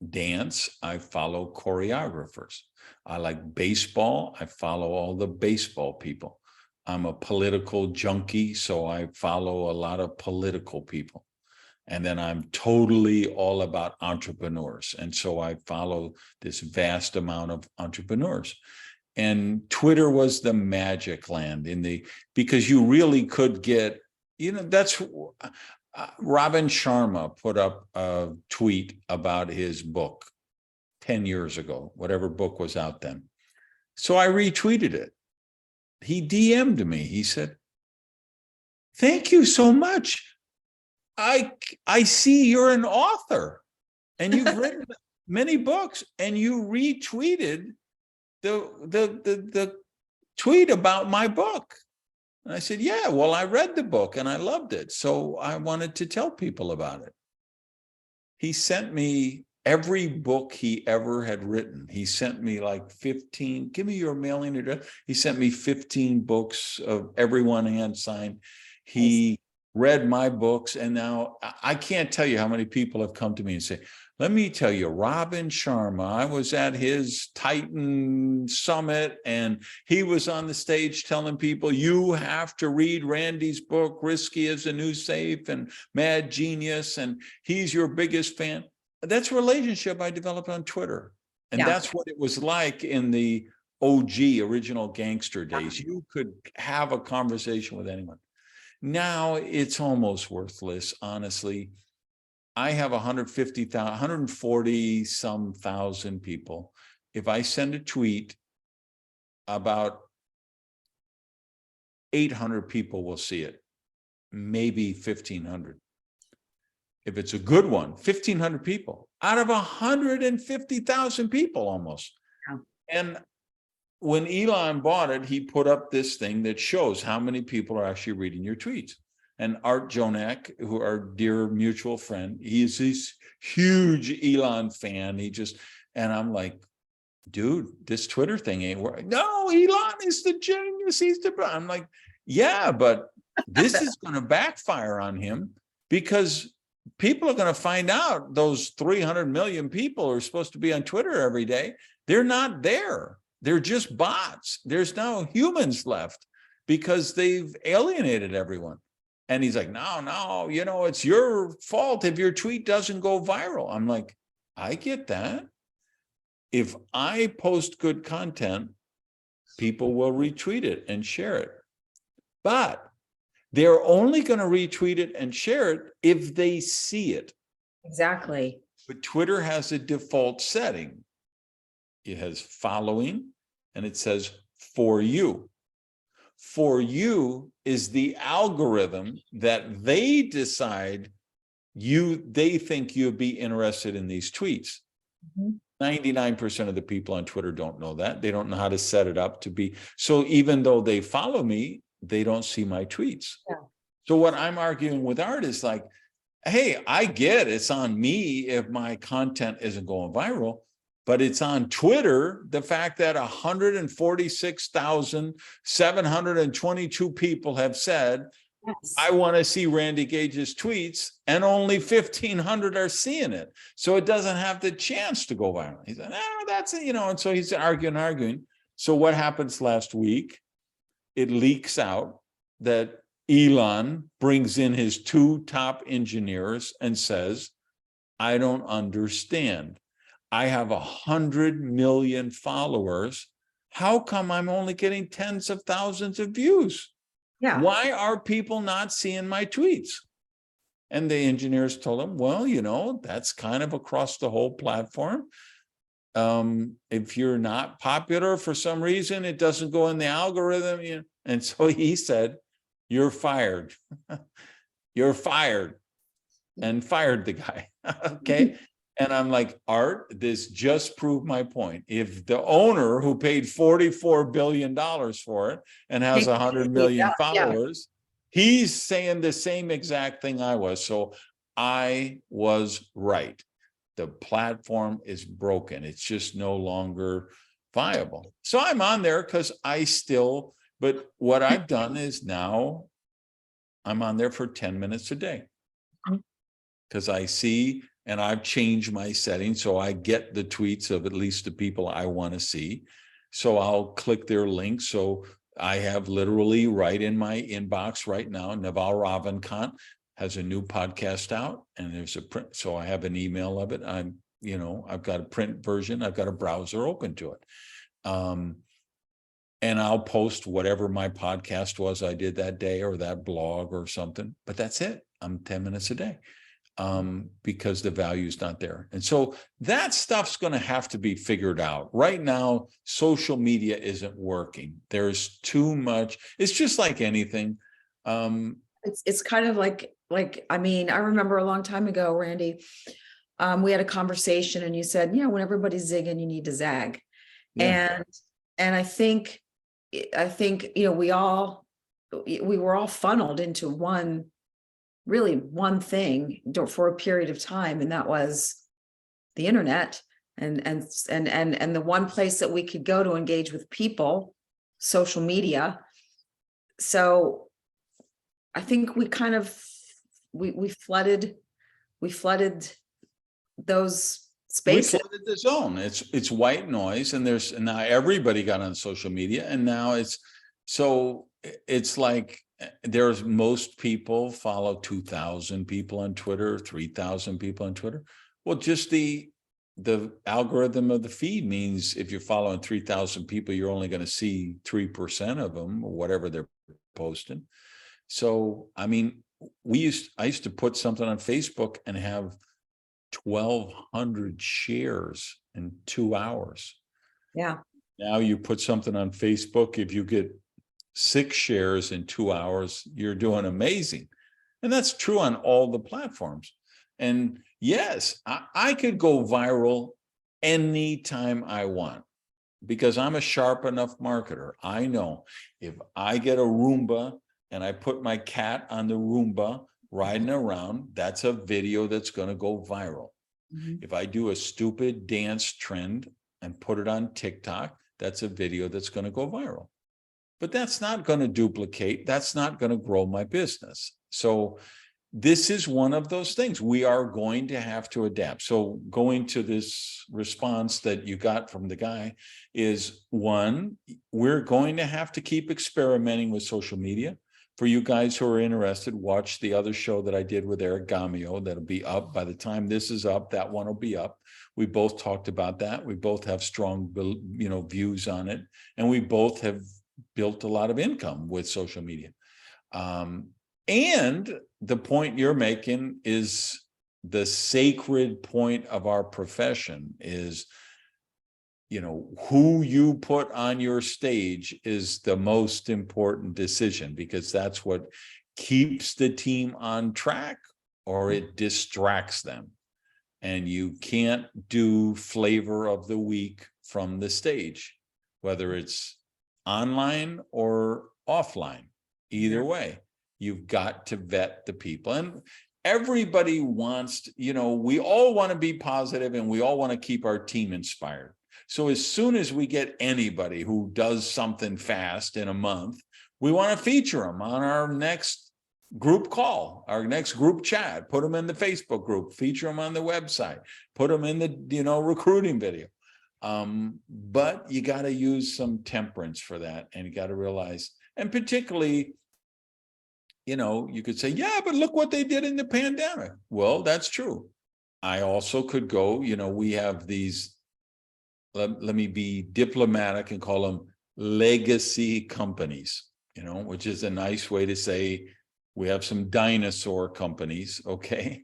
dance, I follow choreographers. I like baseball, I follow all the baseball people. I'm a political junkie, so I follow a lot of political people. And then I'm totally all about entrepreneurs. And so I follow this vast amount of entrepreneurs. And Twitter was the magic land because you really could get, that's Robin Sharma put up a tweet about his book 10 years ago, whatever book was out then. So I retweeted it. He DM'd me. He said, thank you so much. I see you're an author and you've written many books, and you retweeted the tweet about my book. And I said, yeah, well, I read the book and I loved it. So I wanted to tell people about it. He sent me every book he ever had written. He sent me like 15, give me your mailing address. He sent me 15 books of everyone hand signed. He read my books. And now I can't tell you how many people have come to me and say, let me tell you, Robin Sharma, I was at his Titan Summit and he was on the stage telling people, you have to read Randy's book, Risky as a New Safe and Mad Genius, and he's your biggest fan. That's a relationship I developed on Twitter. And that's what it was like in the OG, original gangster days. You could have a conversation with anyone. Now it's almost worthless, honestly. I have 150,000, 140 some thousand people. If I send a tweet, about 800 people will see it, maybe 1,500. If it's a good one, 1,500 people out of 150,000 people almost. Yeah. And when Elon bought it, he put up this thing that shows how many people are actually reading your tweets. And Art Jonak, who our dear mutual friend, he's this huge Elon fan. And I'm like, dude, this Twitter thing ain't working. No, Elon is the genius. I'm like, yeah, but this is going to backfire on him, because people are going to find out those 300 million people who are supposed to be on Twitter every day, they're not there. They're just bots. There's no humans left because they've alienated everyone. And he's like, no, it's your fault if your tweet doesn't go viral. I'm like, I get that. If I post good content, people will retweet it and share it. But they're only going to retweet it and share it if they see it. Exactly. But Twitter has a default setting. It has following, and it says for you. For you is the algorithm that they decide they think you'd be interested in these tweets. 99% of the people on Twitter don't know that. They don't know how to set it up to be. So even though they follow me, they don't see my tweets. Yeah. So what I'm arguing with Art is like, hey, I get it's on me if my content isn't going viral, but it's on Twitter, the fact that 146,722 people have said, yes, I want to see Randy Gage's tweets, and only 1,500 are seeing it. So it doesn't have the chance to go viral. He said, that's it, and so he's arguing. So what happens last week? It leaks out that Elon brings in his 2 top engineers and says, I don't understand. I have 100 million followers. How come I'm only getting tens of thousands of views? Yeah. Why are people not seeing my tweets? And the engineers told him, well, that's kind of across the whole platform. If you're not popular for some reason, it doesn't go in the algorithm. And so he said, you're fired. You're fired. And fired the guy. Okay. And I'm like, Art, this just proved my point. If the owner who paid $44 billion for it and has 100 million followers, he's saying the same exact thing I was. So I was right. The platform is broken. It's just no longer viable. So I'm on there because but what I've done is now I'm on there for 10 minutes a day because I see. And I've changed my settings so I get the tweets of at least the people I want to see. So I'll click their link. So I have literally right in my inbox right now, Naval Ravikant has a new podcast out, and there's a print. So I have an email of it. I've got a print version. I've got a browser open to it. And I'll post whatever my podcast was I did that day or that blog or something. But that's it. I'm 10 minutes a day. Because the value is not there. And so that stuff's going to have to be figured out. Right now, social media isn't working. There's too much. It's just like anything. It's kind of like, I remember a long time ago, Randy, we had a conversation and you said, when everybody's zigging, you need to zag. Yeah. And I think, we were all funneled into one thing for a period of time, and that was the internet and the one place that we could go to engage with people, social media. So I think we kind of we flooded those spaces. We flooded the zone. It's white noise, and now everybody got on social media, and now it's like most people follow 2,000 people on Twitter, 3,000 people on Twitter. Well, just the algorithm of the feed means if you're following 3,000 people, you're only going to see 3% of them or whatever they're posting. So, I used to put something on Facebook and have 1,200 shares in 2 hours. Yeah. Now you put something on Facebook, if you get 6 shares in 2 hours, you're doing amazing. And that's true on all the platforms. And yes, I could go viral anytime I want, because I'm a sharp enough marketer. I know if I get a Roomba and I put my cat on the Roomba riding around, that's a video that's going to go viral. Mhm. If I do a stupid dance trend and put it on TikTok, that's a video that's going to go viral. But that's not going to duplicate. That's not going to grow my business. So this is one of those things we are going to have to adapt. So going to this response that you got from the guy is, one, we're going to have to keep experimenting with social media. For you guys who are interested, watch the other show that I did with Eric Gamio. That'll be up by the time this is up. That one will be up. We both talked about that. We both have strong, views on it, and we both have built a lot of income with social media. And the point you're making is the sacred point of our profession is, who you put on your stage is the most important decision, because that's what keeps the team on track or it distracts them. And you can't do flavor of the week from the stage, whether it's online or offline. Either way, you've got to vet the people. And everybody wants to, we all want to be positive and we all want to keep our team inspired. So as soon as we get anybody who does something fast in a month, we want to feature them on our next group call, our next group chat, put them in the Facebook group, feature them on the website, put them in the, recruiting video. But you got to use some temperance for that. And you got to realize, and particularly, you could say, yeah, but look what they did in the pandemic. Well, that's true. I also could go, we have these, let me be diplomatic and call them legacy companies, which is a nice way to say we have some dinosaur companies, okay?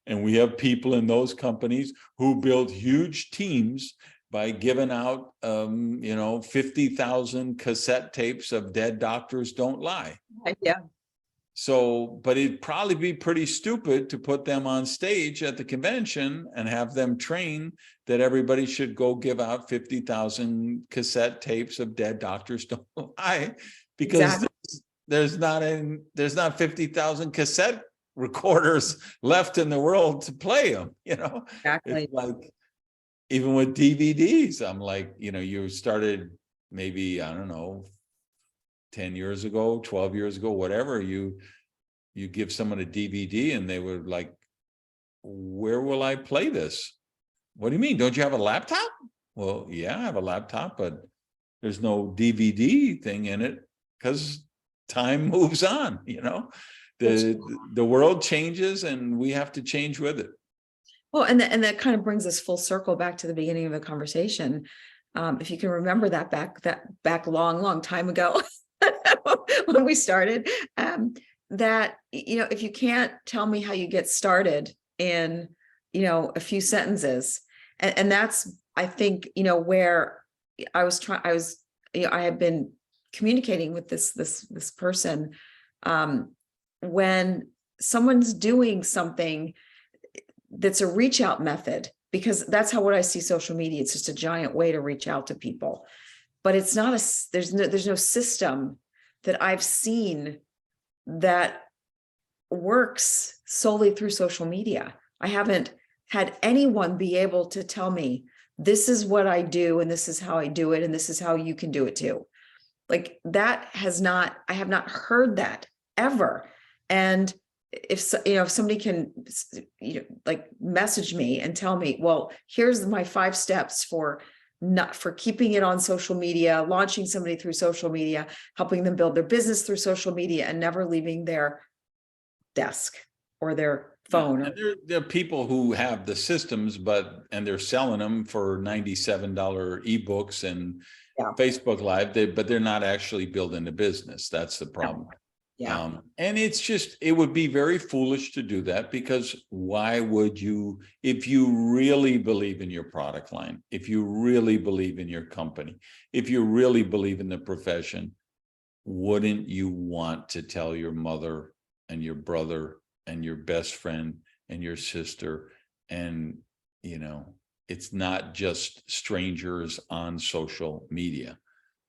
And we have people in those companies who build huge teams by giving out, 50,000 cassette tapes of Dead Doctors Don't Lie. Yeah. So, but it'd probably be pretty stupid to put them on stage at the convention and have them train that everybody should go give out 50,000 cassette tapes of Dead Doctors Don't Lie, because Exactly. there's not 50,000 cassette recorders left in the world to play them, Exactly. It's like, even with DVDs, I'm like, you started maybe, I don't know, 10 years ago, 12 years ago, whatever, you give someone a DVD and they were like, where will I play this? What do you mean? Don't you have a laptop? Well, yeah, I have a laptop, but there's no DVD thing in it because time moves on, the world changes and we have to change with it. Well, and that kind of brings us full circle back to the beginning of the conversation. If you can remember that back long time ago when we started, that, if you can't tell me how you get started in, a few sentences, and that's, I think, where I had been communicating with this person, when someone's doing something that's a reach out method, because that's what I see social media. It's just a giant way to reach out to people, but it's not there's no system that I've seen that works solely through social media. I haven't had anyone be able to tell me, this is what I do, and this is how I do it, and this is how you can do it too. Like I have not heard that ever. And if somebody can, message me and tell me, well, here's my 5 steps for keeping it on social media, launching somebody through social media, helping them build their business through social media, and never leaving their desk or their phone. And there are people who have the systems, and they're selling them for $97 ebooks and Facebook Live, but they're not actually building a business. That's the problem. Yeah. And it's just, it would be very foolish to do that, because why would you, if you really believe in your product line, if you really believe in your company, if you really believe in the profession, wouldn't you want to tell your mother and your brother and your best friend and your sister? And, you know, it's not just strangers on social media,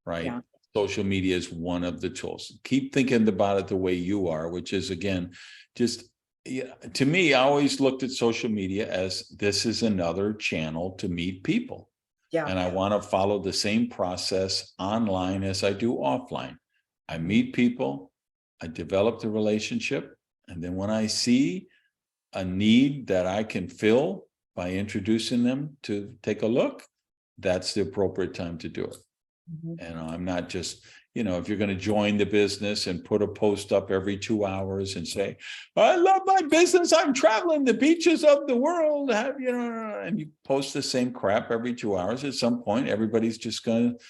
right? Yeah. Social media is one of the tools. Keep thinking about it the way you are, which is, again, just, yeah, to me, I always looked at social media as this is another channel to meet people. Yeah. And I want to follow the same process online as I do offline. I meet people, I develop the relationship, and then when I see a need that I can fill by introducing them to take a look, that's the appropriate time to do it. Mhm. And I'm not just, you know, if you're going to join the business and put a post up every 2 hours and say, I love my business, I'm traveling the beaches of the world, have, you know, and you post the same crap every 2 hours, at some point, everybody's just going to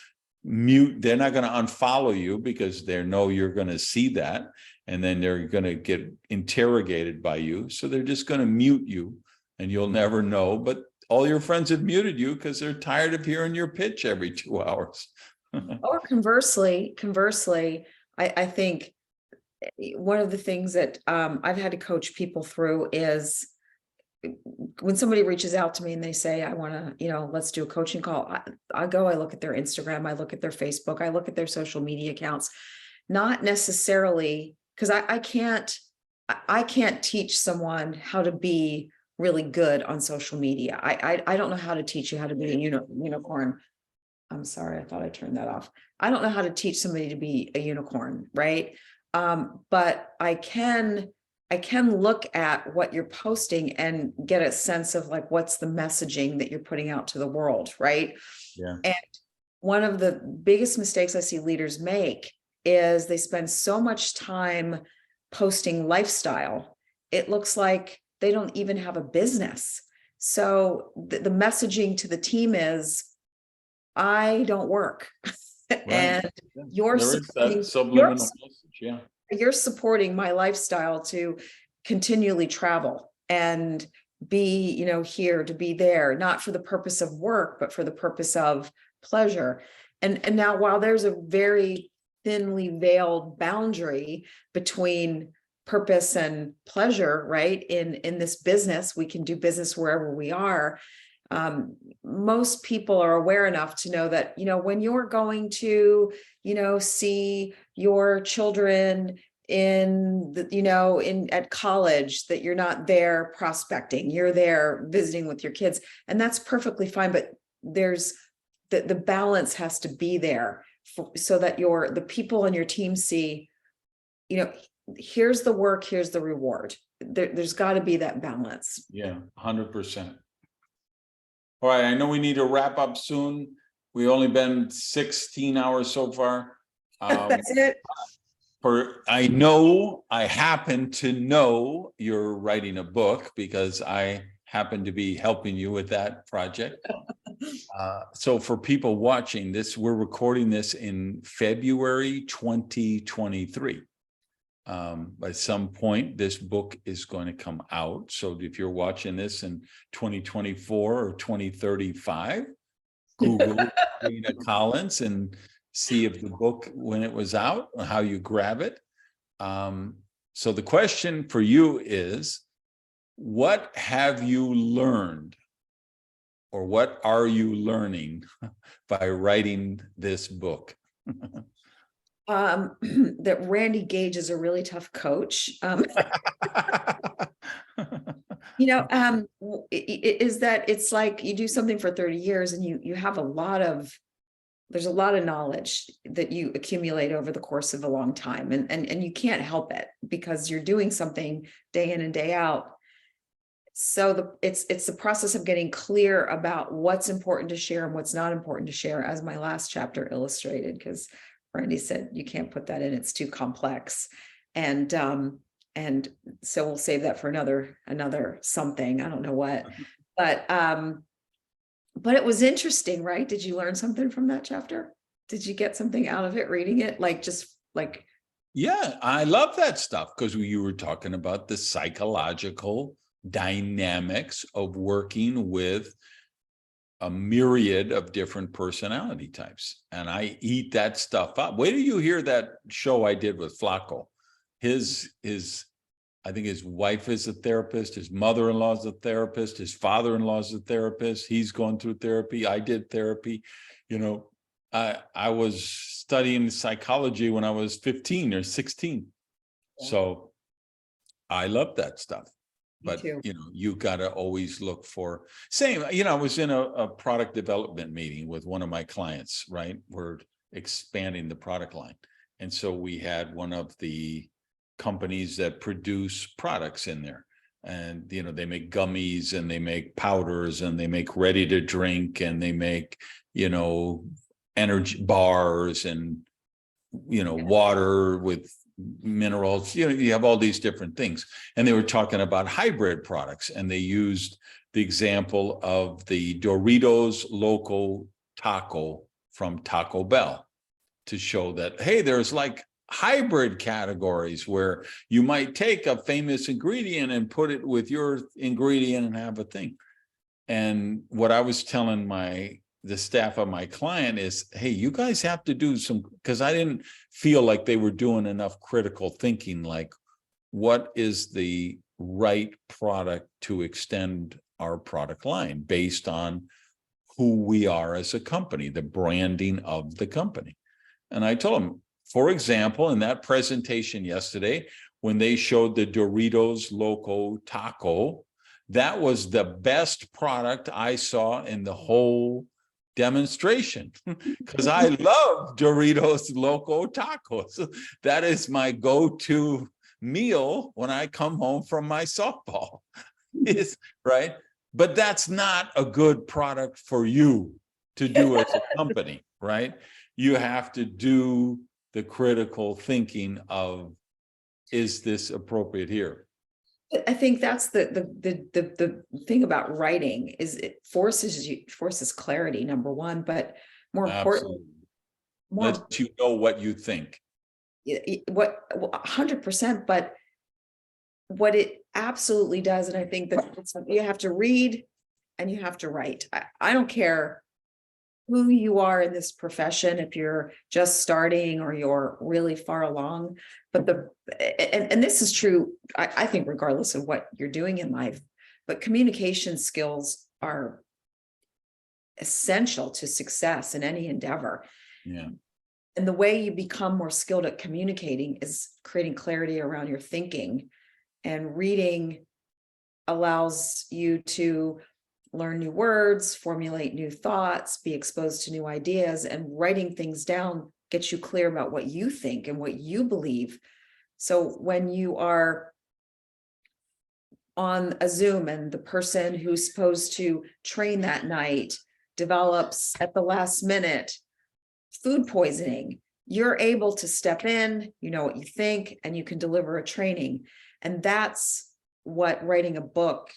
mute. They're not going to unfollow you because they know you're going to see that. And then they're going to get interrogated by you. So they're just going to mute you and you'll never know. But all your friends have muted you because they're tired of hearing your pitch every 2 hours. Or conversely, I think one of the things that I've had to coach people through is when somebody reaches out to me and they say, I want to, you know, let's do a coaching call. I look at their Instagram, I look at their Facebook, I look at their social media accounts, not necessarily because I can't teach someone how to be really good on social media. I don't know how to teach you how to be a unicorn. I'm sorry, I thought I turned that off. I don't know how to teach somebody to be a unicorn, right? But I can look at what you're posting and get a sense of like, what's the messaging that you're putting out to the world, right? Yeah. And one of the biggest mistakes I see leaders make is they spend so much time posting lifestyle. It looks like they don't even have a business. So the messaging to the team is, I don't work. And you're There is supporting, that subliminal message, yeah. you're supporting my lifestyle to continually travel and be, you know, here to be there, not for the purpose of work, but for the purpose of pleasure. And now, while there's a very thinly veiled boundary between purpose and pleasure, right? In this business, we can do business wherever we are. Most people are aware enough to know that, you know, when you're going to, you know, see your children in the, you know, at college, that you're not there prospecting, you're there visiting with your kids, and that's perfectly fine. But there's the balance has to be there so that the people on your team see, you know, here's the work, here's the reward. There's got to be that balance. Yeah, 100%. All right, I know we need to wrap up soon. We only been 16 hours so far. That's it. I happen to know you're writing a book because I happen to be helping you with that project. So for people watching this, we're recording this in February 2023. At some point, this book is going to come out. So if you're watching this in 2024 or 2035, Google Dana Collins and see if the book, when it was out, how you grab it. So the question for you is, what have you learned, or what are you learning by writing this book? That Randy Gage is a really tough coach. You know, is that it's like you do something for 30 years and you have there's a lot of knowledge that you accumulate over the course of a long time, and you can't help it because you're doing something day in and day out. So it's the process of getting clear about what's important to share and what's not important to share, as my last chapter illustrated, because Randy said you can't put that in, it's too complex. And so we'll save that for another something, I don't know what. But it was interesting, right? Did you learn something from that chapter? Did you get something out of it reading it? Like, just like Yeah, I love that stuff because you were talking about the psychological dynamics of working with a myriad of different personality types. And I eat that stuff up. Wait till you hear that show I did with Flacco. I think his wife is a therapist, his mother-in-law is a therapist, his father-in-law is a therapist. He's going through therapy. I did therapy. You know, I was studying psychology when I was 15 or 16. Yeah. So I love that stuff. Me But, too. you know, you got to always look for same, you know, I was in a product development meeting with one of my clients, right? We're expanding the product line. And so we had one of the companies that produce products in there. And, you know, they make gummies and they make powders and they make ready to drink and they make, you know, energy bars and, you know, water with minerals, you know, you have all these different things. And they were talking about hybrid products, and they used the example of the Doritos Loco Taco from Taco Bell to show that, hey, there's like hybrid categories where you might take a famous ingredient and put it with your ingredient and have a thing. And what I was telling the staff of my client is, hey, you guys have to do some, because I didn't feel like they were doing enough critical thinking, like what is the right product to extend our product line based on who we are as a company, the branding of the company. And I told them, for example, in that presentation yesterday, when they showed the Doritos Loco Taco, that was the best product I saw in the whole demonstration because I love Doritos Loco Tacos. That is my go-to meal when I come home from my softball. Is right. But that's not a good product for you to do as a company, right? You have to do the critical thinking of, is this appropriate here? I think that's the thing about writing is it forces clarity, number one, but more importantly, Absolutely. more Let you know what you think. what 100%, but what it absolutely does, and I think that you have to read and you have to write. I don't care who you are in this profession, if you're just starting or you're really far along, but and this is true, I think, regardless of what you're doing in life, but communication skills are essential to success in any endeavor. Yeah. And the way you become more skilled at communicating is creating clarity around your thinking, and reading allows you to learn new words, formulate new thoughts, be exposed to new ideas, and writing things down gets you clear about what you think and what you believe. So when you are on a Zoom and the person who's supposed to train that night develops at the last minute food poisoning, you're able to step in, you know what you think, and you can deliver a training. And that's what writing a book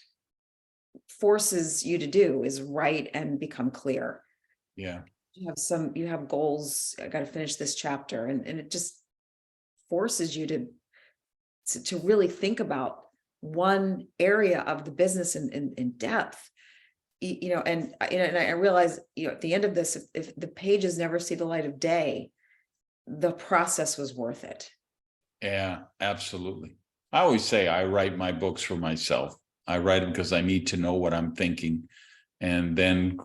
forces you to do, is write and become clear. Yeah. You have goals. I got to finish this chapter, and it just forces you to really think about one area of the business in depth. You know, and I realize, you know, at the end of this, if the pages never see the light of day, the process was worth it. Yeah, absolutely. I always say I write my books for myself. I write them because I need to know what I'm thinking. And then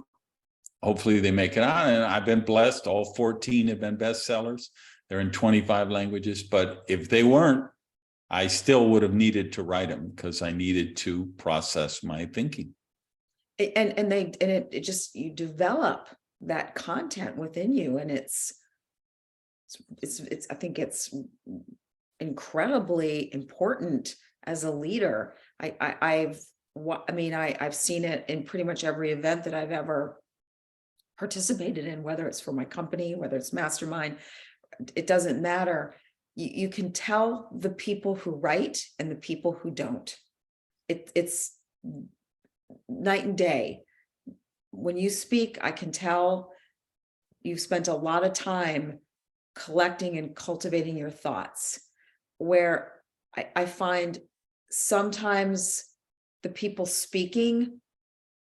hopefully they make it out. And I've been blessed. All 14 have been bestsellers. They're in 25 languages. But if they weren't, I still would have needed to write them because I needed to process my thinking. And it just, you develop that content within you, and it's I think it's incredibly important as a leader. I've seen it in pretty much every event that I've ever participated in, whether it's for my company, whether it's mastermind, it doesn't matter. You can tell the people who write and the people who don't. It's night and day. When you speak, I can tell you've spent a lot of time collecting and cultivating your thoughts, where I find sometimes the people speaking,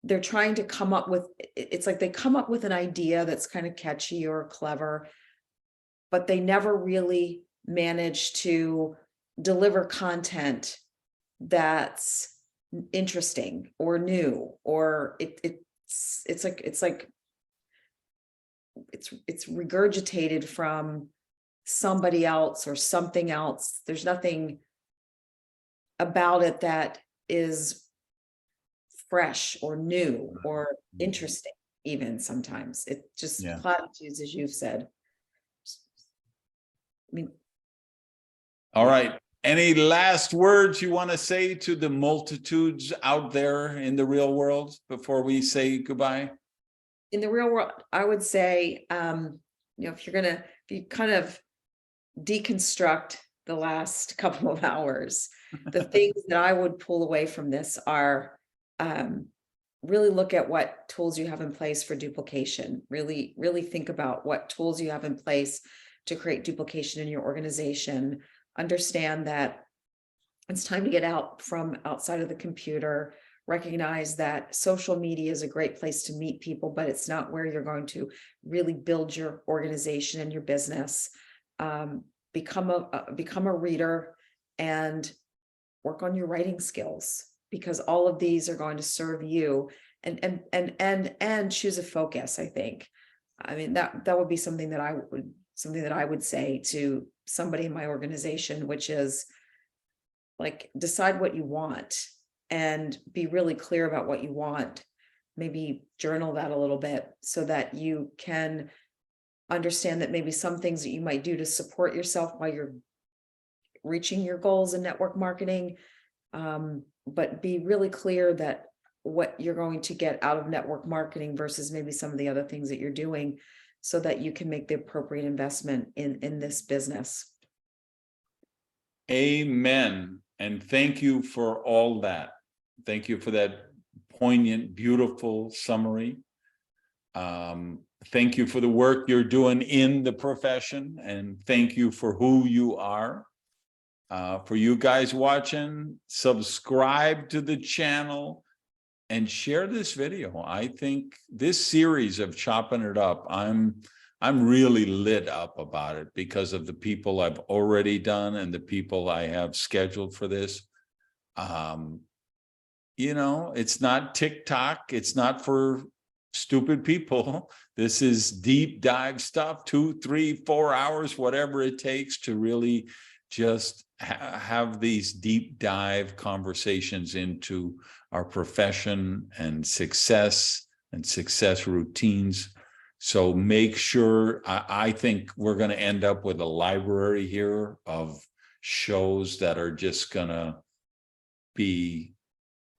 they're trying to come up with, it's like they come up with an idea that's kind of catchy or clever, but they never really manage to deliver content that's interesting or new, or it's regurgitated from somebody else or something else. There's nothing about it that is fresh or new or interesting, even sometimes. It just Yeah. platitudes, as you've said. I mean, All right. Any last words you want to say to the multitudes out there in the real world before we say goodbye? in the real world, I would say, if you kind of deconstruct the last couple of hours, the things that I would pull away from this are, really look at what tools you have in place for duplication. Really think about what tools you have in place to create duplication in your organization. Understand that it's time to get out from outside of the computer. Recognize that social media is a great place to meet people, but it's not where you're going to really build your organization and your business. Become a reader and work on your writing skills, because all of these are going to serve you, and choose a focus. I think, I mean, that would be something that I would say to somebody in my organization, which is like, decide what you want and be really clear about what you want. Maybe journal that a little bit so that you can understand that maybe some things that you might do to support yourself while you're reaching your goals in network marketing, but be really clear that what you're going to get out of network marketing versus maybe some of the other things that you're doing, so that you can make the appropriate investment in this business. Amen. And thank you for all that. Thank you for that poignant, beautiful summary. Thank you for the work you're doing in the profession, and thank you for who you are. For you guys watching, subscribe to the channel and share this video. I think this series of Chopping It Up, I'm really lit up about it because of the people I've already done and the people I have scheduled for this. It's not TikTok. It's not for stupid people. This is deep dive stuff, 2, 3, 4 hours, whatever it takes to really just have these deep dive conversations into our profession and success routines. So make sure, I think we're going to end up with a library here of shows that are just going to be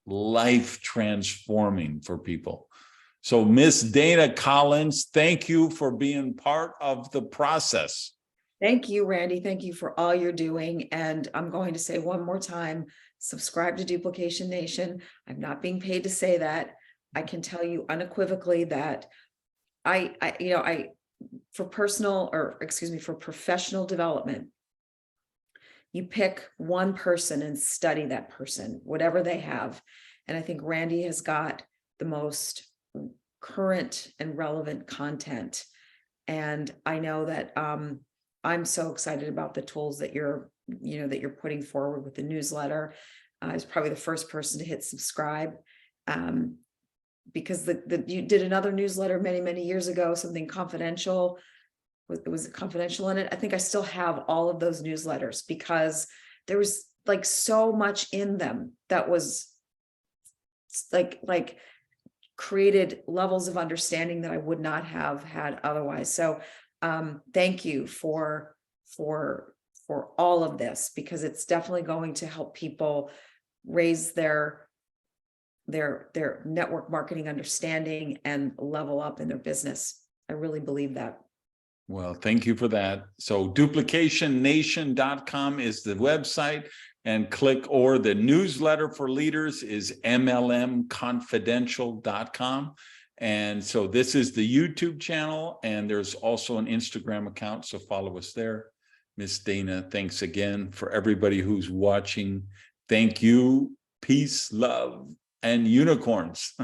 life transforming for people. So Miss Dana Collins, thank you for being part of the process. Thank you, Randy. Thank you for all you're doing. And I'm going to say one more time, subscribe to Duplication Nation. I'm not being paid to say that. I can tell you unequivocally that for professional development, you pick one person and study that person, whatever they have. And I think Randy has got the most current and relevant content. And I know that I'm so excited about the tools that you're putting forward with the newsletter. I was probably the first person to hit subscribe, because you did another newsletter many years ago, something confidential. It was confidential in it. I think I still have all of those newsletters because there was like so much in them that was like created levels of understanding that I would not have had otherwise. So thank you for all of this, because it's definitely going to help people raise their network marketing understanding and level up in their business. I really believe that. Well, thank you for that. So duplicationnation.com is the website, and or the newsletter for leaders is mlmconfidential.com. And so this is the YouTube channel, and there's also an Instagram account, so follow us there. Miss Dana, thanks again. For everybody who's watching, thank you. Peace, love, and unicorns.